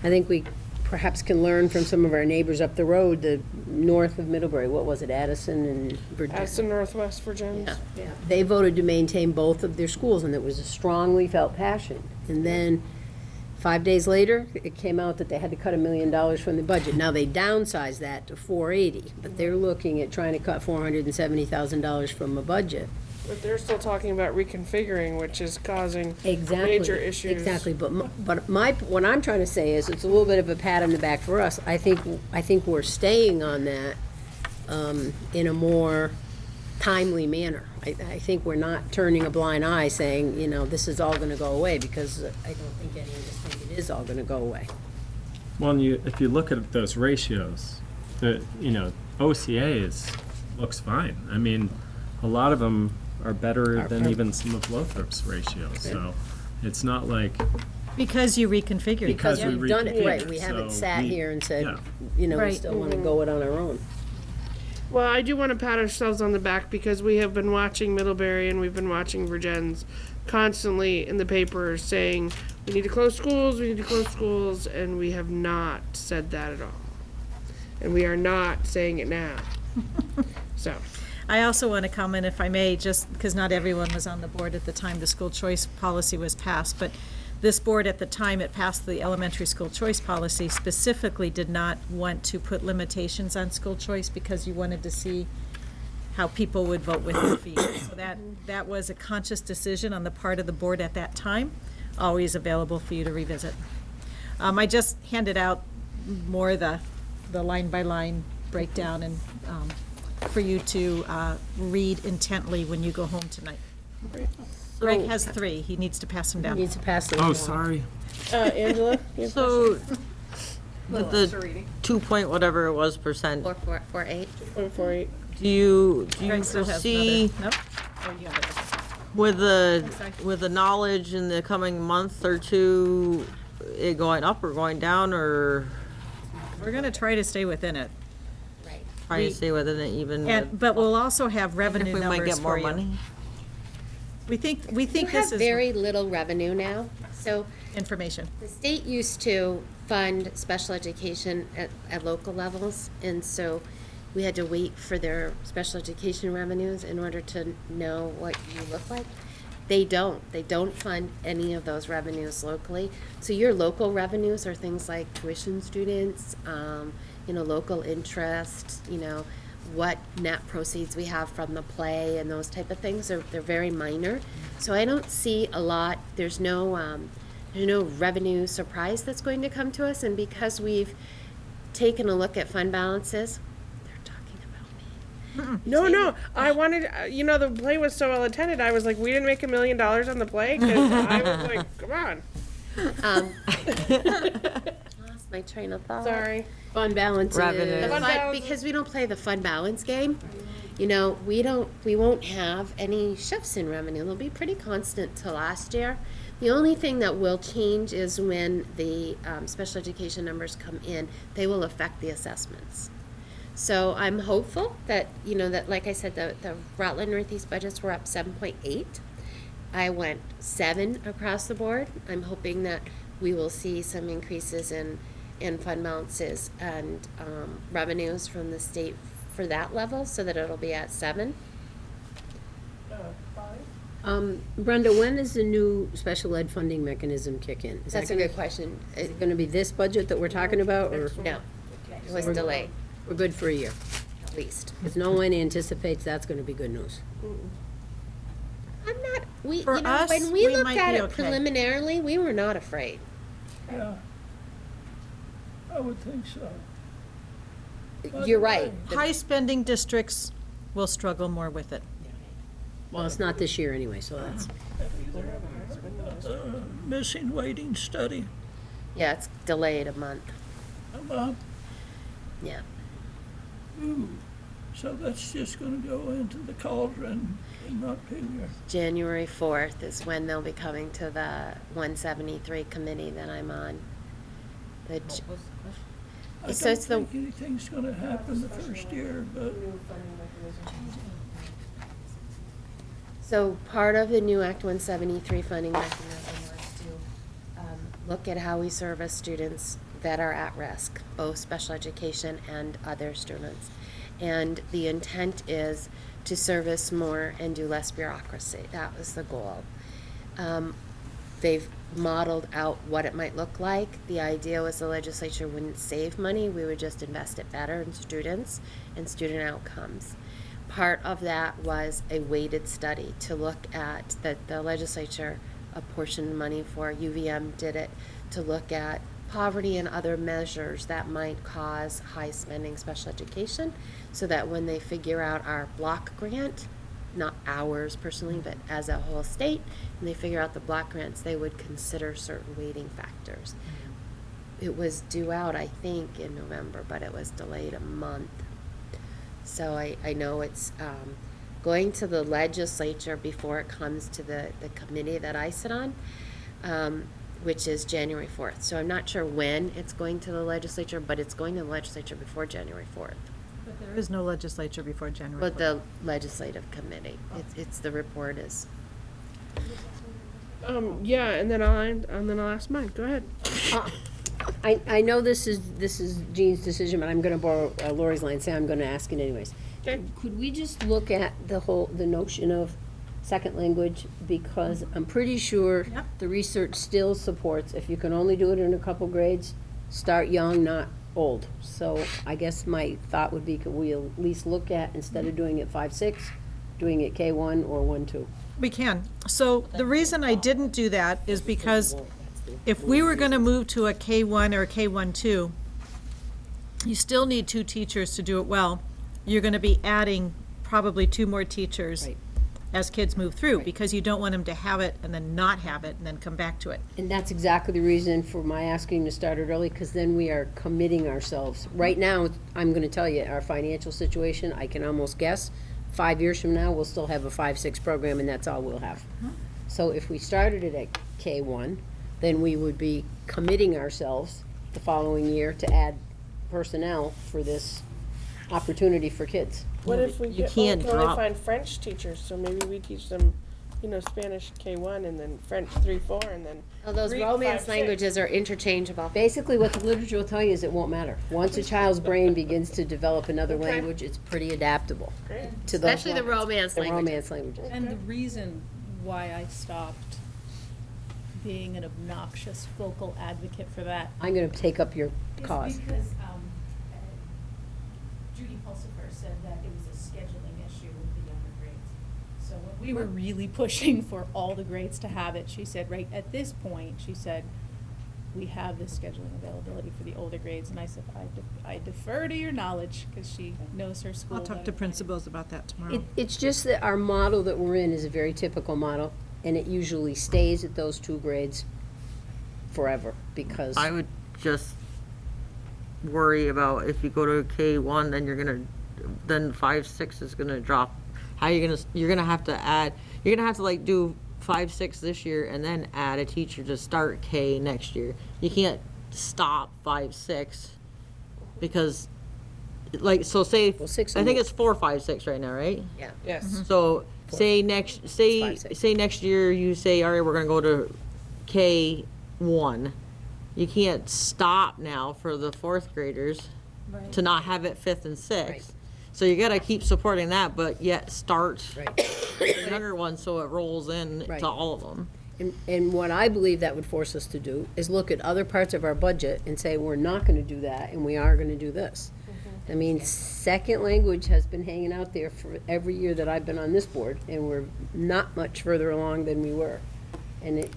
we perhaps can learn from some of our neighbors up the road, the north of Middlebury. What was it, Addison and Virginia? That's in Northwest Virginia. Yeah. They voted to maintain both of their schools, and it was a strongly felt passion. And then 5 days later, it came out that they had to cut $1 million from the budget. Now, they downsized that to $480, but they're looking at trying to cut $470,000 from a budget. But they're still talking about reconfiguring, which is causing Exactly. major issues. Exactly, but what I'm trying to say is, it's a little bit of a pat on the back for us. I think we're staying on that in a more timely manner. I think we're not turning a blind eye saying, this is all gonna go away, because I don't think any of us think it is all gonna go away. Well, and if you look at those ratios, OCA looks fine. I mean, a lot of them are better than even some of Lothrop's ratios. So It's not like, Because you reconfigured. Because we we've done it, reconfigured, right, we haven't so sat we- here and said, yeah. you know, we Right. still wanna go it on our own. Well, I do want to pat ourselves on the back because we have been watching Middlebury and we've been watching Virgins constantly in the papers saying we need to close schools, we need to close schools, and we have not said that at all. And we are not saying it now. So, I also want to comment, if I may, just because not everyone was on the board at the time the school choice policy was passed, but this board at the time it passed the elementary school choice policy specifically did not want to put limitations on school choice because you wanted to see how people would vote with their feet. So that was a conscious decision on the part of the board at that time, always available for you to revisit. I just handed out more the line-by-line breakdown and for you to read intently when you go home tonight. Greg has 3. He needs to pass them down. Needs to pass those oh, along. sorry. Angela? you have So, with the 2 point whatever it was percent, 4.48. 1.48. do you Greg still has foresee another. Nope. Oh, you got it. sorry. with the knowledge in the coming month or two, it going up or going down, or We're going to try to stay within it. Right. try to stay within it even And, with, but we'll also have if revenue we might numbers get more for you. money? We think We this have is very little revenue now. So information. the state used to fund special education at local levels, and so we had to wait for their special education revenues in order to know what you look like. They don't fund any of those revenues locally. So your local revenues are things like tuition students, local interest, what net proceeds we have from the play and those type of things. They're very minor. So I don't see a lot, there's no revenue surprise that's going to come to us. And because we've taken a look at fund balances, they're talking about me. No, I wanted, the play was so well attended, I was like, we didn't make $1 million on the play? Because I was like, come on. Lost my train of thought. Sorry. Fund balance Revenue. The Fund fund- balance. because we don't play the fund balance game, we won't have any shifts in revenue. They'll be pretty constant to last year. The only thing that will change is when the special education numbers come in, they will affect the assessments. So I'm hopeful that, that, like I said, the Rutland Northeast budgets were up 7.8. I went 7 across the board. I'm hoping that we will see some increases in fund balances and revenues from the state for that level, so that it'll be at 7. Brenda, when does the new special ed funding mechanism kick in? Is that That's a gonna- good question. Is it gonna be this budget that we're talking about, or No, it was delayed, we're good for a year? at least. Because no one anticipates that's gonna be good news. I'm not, For us, when we we looked might at be it okay. preliminarily, we were not afraid. Yeah. I would think so. You're right. High spending districts will struggle more with it. Well, it's not this year anyway, so that's, Missing waiting study. Yeah, it's delayed a month. Yeah. So that's just gonna go into the cauldron and not figure. January 4th is when they'll be coming to the 173 committee that I'm on. The j- I So don't it's the- think anything's gonna happen the first year, but So part of the new Act 173 funding mechanism was to look at how we service students that are at risk, both special education and other students. And the intent is to service more and do less bureaucracy. That was the goal. They've modeled out what it might look like. The idea was the legislature wouldn't save money, we would just invest it better in students and student outcomes. Part of that was a weighted study to look at that the legislature apportioned money for. UVM did it to look at poverty and other measures that might cause high spending special education, so that when they figure out our block grant, not ours personally, but as a whole state, and they figure out the block grants, they would consider certain weighting factors. It was due out, I think, in November, but it was delayed a month. So I know it's going to the legislature before it comes to the committee that I sit on. which is January 4th. So I'm not sure when it's going to the legislature, but it's going to the legislature before January 4th. But there is no legislature before January But 4th. the legislative committee, it's the report is. Yeah, and then I'll ask mine. Go ahead. I know this is Jean's decision, but I'm gonna borrow Lori's line, say I'm gonna ask it anyways. Okay. Could we just look at the notion of second language? Because I'm pretty sure Yep. the research still supports, if you can only do it in a couple grades, start young, not old. So I guess my thought would be, could we at least look at, instead of doing it 5, 6, doing it K1 or 1, 2? We can. So the reason I didn't do that is because if we were gonna move to a K1 or a K1-2, you still need 2 teachers to do it well. You're gonna be adding probably 2 more teachers Right. as kids move through, because you don't want them to have it and then not have it and then come back to it. And that's exactly the reason for my asking to start it early, because then we are committing ourselves. Right now, I'm gonna tell you, our financial situation, I can almost guess, 5 years from now, we'll still have a 5, 6 program, and that's all we'll have. So if we started it at K1, then we would be committing ourselves the following year to add personnel for this opportunity for kids. What if we You can can't only drop- find French teachers? So maybe we teach them, Spanish K1 and then French 3, 4, and then. Well, those Greek, Romance 5, 6. languages are interchangeable. Basically, what the literature will tell you is it won't matter. Once a child's brain begins to develop another Okay. language, it's pretty adaptable Great. to those Especially the Romance the languages. Romance languages. And the reason why I stopped being an obnoxious vocal advocate for that I'm gonna take up your is cause. because Judy Pulsifer said that it was a scheduling issue with the younger grades. So when we were really pushing for all the grades to have it, she said, right at this point, she said, we have this scheduling availability for the older grades. And I said, I defer to your knowledge, because she knows her school I'll talk better to than I do. principals about that tomorrow. It's just that our model that we're in is a very typical model, and it usually stays at those 2 grades forever, because. I would just worry about if you go to K1, then 5, 6 is gonna drop. How you're gonna have to like do 5, 6 this year and then add a teacher to start K next year. You can't stop 5, 6 because, like, so say, Well, 6 I and think more. it's 4, 5, 6 right now, right? Yeah. Yes. So say next, It's say 5, 6. say next year you say, all right, we're gonna go to K1. You can't stop now for the 4th graders to not have it 5th and 6th. Right. So you gotta keep supporting that, but yet start Right. the younger ones so it rolls in Right. to all of them. And what I believe that would force us to do is look at other parts of our budget and say, we're not gonna do that, and we are gonna do this. I mean, second language has been hanging out there for every year that I've been on this board, and we're not much further along than we were. And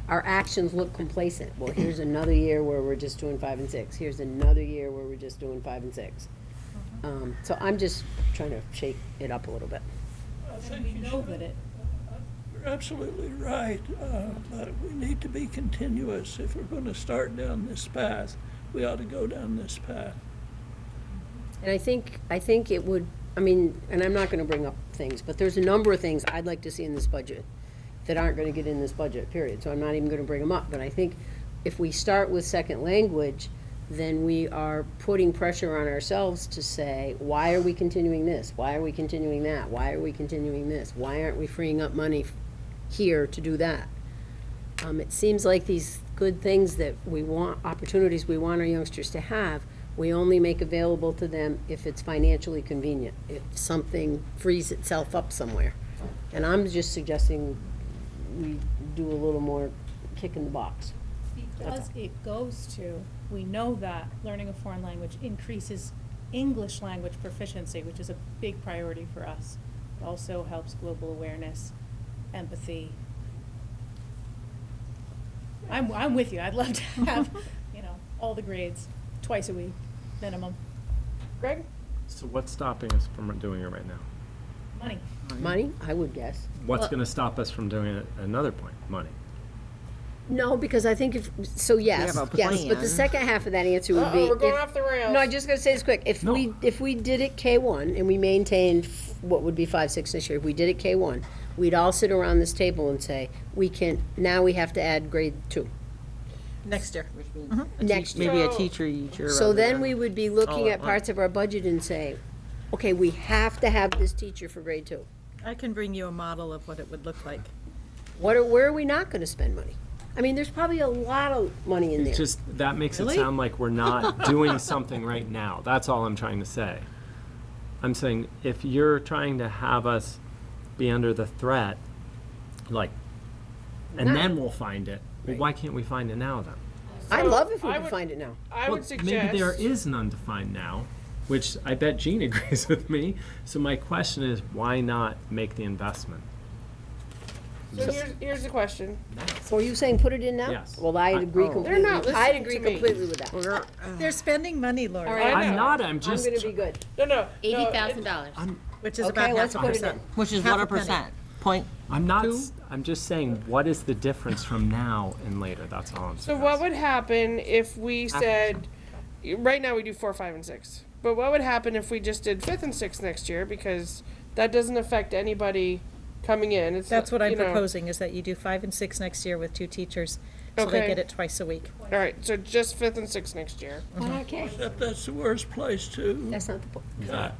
our actions look complacent. Well, here's another year where we're just doing 5 and 6. Here's another year where we're just doing 5 and 6. So I'm just trying to shake it up a little bit. I And think we you know should- that You're absolutely right, but we need to be continuous. If we're going to start down this path, we ought to go down this path. And I think it would, and I'm not gonna bring up things, but there's a number of things I'd like to see in this budget that aren't gonna get in this budget, period. So I'm not even gonna bring them up. But I think if we start with second language, then we are putting pressure on ourselves to say, why are we continuing this? Why are we continuing that? Why are we continuing this? Why aren't we freeing up money here to do that? It seems like these good things that we want, opportunities we want our youngsters to have, we only make available to them if it's financially convenient, if something frees itself up somewhere. And I'm just suggesting we do a little more kick in the box. because it goes to, we know that learning a foreign language increases English language proficiency, which is a big priority for us. It also helps global awareness, empathy. I'm with you. I'd love to have, all the grades twice a week, minimum. Greg? So what's stopping us from doing it right now? Money. Money, I would guess. What's Well- gonna stop us from doing it at another point? Money. No, because I think yes, have a yes, but the plan. second half of that answer would be. Uh-oh, we're going if- off the rails. No, I just gotta say this quick. If we did it K1 and we maintained what would be 5, 6 this year, if we did it K1, we'd all sit around this table and say, now we have to add grade 2 Next year. next year. Maybe a teacher each year. So rather then than we would be all looking at at parts of our budget and say, okay, we have to have this teacher for grade 2. I can bring you a model of what it would look like. Where are we not gonna spend money? I mean, there's probably a lot of money in there. It's just, that makes it Really? sound like we're not doing something right now. That's all I'm trying to say. I'm saying, if you're trying to have us be under the threat, like, and No. then we'll find it, well, why can't we find it now then? I'd love if we I could would- find it now. I would Well, suggest. maybe there is none to find now, which I bet Jean agrees with me. So my question is, why not make the investment? So here's the question. So are you saying put it in now? Yes. Well, I'd agree oh. completely. They're not I'd listening agree to me. completely with that. They're spending money, Lori, All right. I I'm know. not, I'm I'm just. gonna be good. No. $80,000. which is Okay, about let's half a put it in. percent. Which is Half what a a penny. percent? Point. I'm not, I'm just saying, what is the difference from now and later? That's all I'm So saying. what would happen if we said, right now we do 4, 5, and 6. But what would happen if we just did 5th and 6th next year? Because that doesn't affect anybody coming in. It's That's what I'm you know. proposing, is that you do 5 and 6 next year with 2 teachers, so they Okay. get it twice a week. All right, so just 5th and 6th next year. Okay, Except that's the worst place to. that's not the point.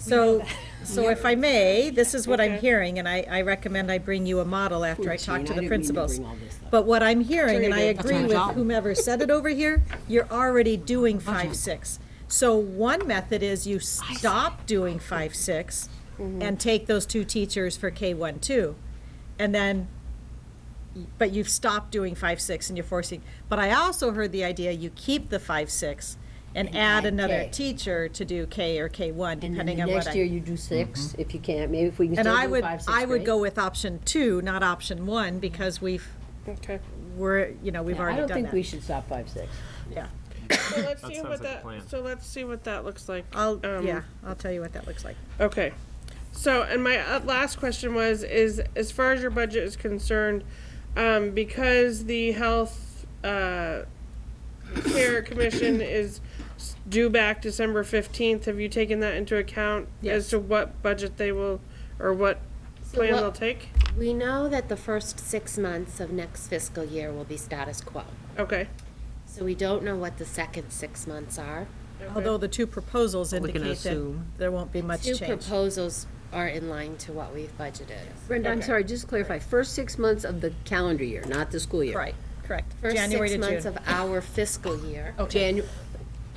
So if I may, this is what I'm Okay. hearing, and I recommend I bring you a model after I talk to the principals. bring all this stuff. But what I'm hearing, and I Sure you do. agree That's with my job. whomever said it over here, you're already doing 5, 6. So one method is you stop doing 5, 6 and take those 2 teachers for K1, 2. And then, but you've stopped doing 5, 6 and you're forcing, but I also heard the idea you keep the 5, 6 and add add another K. teacher to do K or K1, And then depending the on what next I. year you do 6, if you can, maybe if we can And still I do would, 5, 6 I would grade. go with option 2, not option 1, because we've Okay. we've Yeah, already I don't done think we that. should stop 5, 6. Yeah, So let's That see sounds what like a plan. let's see what that looks like. I'll tell you what that looks like. Okay. So, and my last question is as far as your budget is concerned, because the health care commission is due back December 15th, have you taken that into account as Yes. to what budget they will, or what plan what- they'll take? We know that the first 6 months of next fiscal year will be status quo. Okay. So we don't know what the second 6 months are. Although the 2 proposals We can indicate that assume. there won't be much 2 change. proposals are in line to what we've budgeted. Brenda, I'm Okay. sorry, just to clarify, first 6 months of the calendar year, not the school year. Right, correct. First January 6 to months June. of our fiscal year.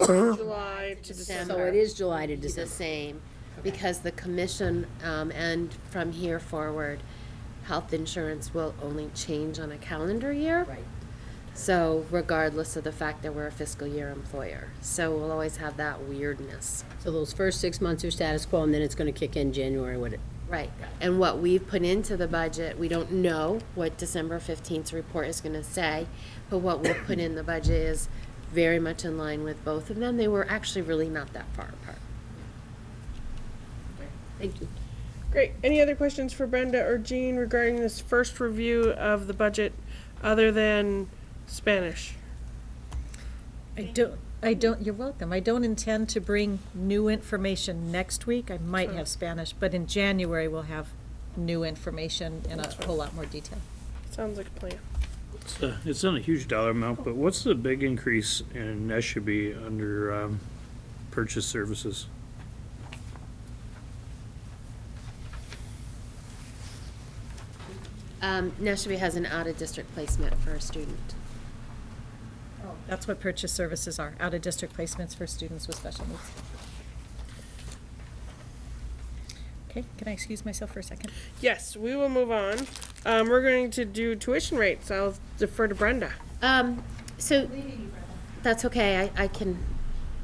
July to So December. it is July to Be the December. same, because the commission, and from here forward, health insurance will only change on a calendar year. Right. So regardless of the fact that we're a fiscal year employer, so we'll always have that weirdness. So those first 6 months are status quo, and then it's gonna kick in January, what it, Right, and what we've put into the budget, we don't know what December 15th report is gonna say, but what we'll put in the budget is very much in line with both of them. They were actually really not that far apart. thank you. Great. Any other questions for Brenda or Jean regarding this first review of the budget, other than Spanish? You're welcome. I don't intend to bring new information next week. I might have Spanish, but in January we'll have new information in a whole lot more detail. Sounds like a plan. It's not a huge dollar amount, but what's the big increase in Neshabe under purchase services? Neshabe has an out-of-district placement for a student. That's what purchase services are, out-of-district placements for students with special needs. Okay, can I excuse myself for a second? Yes, we will move on. We're going to do tuition rates. I'll defer to Brenda. So, that's okay, I can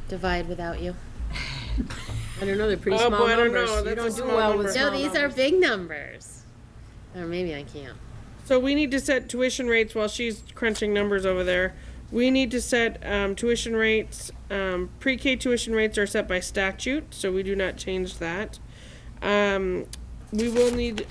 divide without you. I don't know, they're pretty Oh, small boy, I don't numbers. know. You That's a don't do small well number. with No, small these are numbers. big numbers. Or maybe I can't. So we need to set tuition rates while she's crunching numbers over there. We need to set tuition rates. Pre-K tuition rates are set by statute, so we do not change that. We will need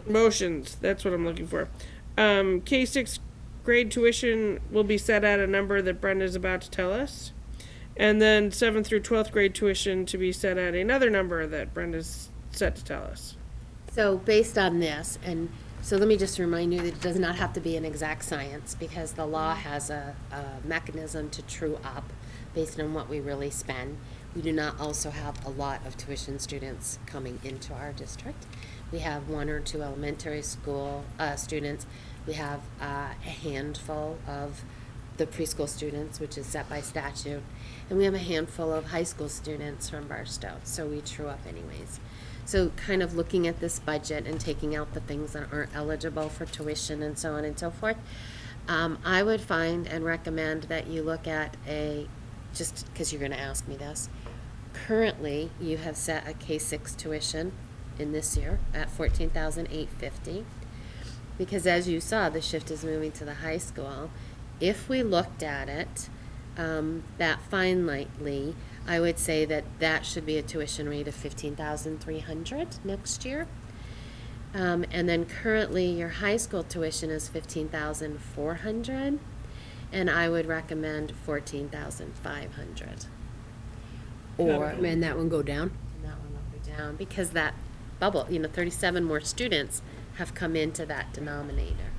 motions. That's what I'm looking for. K6 grade tuition will be set at a number that Brenda's about to tell us. And then 7th through 12th grade tuition to be set at another number that Brenda's set to tell us. So based on this, and so let me just remind you that it does not have to be an exact science, because the law has a mechanism to true up based on what we really spend. We do not also have a lot of tuition students coming into our district. We have 1 or 2 elementary school students. We have a handful of the preschool students, which is set by statute. And we have a handful of high school students from Barstow, so we true up anyways. So kind of looking at this budget and taking out the things that aren't eligible for tuition and so on and so forth, I would find and recommend that you look at just because you're going to ask me this, currently you have set a K-6 tuition in this year at $14,850, because as you saw, the shift is moving to the high school. If we looked at it that finitely, I would say that should be a tuition rate of $15,300 next year. And then currently your high school tuition is $15,400, and I would recommend $14,500. Or And that one go down? that one will go down, because that bubble, 37 more students have come into that denominator.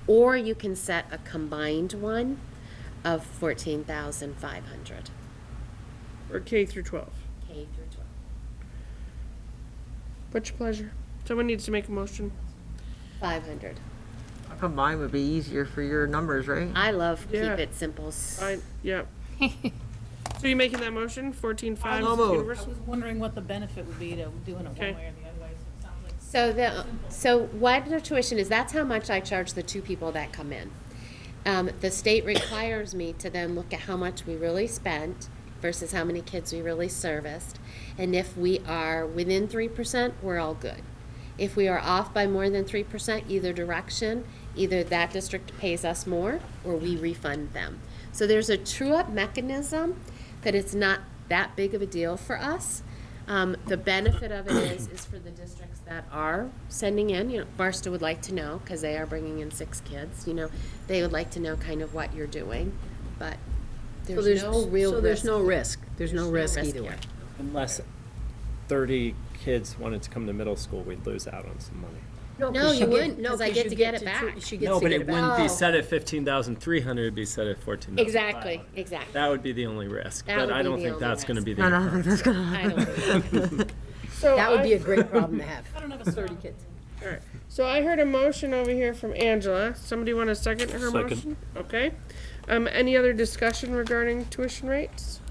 Or you can set a combined one of 14,500, Or K through 12. K through 12. What's your pleasure? Someone needs to make a motion. 500. A combined would be easier for your numbers, right? I love Yeah. keep it simple. Yeah. So you making that motion? 14.5 So moved. I universal? was wondering what the benefit would be to doing it one Okay. way or the other way, so it sounds like. So what the tuition is, that's how much I charge the 2 people that come in. The state requires me to then look at how much we really spent versus how many kids we really serviced. And if we are within 3%, we're all good. If we are off by more than 3%, either direction, either that district pays us more or we refund them. So there's a true-up mechanism that it's not that big of a deal for us. The benefit of it is for the districts that are sending in, Barstow would like to know, because they are bringing in 6 kids, they would like to know kind of what you're doing, but there's no real risk. So there's no risk. There's no risk risk either here. way. Unless 30 kids wanted to come to middle school, we'd lose out on some money. No, 'cause you she wouldn't, because I get to get it back. She gets No, to but get it it back. wouldn't Oh. be set at 15,300, it'd be set at 14,500. Exactly, exactly. That would be the only risk, That but would I be don't the think only that's gonna risk. be the I don't think that's gonna I happen. don't. So That would be a great problem to have. I don't have a 30 strong- kids. All right. So I heard a motion over here from Angela. Somebody want to second her Second. motion? Okay. Any other discussion regarding tuition rates?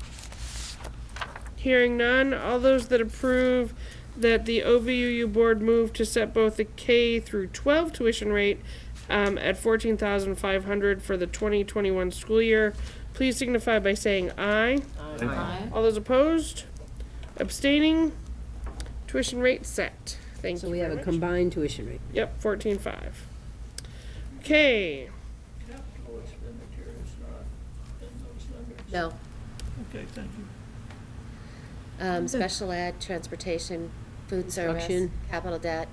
Hearing none. All those that approve that the OVUU board move to set both the K through 12 tuition rate at $14,500 for the 2021 school year, please signify by saying aye. Aye. All those opposed? Abstaining? Tuition rate set. Thank So you we have very a much. combined tuition rate. Yep, 14.5. Okay, Capital expenditure is not in those numbers. No, Okay, thank you. special ed, transportation, food service, Construction. capital debt,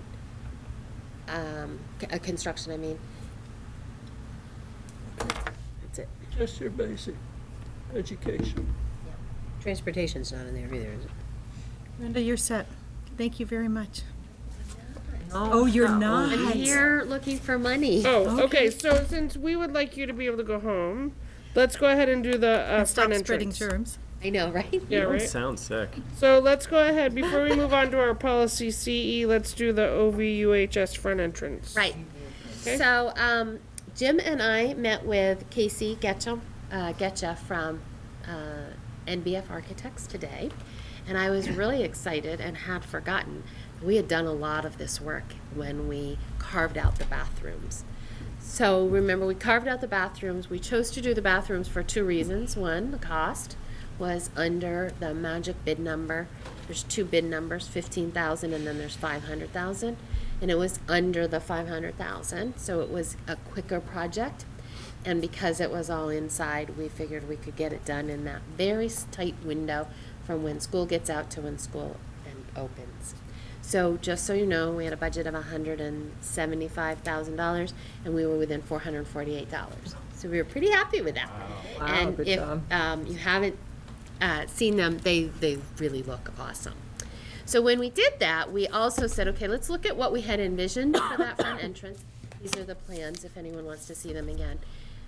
construction, I mean. That's it. Just your basic education. Transportation's not in there either, is it? Brenda, you're set. Thank you very much. Oh, you're not? I'm here looking for money. oh, okay, so since we would like you to be able to go home, let's go ahead and do the And stop front spreading entrance. germs. I know, right? Yeah, You don't right? sound sick. So let's go ahead, before we move on to our policy CE, let's do the OVUHS front entrance. Right. Okay. So, Jim and I met with Casey Getcha from NBF Architects today, and I was really excited and had forgotten. We had done a lot of this work when we carved out the bathrooms. So remember, we carved out the bathrooms. We chose to do the bathrooms for 2 reasons. One, the cost was under the magic bid number. There's 2 bid numbers, 15,000 and then there's 500,000. And it was under the 500,000, so it was a quicker project. And because it was all inside, we figured we could get it done in that very tight window from when school gets out to when school opens. So just so you know, we had a budget of $175,000 and we were within $448. So we were pretty happy with that. Wow, And good if job. you haven't seen them, they really look awesome. So when we did that, we also said, okay, let's look at what we had envisioned for that front entrance. These are the plans, if anyone wants to see them again.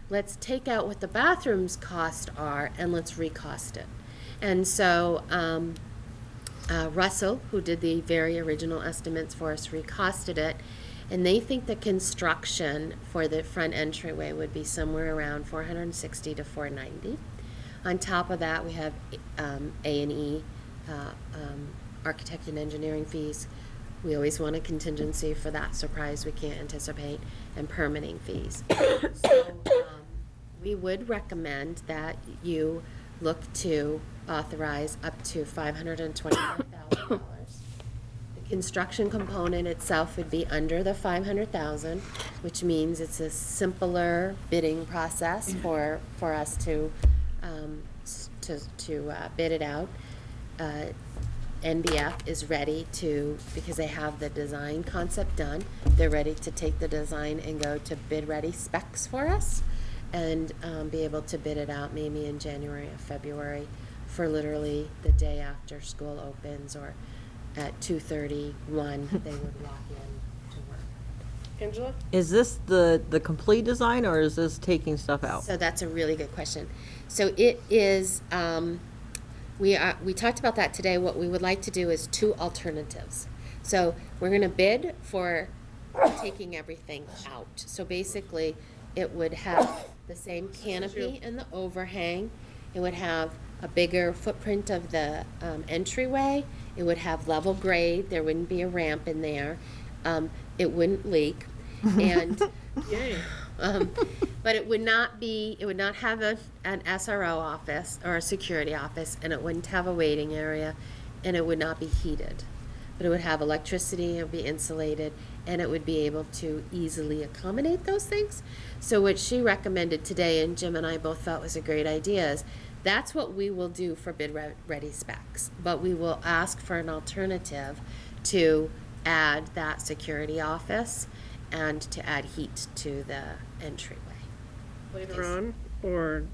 Let's take out what the bathrooms cost are, and let's recost it. And so Russell, who did the very original estimates for us, recosted it, and they think the construction for the front entryway would be somewhere around $460 to $490. On top of that, we have A&E, architect and engineering fees. We always want a contingency for that surprise we can't anticipate, and permitting fees. So we would recommend that you look to authorize up to $525,000. The construction component itself would be under the $500,000, which means it's a simpler bidding process for us to bid it out. NBF is ready to, because they have the design concept done, they're ready to take the design and go to bid-ready specs for us, and be able to bid it out maybe in January or February for literally the day after school opens, or at 2:31 they would walk in to work. Angela? Is this the complete design, or is this taking stuff out? So that's a really good question. So it is, we talked about that today. What we would like to do is two alternatives. So we're gonna bid for taking everything out. So basically, it would have the same canopy and the overhang. It would have a bigger footprint of the entryway. It would have level grade. There wouldn't be a ramp in there. It wouldn't leak. And Yay. but it would not have an SRO office or a security office, and it wouldn't have a waiting area, and it would not be heated. But it would have electricity, it would be insulated, and it would be able to easily accommodate those things. So what she recommended today, and Jim and I both felt was a great idea, is that's what we will do for bid-ready specs. But we will ask for an alternative to add that security office and to add heat to the entryway. Later on, or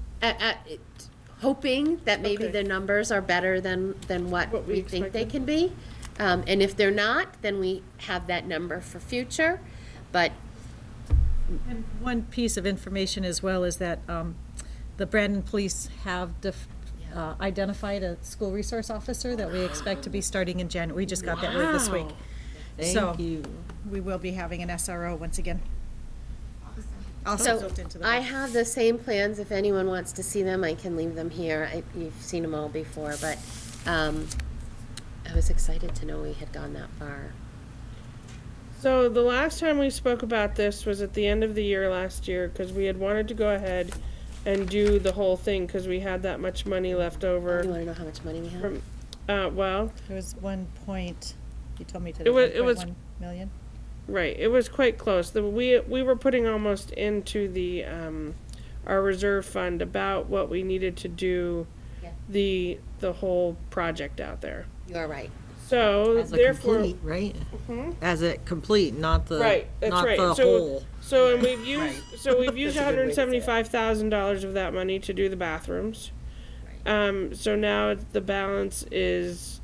Hoping that maybe Okay. the numbers are better than what What we we think they expected. can be. And if they're not, then we have that number for future. But And one piece of information as well is that the Brandon Police have identified a school resource officer that we expect to be starting in January. We just got that word this week. Wow. So Thank you. we will be having an SRO once again. Also so built into the I budget. have the same plans. If anyone wants to see them, I can leave them here. You've seen them all before, but I was excited to know we had gone that far. So the last time we spoke about this was at the end of the year last year, because we had wanted to go ahead and do the whole thing, because we had that much money left You over want to know how much money we have? from, well, There was 1 point, you told me It today, was- it was- 1.1 million? right, it was quite close. We were putting almost into the, our reserve fund about what we needed to do Yeah. the whole project out there. You are right. So As a therefore, complete, right? As a complete, not the, Right, that's not right. the So- whole. so and we've used, so we've used That's a good way to say it. $175,000 of that money to do the bathrooms. So now the balance is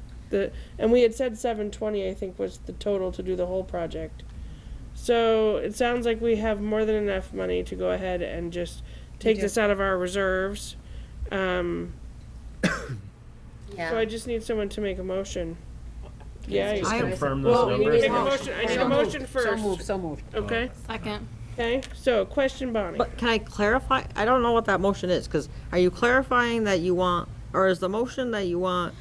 and we had said 720, I think, was the total to do the whole project. So it sounds like we have more than enough money to go ahead and just take do. this out of our reserves. Yeah. So I just need someone to make a motion. Yeah. Just I- confirm Well, those we numbers. make a motion. I need a motion first. So moved. Okay. Second. Okay. So question, Bonnie. But can I clarify? I don't know what that motion is, because are you clarifying that you want, or is the motion that you want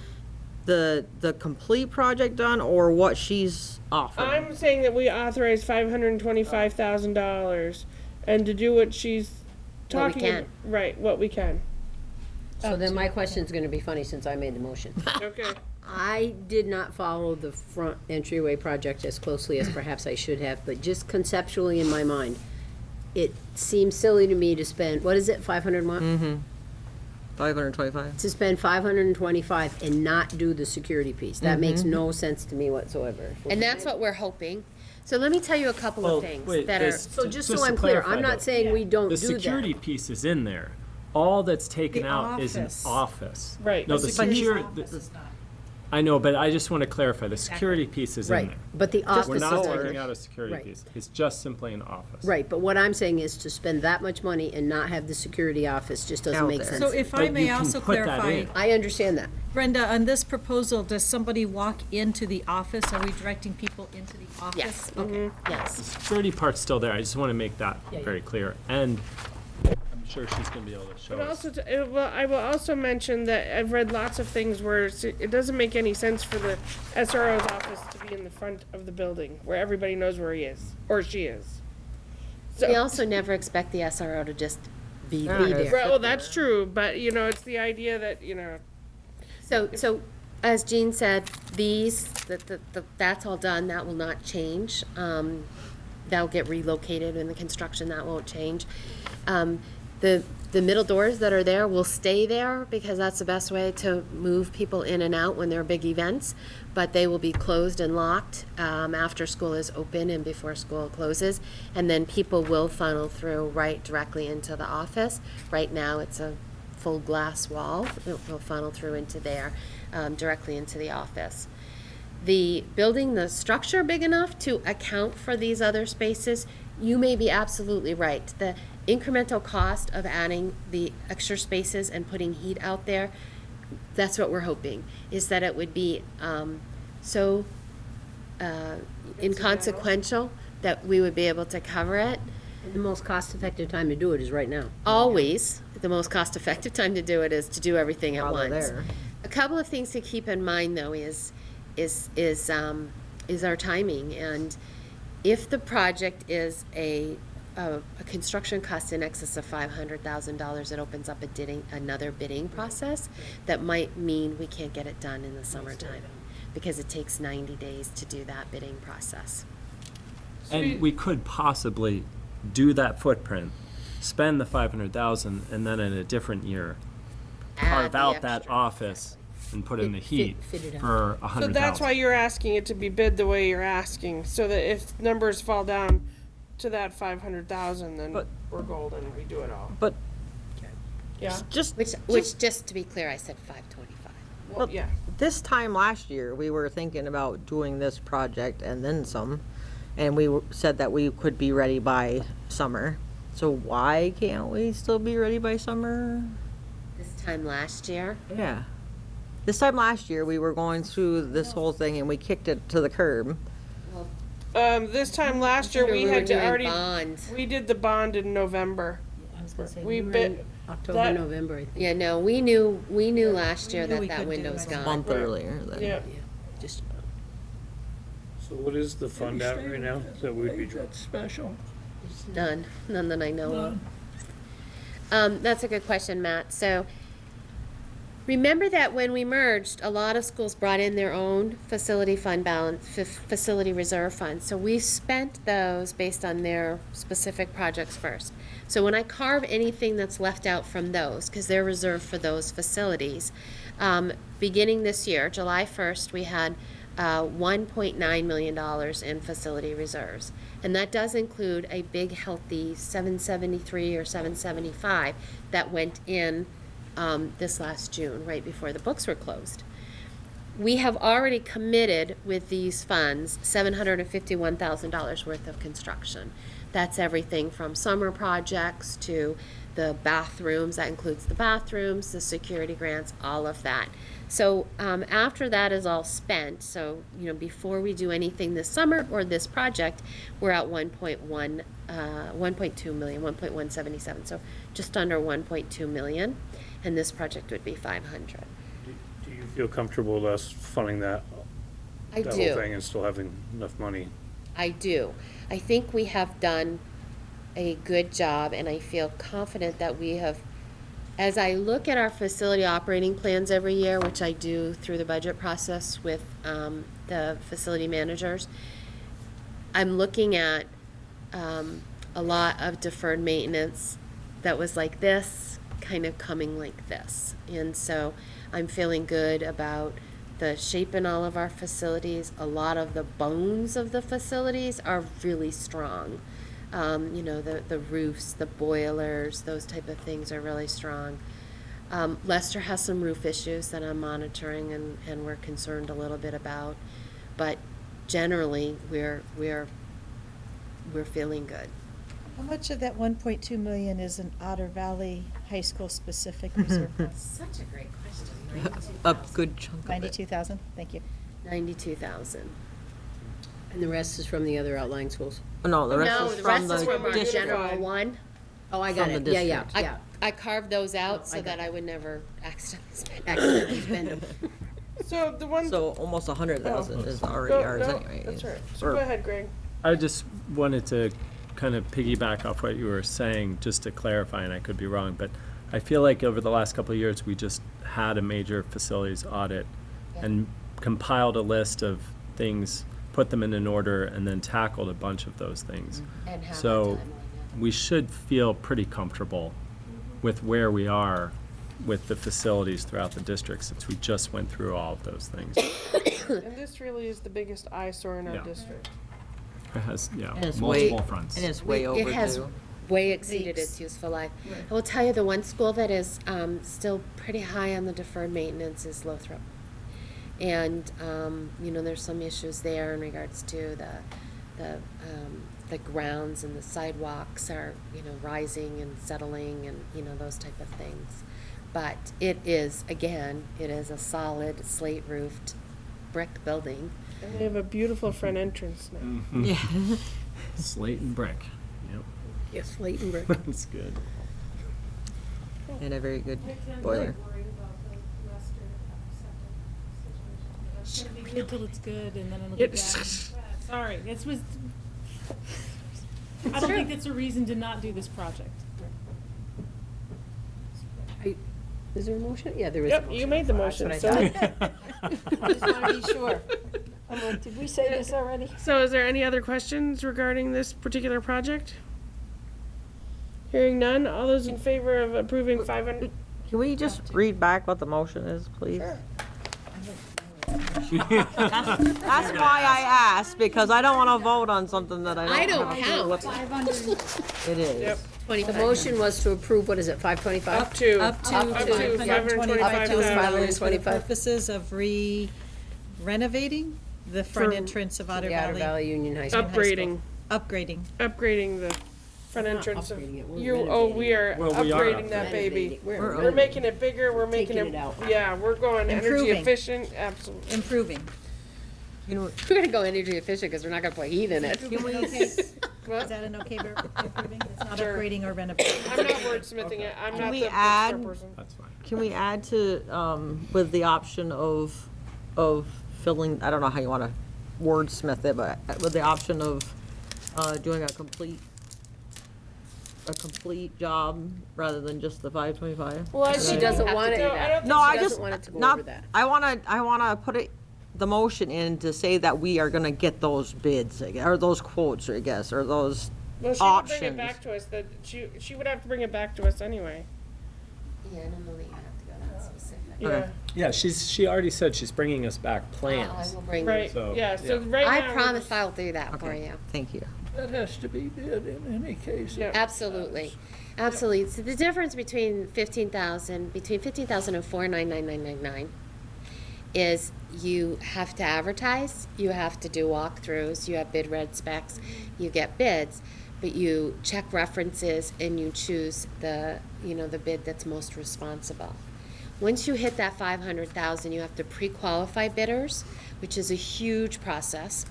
the complete project done, or what she's offering? I'm saying that we authorize $525,000 and to do what she's What we talking can. about. Right, what we can. So then my question's gonna be funny since I made the motion. Okay. I did not follow the front entryway project as closely as perhaps I should have, but just conceptually in my mind, it seems silly to me to spend, what is it, 500 what? 525. To spend 525 and not do the security piece. That makes no sense to me whatsoever. And that's what we're hoping. So let me tell you a couple Well, of things wait, that are. this- So just to so I'm clear, clarify, I'm not though, saying we don't the do that. security piece is in there, all that's taken The out is an office. office. Right. No, The the security secure, I know, but I just want to clarify, the security piece is in Right, there. but the office We're is not taken. taking out a security Right. piece. It's just simply an office. Right, but what I'm saying is to spend that much money and not have the security office just doesn't Out make there. sense. So if I But may you can also put that clarify, in. I understand that. Brenda, on this proposal, does somebody walk into the office? Are we directing people into the office? Yes. Okay. Yes. Security part's still there. I just want to make that Yeah, very clear. And I'm sure she's going to be able to show But us. also, well, I will also mention that I've read lots of things where it doesn't make any sense for the SRO's office to be in the front of the building where everybody knows where he is or she is. So, We also never expect the SRO to just be Yeah, there. it's- right, well, that's true, but it's the idea that So as Jean said, that's all done, that will not change. That'll get relocated in the construction, that won't change. The middle doors that are there will stay there because that's the best way to move people in and out when there are big events. But they will be closed and locked after school is open and before school closes. And then people will funnel through right directly into the office. Right now, it's a full glass wall. It will funnel through into there, directly into the office. The building, the structure big enough to account for these other spaces, you may be absolutely right. The incremental cost of adding the extra spaces and putting heat out there, that's what we're hoping, is that it would be so inconsequential that we would be able to cover it. The most cost-effective time to do it is right now. Always, the most cost-effective time to do it is to do everything at While they're once. there. A couple of things to keep in mind, though, is our timing. And if the project is a construction cost in excess of $500,000, it opens up another bidding process that might mean we can't get it done in the summertime because it takes 90 days to do that bidding process. And we could possibly do that footprint, spend the 500,000, and then in a different year, Add carve the out that extra. office and put in the heat fit it out. for so 100,000. that's why you're asking it to be bid the way you're asking, so that if numbers fall down to that 500,000, then But- we're golden. We do it all. But Yeah. just, Which, just to be clear, I said 525. Well, yeah. this time last year, we were thinking about doing this project and then some. And we said that we could be ready by summer. So why can't we still be ready by summer? This time last year, Yeah. This time last year, we were going through this whole thing and we kicked it to the curb. This time last year, we were had to doing already, bonds. we did the bond in November. I was gonna say, We we were bid- in October, that- November, I think. Yeah, no, we knew last year knew that we that could do window's it. A gone. month Right. earlier than. Yeah. Just So what is the fund at right now that we'd be drawing? That's special. None that I know of. That's a good question, Matt. So remember that when we merged, a lot of schools brought in their own facility fund balance, facility reserve funds. So we spent those based on their specific projects first. So when I carve anything that's left out from those, because they're reserved for those facilities, beginning this year, July 1st, we had $1.9 million in facility reserves. And that does include a big healthy 773 or 775 that went in this last June, right before the books were closed. We have already committed with these funds $751,000 worth of construction. That's everything from summer projects to the bathrooms, that includes the bathrooms, the security grants, all of that. So after that is all spent, so before we do anything this summer or this project, we're at 1.2 million, 1.177, so just under 1.2 million, and this project would be 500. Do you feel comfortable with us funding that I whole do. thing and still having enough money? I do. I think we have done a good job, and I feel confident that we have, as I look at our facility operating plans every year, which I do through the budget process with the facility managers, I'm looking at a lot of deferred maintenance that was like this, kind of coming like this. And so I'm feeling good about the shape in all of our facilities. A lot of the bones of the facilities are really strong. You know, the roofs, the boilers, those type of things are really strong. Leicester has some roof issues that I'm monitoring and we're concerned a little bit about, but generally we're feeling good. How much of that 1.2 million is an Otter Valley High School specific reserve fund? Such a great question. A good chunk of it. 92,000, thank you. 92,000. And the rest is from the other outlying schools? No, the rest No, is the from rest is the from our district. general one. Oh, I got From it, the yeah, yeah, district. yeah. I carved those out I so got that it. I would never accidentally spend them. So the one. So almost 100,000 is already Go- ours no, anyway. That's right. So Or- go ahead, Greg. I just wanted to kind of piggyback off what you were saying, just to clarify, and I could be wrong, but I feel like over the last couple of years, we just had a major facilities audit and compiled a list of things, put them in an order, and then tackled a bunch of those things. And have a So timeline, yeah. we should feel pretty comfortable with where we are with the facilities throughout the district, since we just went through all of those things. And this really is the biggest eyesore in our Yeah. district. It has, yeah, And it's multiple way, fronts. and it's way It has overdue. way exceeded its useful life. I will tell you, the one school that is still pretty high on the deferred maintenance is Lothrop. And, you know, there's some issues there in regards to the grounds and the sidewalks are, you know, rising and settling and, you know, those type of things. But it is, again, it is a solid slate roofed brick building. And they have a beautiful front entrance now. Yeah. Slate and brick, yep, Yes, Leighton Brick. that's good. And a very good boiler. It's gonna be good till it's good, and then it'll Yep. be bad. Sorry, this was, I don't think that's a reason to not do this project. Is there a motion? Yeah, there is a Yep, motion. you made the That's motion, what I so. thought. I just wanna be sure. I'm like, did we say this already? So is there any other questions regarding this particular project? Hearing none, all those in favor of approving 500? Can we just read back what the motion is, please? That's why I asked, because I don't want to vote on something that I don't I have don't a clue count. what it is. Yep. The motion was to approve, what is it, 525? Up to. Up to Up to 525,000 for the 525,000. purposes of renovating the front For- entrance of Otter The Otter Valley. Valley Union High School. Upgrading, Upgrading. upgrading the front Not entrance of, upgrading it, we're you, oh, renovating we are Well, we are upgrading that baby. Renovating. We're We're We're renovating. making it bigger, we're making Taking it, it out. yeah, we're going energy Improving. efficient, absolutely. Improving. You know, We're gonna go energy efficient because we're not gonna put heat in it. can we, Is What? that an okay verb, improving? It's not Sure. upgrading or renovating. I'm not wordsmithing it, I'm Can not we the add- bookstore person. That's fine. can we add to, with the option of filling, I don't know how you want to wordsmith it, but with the option of, doing a complete job rather than just the 525? Well, I She think- doesn't no, want it. I don't No, think I doesn't just, want it to go not, over that. I wanna put it, the motion in to say that we are gonna get those bids, or those quotes, I guess, or those Well, she would bring it options. back to us, that she would have to bring it back to us anyway. Yeah, I don't know that you have to go that specific. Yeah, Yeah, she already said she's bringing us back I plans. will bring right, So, yeah, so yeah. right now. I we're promise just- I'll do that for Okay, you. thank you. That has to be bid in any case. Yeah. Absolutely, absolutely. So the difference between 15,000 and 499,999 is you have to advertise, you have to do walkthroughs, you have bid read specs, you get bids, but you check references and you choose the bid that's most responsible. Once you hit that 500,000, you have to pre-qualify bidders, which is a huge process.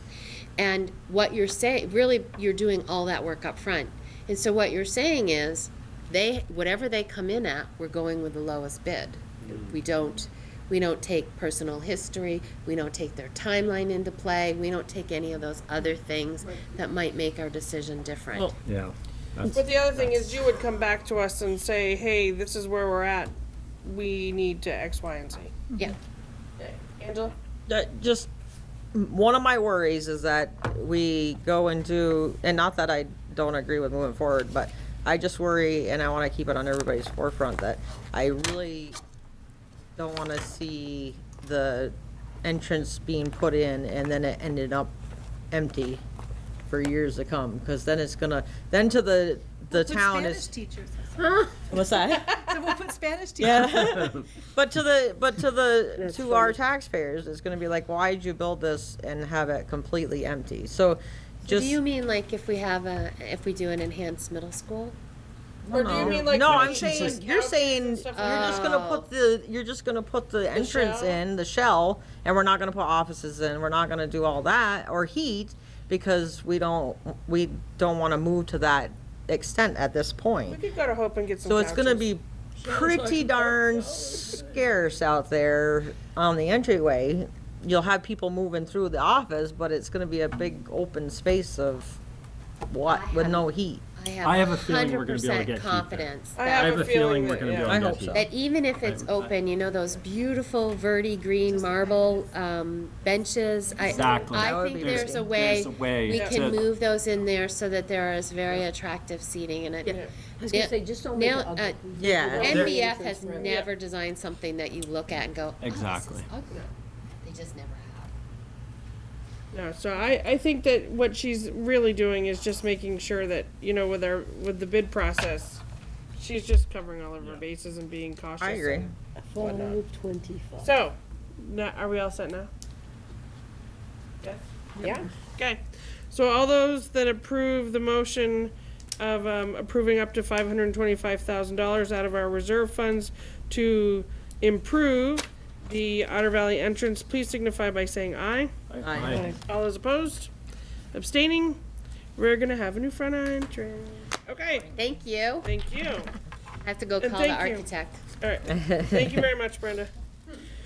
And what you're saying, really, you're doing all that work up front. And so what you're saying is, whatever they come in at, we're going with the lowest bid. We don't take personal history, we don't take their timeline into play, we don't take any of those other things that might make our decision different. Well, Yeah. that's- But the other thing is, you would come back to us and say, hey, this is where we're at, we need to X, Y, and Z. Yeah. Angela? Just, one of my worries is that we go into, and not that I don't agree with moving forward, but I just worry, and I want to keep it on everybody's forefront, that I really don't want to see the entrance being put in and then it ended up empty for years to come, because then it's gonna, then to the Put town Spanish is, teachers. what's that? So we'll put Spanish teachers. Yeah, but to That's our funny. taxpayers, it's gonna be like, why did you build this and have it completely empty? So, Do just. you mean like if we do an enhanced middle school? Or do you mean like? No, when I'm you saying, just you're couches saying, and you're stuff like just that? gonna put you're just gonna put the entrance shell? in, the shell, and we're not gonna put offices in, we're not gonna do all that, or heat, because we don't wanna move to that extent at this We point. could go to Hope and get some So it's gonna couches. be pretty darn scarce out there on the entryway. You'll have people moving through the office, but it's gonna be a big open space of with no heat. I have a feeling we're gonna be able to 100% get heat there. confidence I that have a feeling we're gonna be able I to hope get so. heat. that even if it's open, you know, those beautiful verdi green marble benches. Exactly. I That would think be there's great. a way There's a way we to- can move those in there so that there is very attractive seating and it. I was gonna say, just don't make it ugly. Yeah. NBF has never designed something that you look at and go, oh, Exactly. this is ugly. They just never have. No, so I think that what she's really doing is just making sure that, you know, with the bid process, she's just covering all of her bases and being cautious. I agree. and whatnot. 525. So, are we all set now? Yes? Yeah. Okay, so all those that approve the motion of approving up to $525,000 out of our reserve funds to improve the Otter Valley entrance, please signify by saying aye. Aye. All those opposed? Abstaining? We're gonna have a new front entrance. Okay, Thank you. thank you. I have to go And call the thank you. architect. All right, thank you very much, Brenda.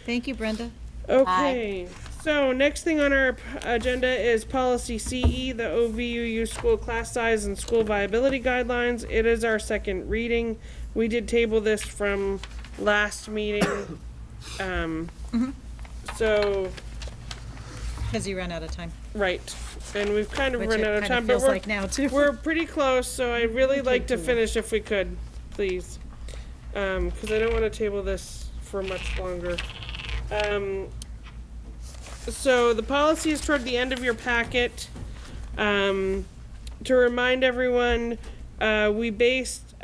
Thank you, Brenda. Okay, so next thing on our agenda is policy CE, the OVUU school class size and school viability guidelines. It is our second reading. We did table this from last meeting. So, Because you ran out of time, right, and we've kind of which run it out of kind time, of but feels we're, like now too. we're pretty close, so I'd really like to finish if we could, please. Cause I don't wanna table this for much longer. So the policy is toward the end of your packet. To remind everyone, we based,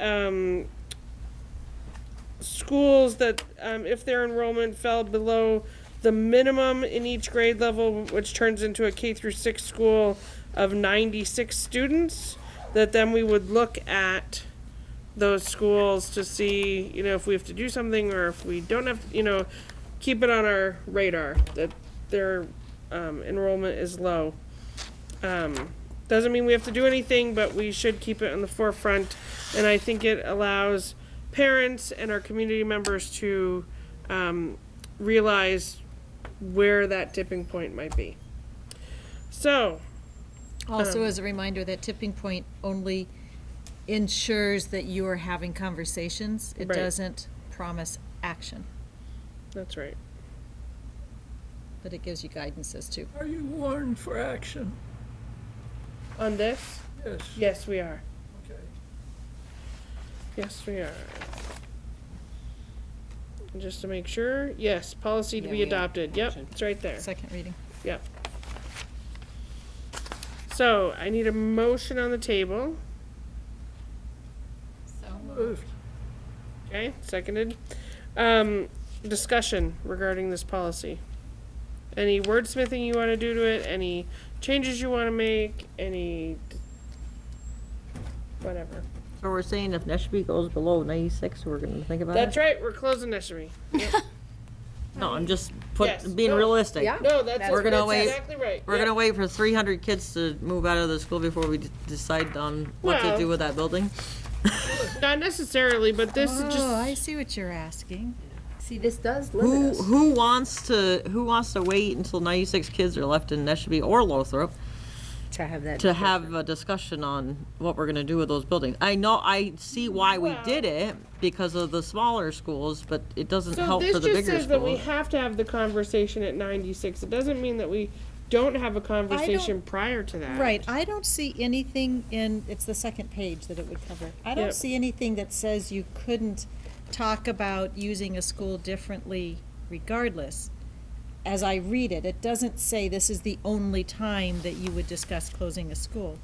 schools that, if their enrollment fell below the minimum in each grade level, which turns into a K through 6 school of 96 students, that then we would look at those schools to see, you know, if we have to do something or if we don't have, you know, keep it on our radar that their enrollment is low. Doesn't mean we have to do anything, but we should keep it on the forefront. And I think it allows parents and our community members to realize where that tipping point might be. So, Also, as a reminder, that tipping point only ensures that you are having conversations. It Right. doesn't promise action, that's right. but it gives you guidance as to. Are you warned for action? On this, Yes. yes, we are. Okay. Yes, we are. Just to make sure, yes, policy to Yeah, be we are. adopted. Yep, Action. it's right there. Second reading. Yep. So I need a motion on the table. Moved. Okay, seconded. Discussion regarding this policy. Any wordsmithing you want to do to it? Any changes you want to make? Any whatever. So we're saying if Neshby goes below 96, we're gonna think about That's it? right. We're closing nursery. No, I'm just Yes, being no. realistic. Yeah. No, that's We're gonna that's wait. exactly right. We're Yep. gonna wait for 300 kids to move out of the school before we decide on what to Well- do with that building. Not necessarily, but this is just. Oh, I see what you're asking. See, this does limit us. Who wants to wait until 96 kids are left in Neshby or Lothrop To have that. to have a discussion on what we're gonna do with those buildings? I see why we did it because of the smaller schools, but it doesn't So help this for the just bigger says that we schools. have to have the conversation at 96. It doesn't mean that we don't have a conversation prior to that. Right, I don't see anything in, it's the second page that it would cover. I don't Yep. see anything that says you couldn't talk about using a school differently regardless. as I read it, it doesn't say this is the only time that you would discuss closing a school.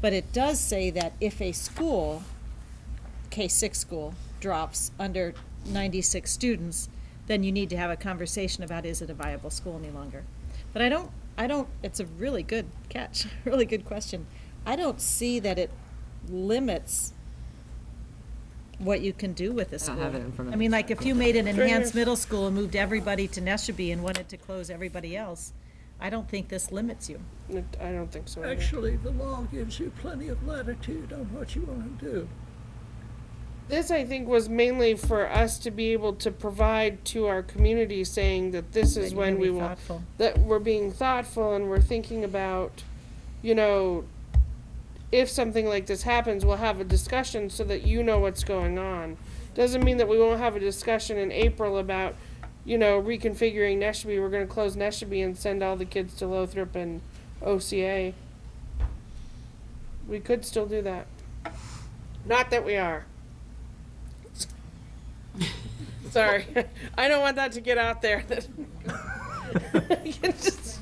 But it does say that if a school, K-6 school, drops under 96 students, then you need to have a conversation about, is it a viable school any longer? But I don't, it's a really good catch, really good question. I don't see that it limits what you can do with a I school. don't have it in front of I me. mean, like, if you made an right here. enhanced middle school and moved everybody to Neshabie and wanted to close everybody else, I don't think this limits you. I don't think so. either. Actually, the law gives you plenty of latitude on what you want to do. This, I think, was mainly for us to be able to provide to our community, saying that this is That you're when gonna we be will, thoughtful. that we're being thoughtful and we're thinking about, you know, if something like this happens, we'll have a discussion so that you know what's going on. Doesn't mean that we won't have a discussion in April about, you know, reconfiguring Neshabie. We're gonna close Neshabie and send all the kids to Lothrop and OCA. We could still do that. Not that we are. Sorry, I don't want that to get out there.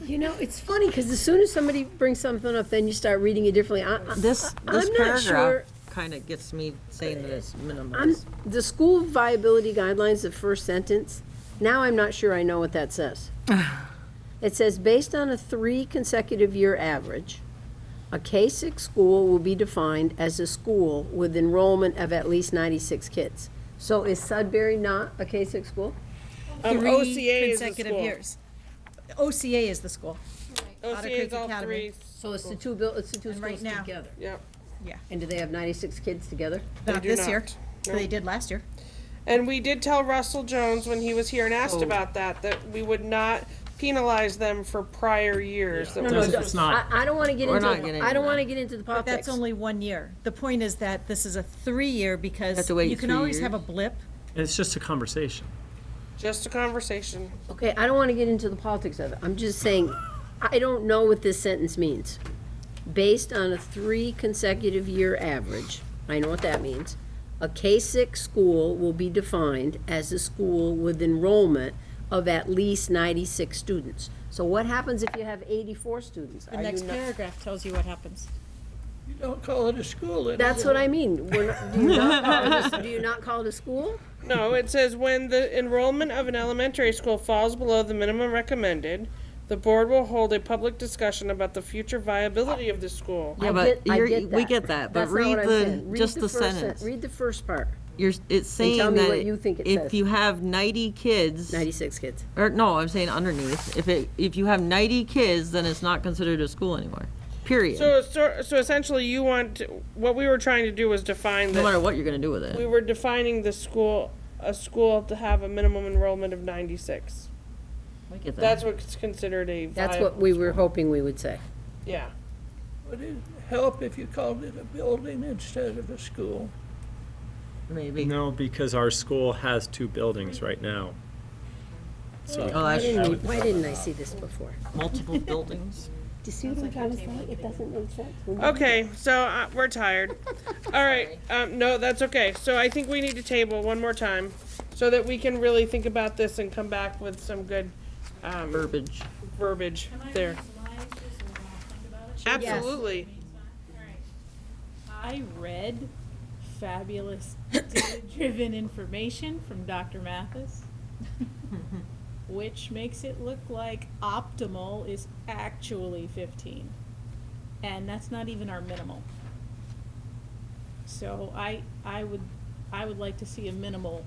You know, it's funny, because as soon as somebody brings something up, then you start reading it differently. This I'm not paragraph sure. kind of gets me saying that it's I'm, minimized. the school viability guidelines, the first sentence, now I'm not sure I know what that says. It says, based on a 3 consecutive year average, a K-6 school will be defined as a school with enrollment of at least 96 kids. So is Sudbury not a K-6 school? OCA is the consecutive school. years. OCA is the school. Otter OCA Creek is all Academy. three. So it's the two it's the two And right schools now- together. Yep. And do they have 96 kids together? Not do this year, not. but they did last year. And we did tell Russell Jones when he was here and asked Oh. about that we would not penalize them for prior years. That No, was- no, It's not- I don't want to get We're into, not getting I don't into want to that. get into the But politics. that's only 1 year. The point is that this is a 3-year because Have to wait you can 3 always have a years? blip. It's just a conversation. Just a conversation. Okay, I don't want to get into the politics of it. I'm just saying, I don't know what this sentence means. Based on a 3 consecutive year average, I know what that means, a K-6 school will be defined as a school with enrollment of at least 96 students. So what happens if you have 84 students? The Are you next not- paragraph tells you what happens. You don't call it a school anymore. That's what I mean. Do you not call it a school? No, it says when the enrollment of an elementary school falls below the minimum recommended, the board will hold a public discussion about the future viability of the school. Yeah, I but get- I you're, get we that. get that, but That's not read what I'm saying. Read just the first sentence. Read the first part. It's saying tell me that what you think it says. if you have 90 kids, 96 kids. or no, I'm saying underneath, if you have 90 kids, then it's not considered a school anymore, period. So essentially you what we were trying to do was define No matter that what you're gonna do with we it. were defining a school to have a minimum enrollment of 96. We get that. That's what's considered a That's viable what we were school. hoping we would say. Yeah. Would it help if you called it a building instead of a school? Maybe. No, because our school has 2 buildings right now. So Oh, Why that's true. didn't I see this before? Multiple buildings. Do you see what I'm trying to say? It doesn't make sense. when you- Okay, so we're tired. All right, no, that's okay. So I think we need to table one more time so that we can really think about this and come back with some good Verbiage. verbiage there. Absolutely. I read fabulous data-driven information from Dr. Mathis, which makes it look like optimal is actually 15. And that's not even our minimal. So I would like to see a minimal,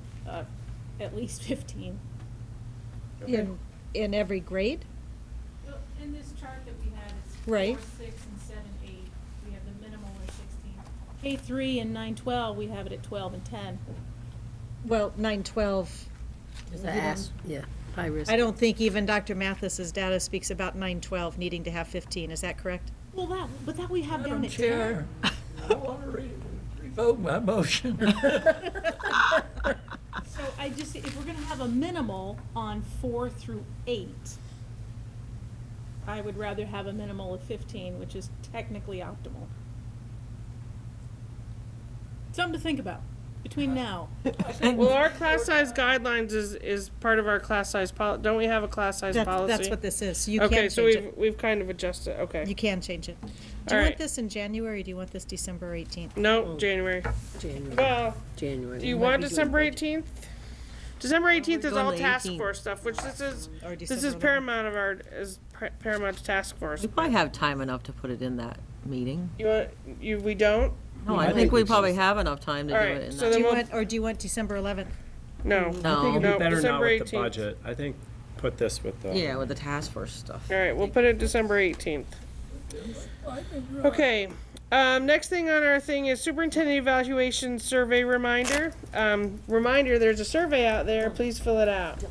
at least 15. In every grade? Well, in this chart that we had, it's Right. 4, 6, and 7, 8. We have the minimal at 16. K3 and 9-12, we have it at 12 and 10. Well, 9-12, Yeah, high risk. I don't think even Dr. Mathis's data speaks about 9-12 needing to have 15, is that correct? Well, that we have down Madam at 10. Chair, I want to revoke my motion. So I just, if we're gonna have a minimal on 4 through 8, I would rather have a minimal of 15, which is technically optimal. Something to think about. Between now, Well, our class size guidelines is part of our class size don't we have a class size policy? That's what this is, so you Okay, can so change it. we've kind of adjusted, okay. You can change it. Do All you right. want this in January, or do you want this December 18th? No, January. January, Well, January. do you We might want be doing December budget. 18th? December 18th is going all the task 18th. force stuff, which this is Or this December is 11th? paramount of our paramount to task force. We probably have time enough to put it in that meeting. You want we don't? No, I I think think we it's probably just- have enough time to All do right, it in so that. Do then you we'll want, or do you want December 11th? no. No. It'd be No, better not December with the 18th. budget. I think put this with the. Yeah, with the task force stuff. All right, we'll put it December 18th. Okay. Next thing on our thing is superintendent evaluation survey reminder. Reminder, there's a survey out there. Please fill it out.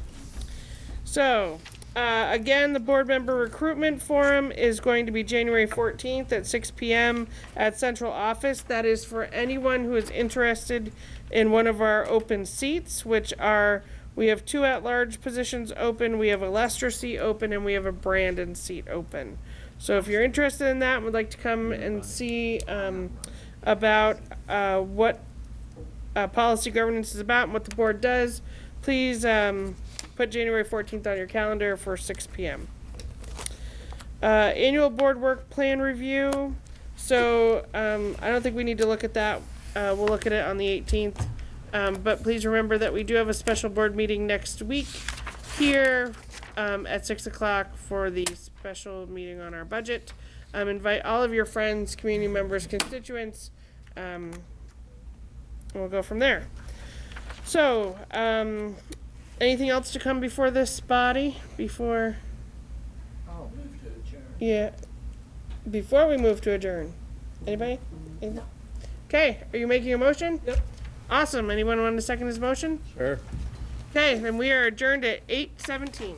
So, again, the board member recruitment forum is going to be January 14th at 6 p.m. at central office. That is for anyone who is interested in one of our open seats, which are, we have 2 at-large positions open, we have a Lester seat open, and we have a Brandon seat open. So if you're interested in that and would like to come and see about what policy governance is about and what the board does, please put January 14th on your calendar for 6 p.m. Annual board work plan review. So I don't think we need to look at that. We'll look at it on the 18th. But please remember that we do have a special board meeting next week here at 6 o'clock for the special meeting on our budget. Invite all of your friends, community members, constituents. We'll go from there. So, anything else to come before this body? Before? Yeah. Before we move to adjourn. Anybody? Okay, are you making a motion? Yep. Awesome. Anyone want to second his motion? Sure. Okay, then we are adjourned at 8:17.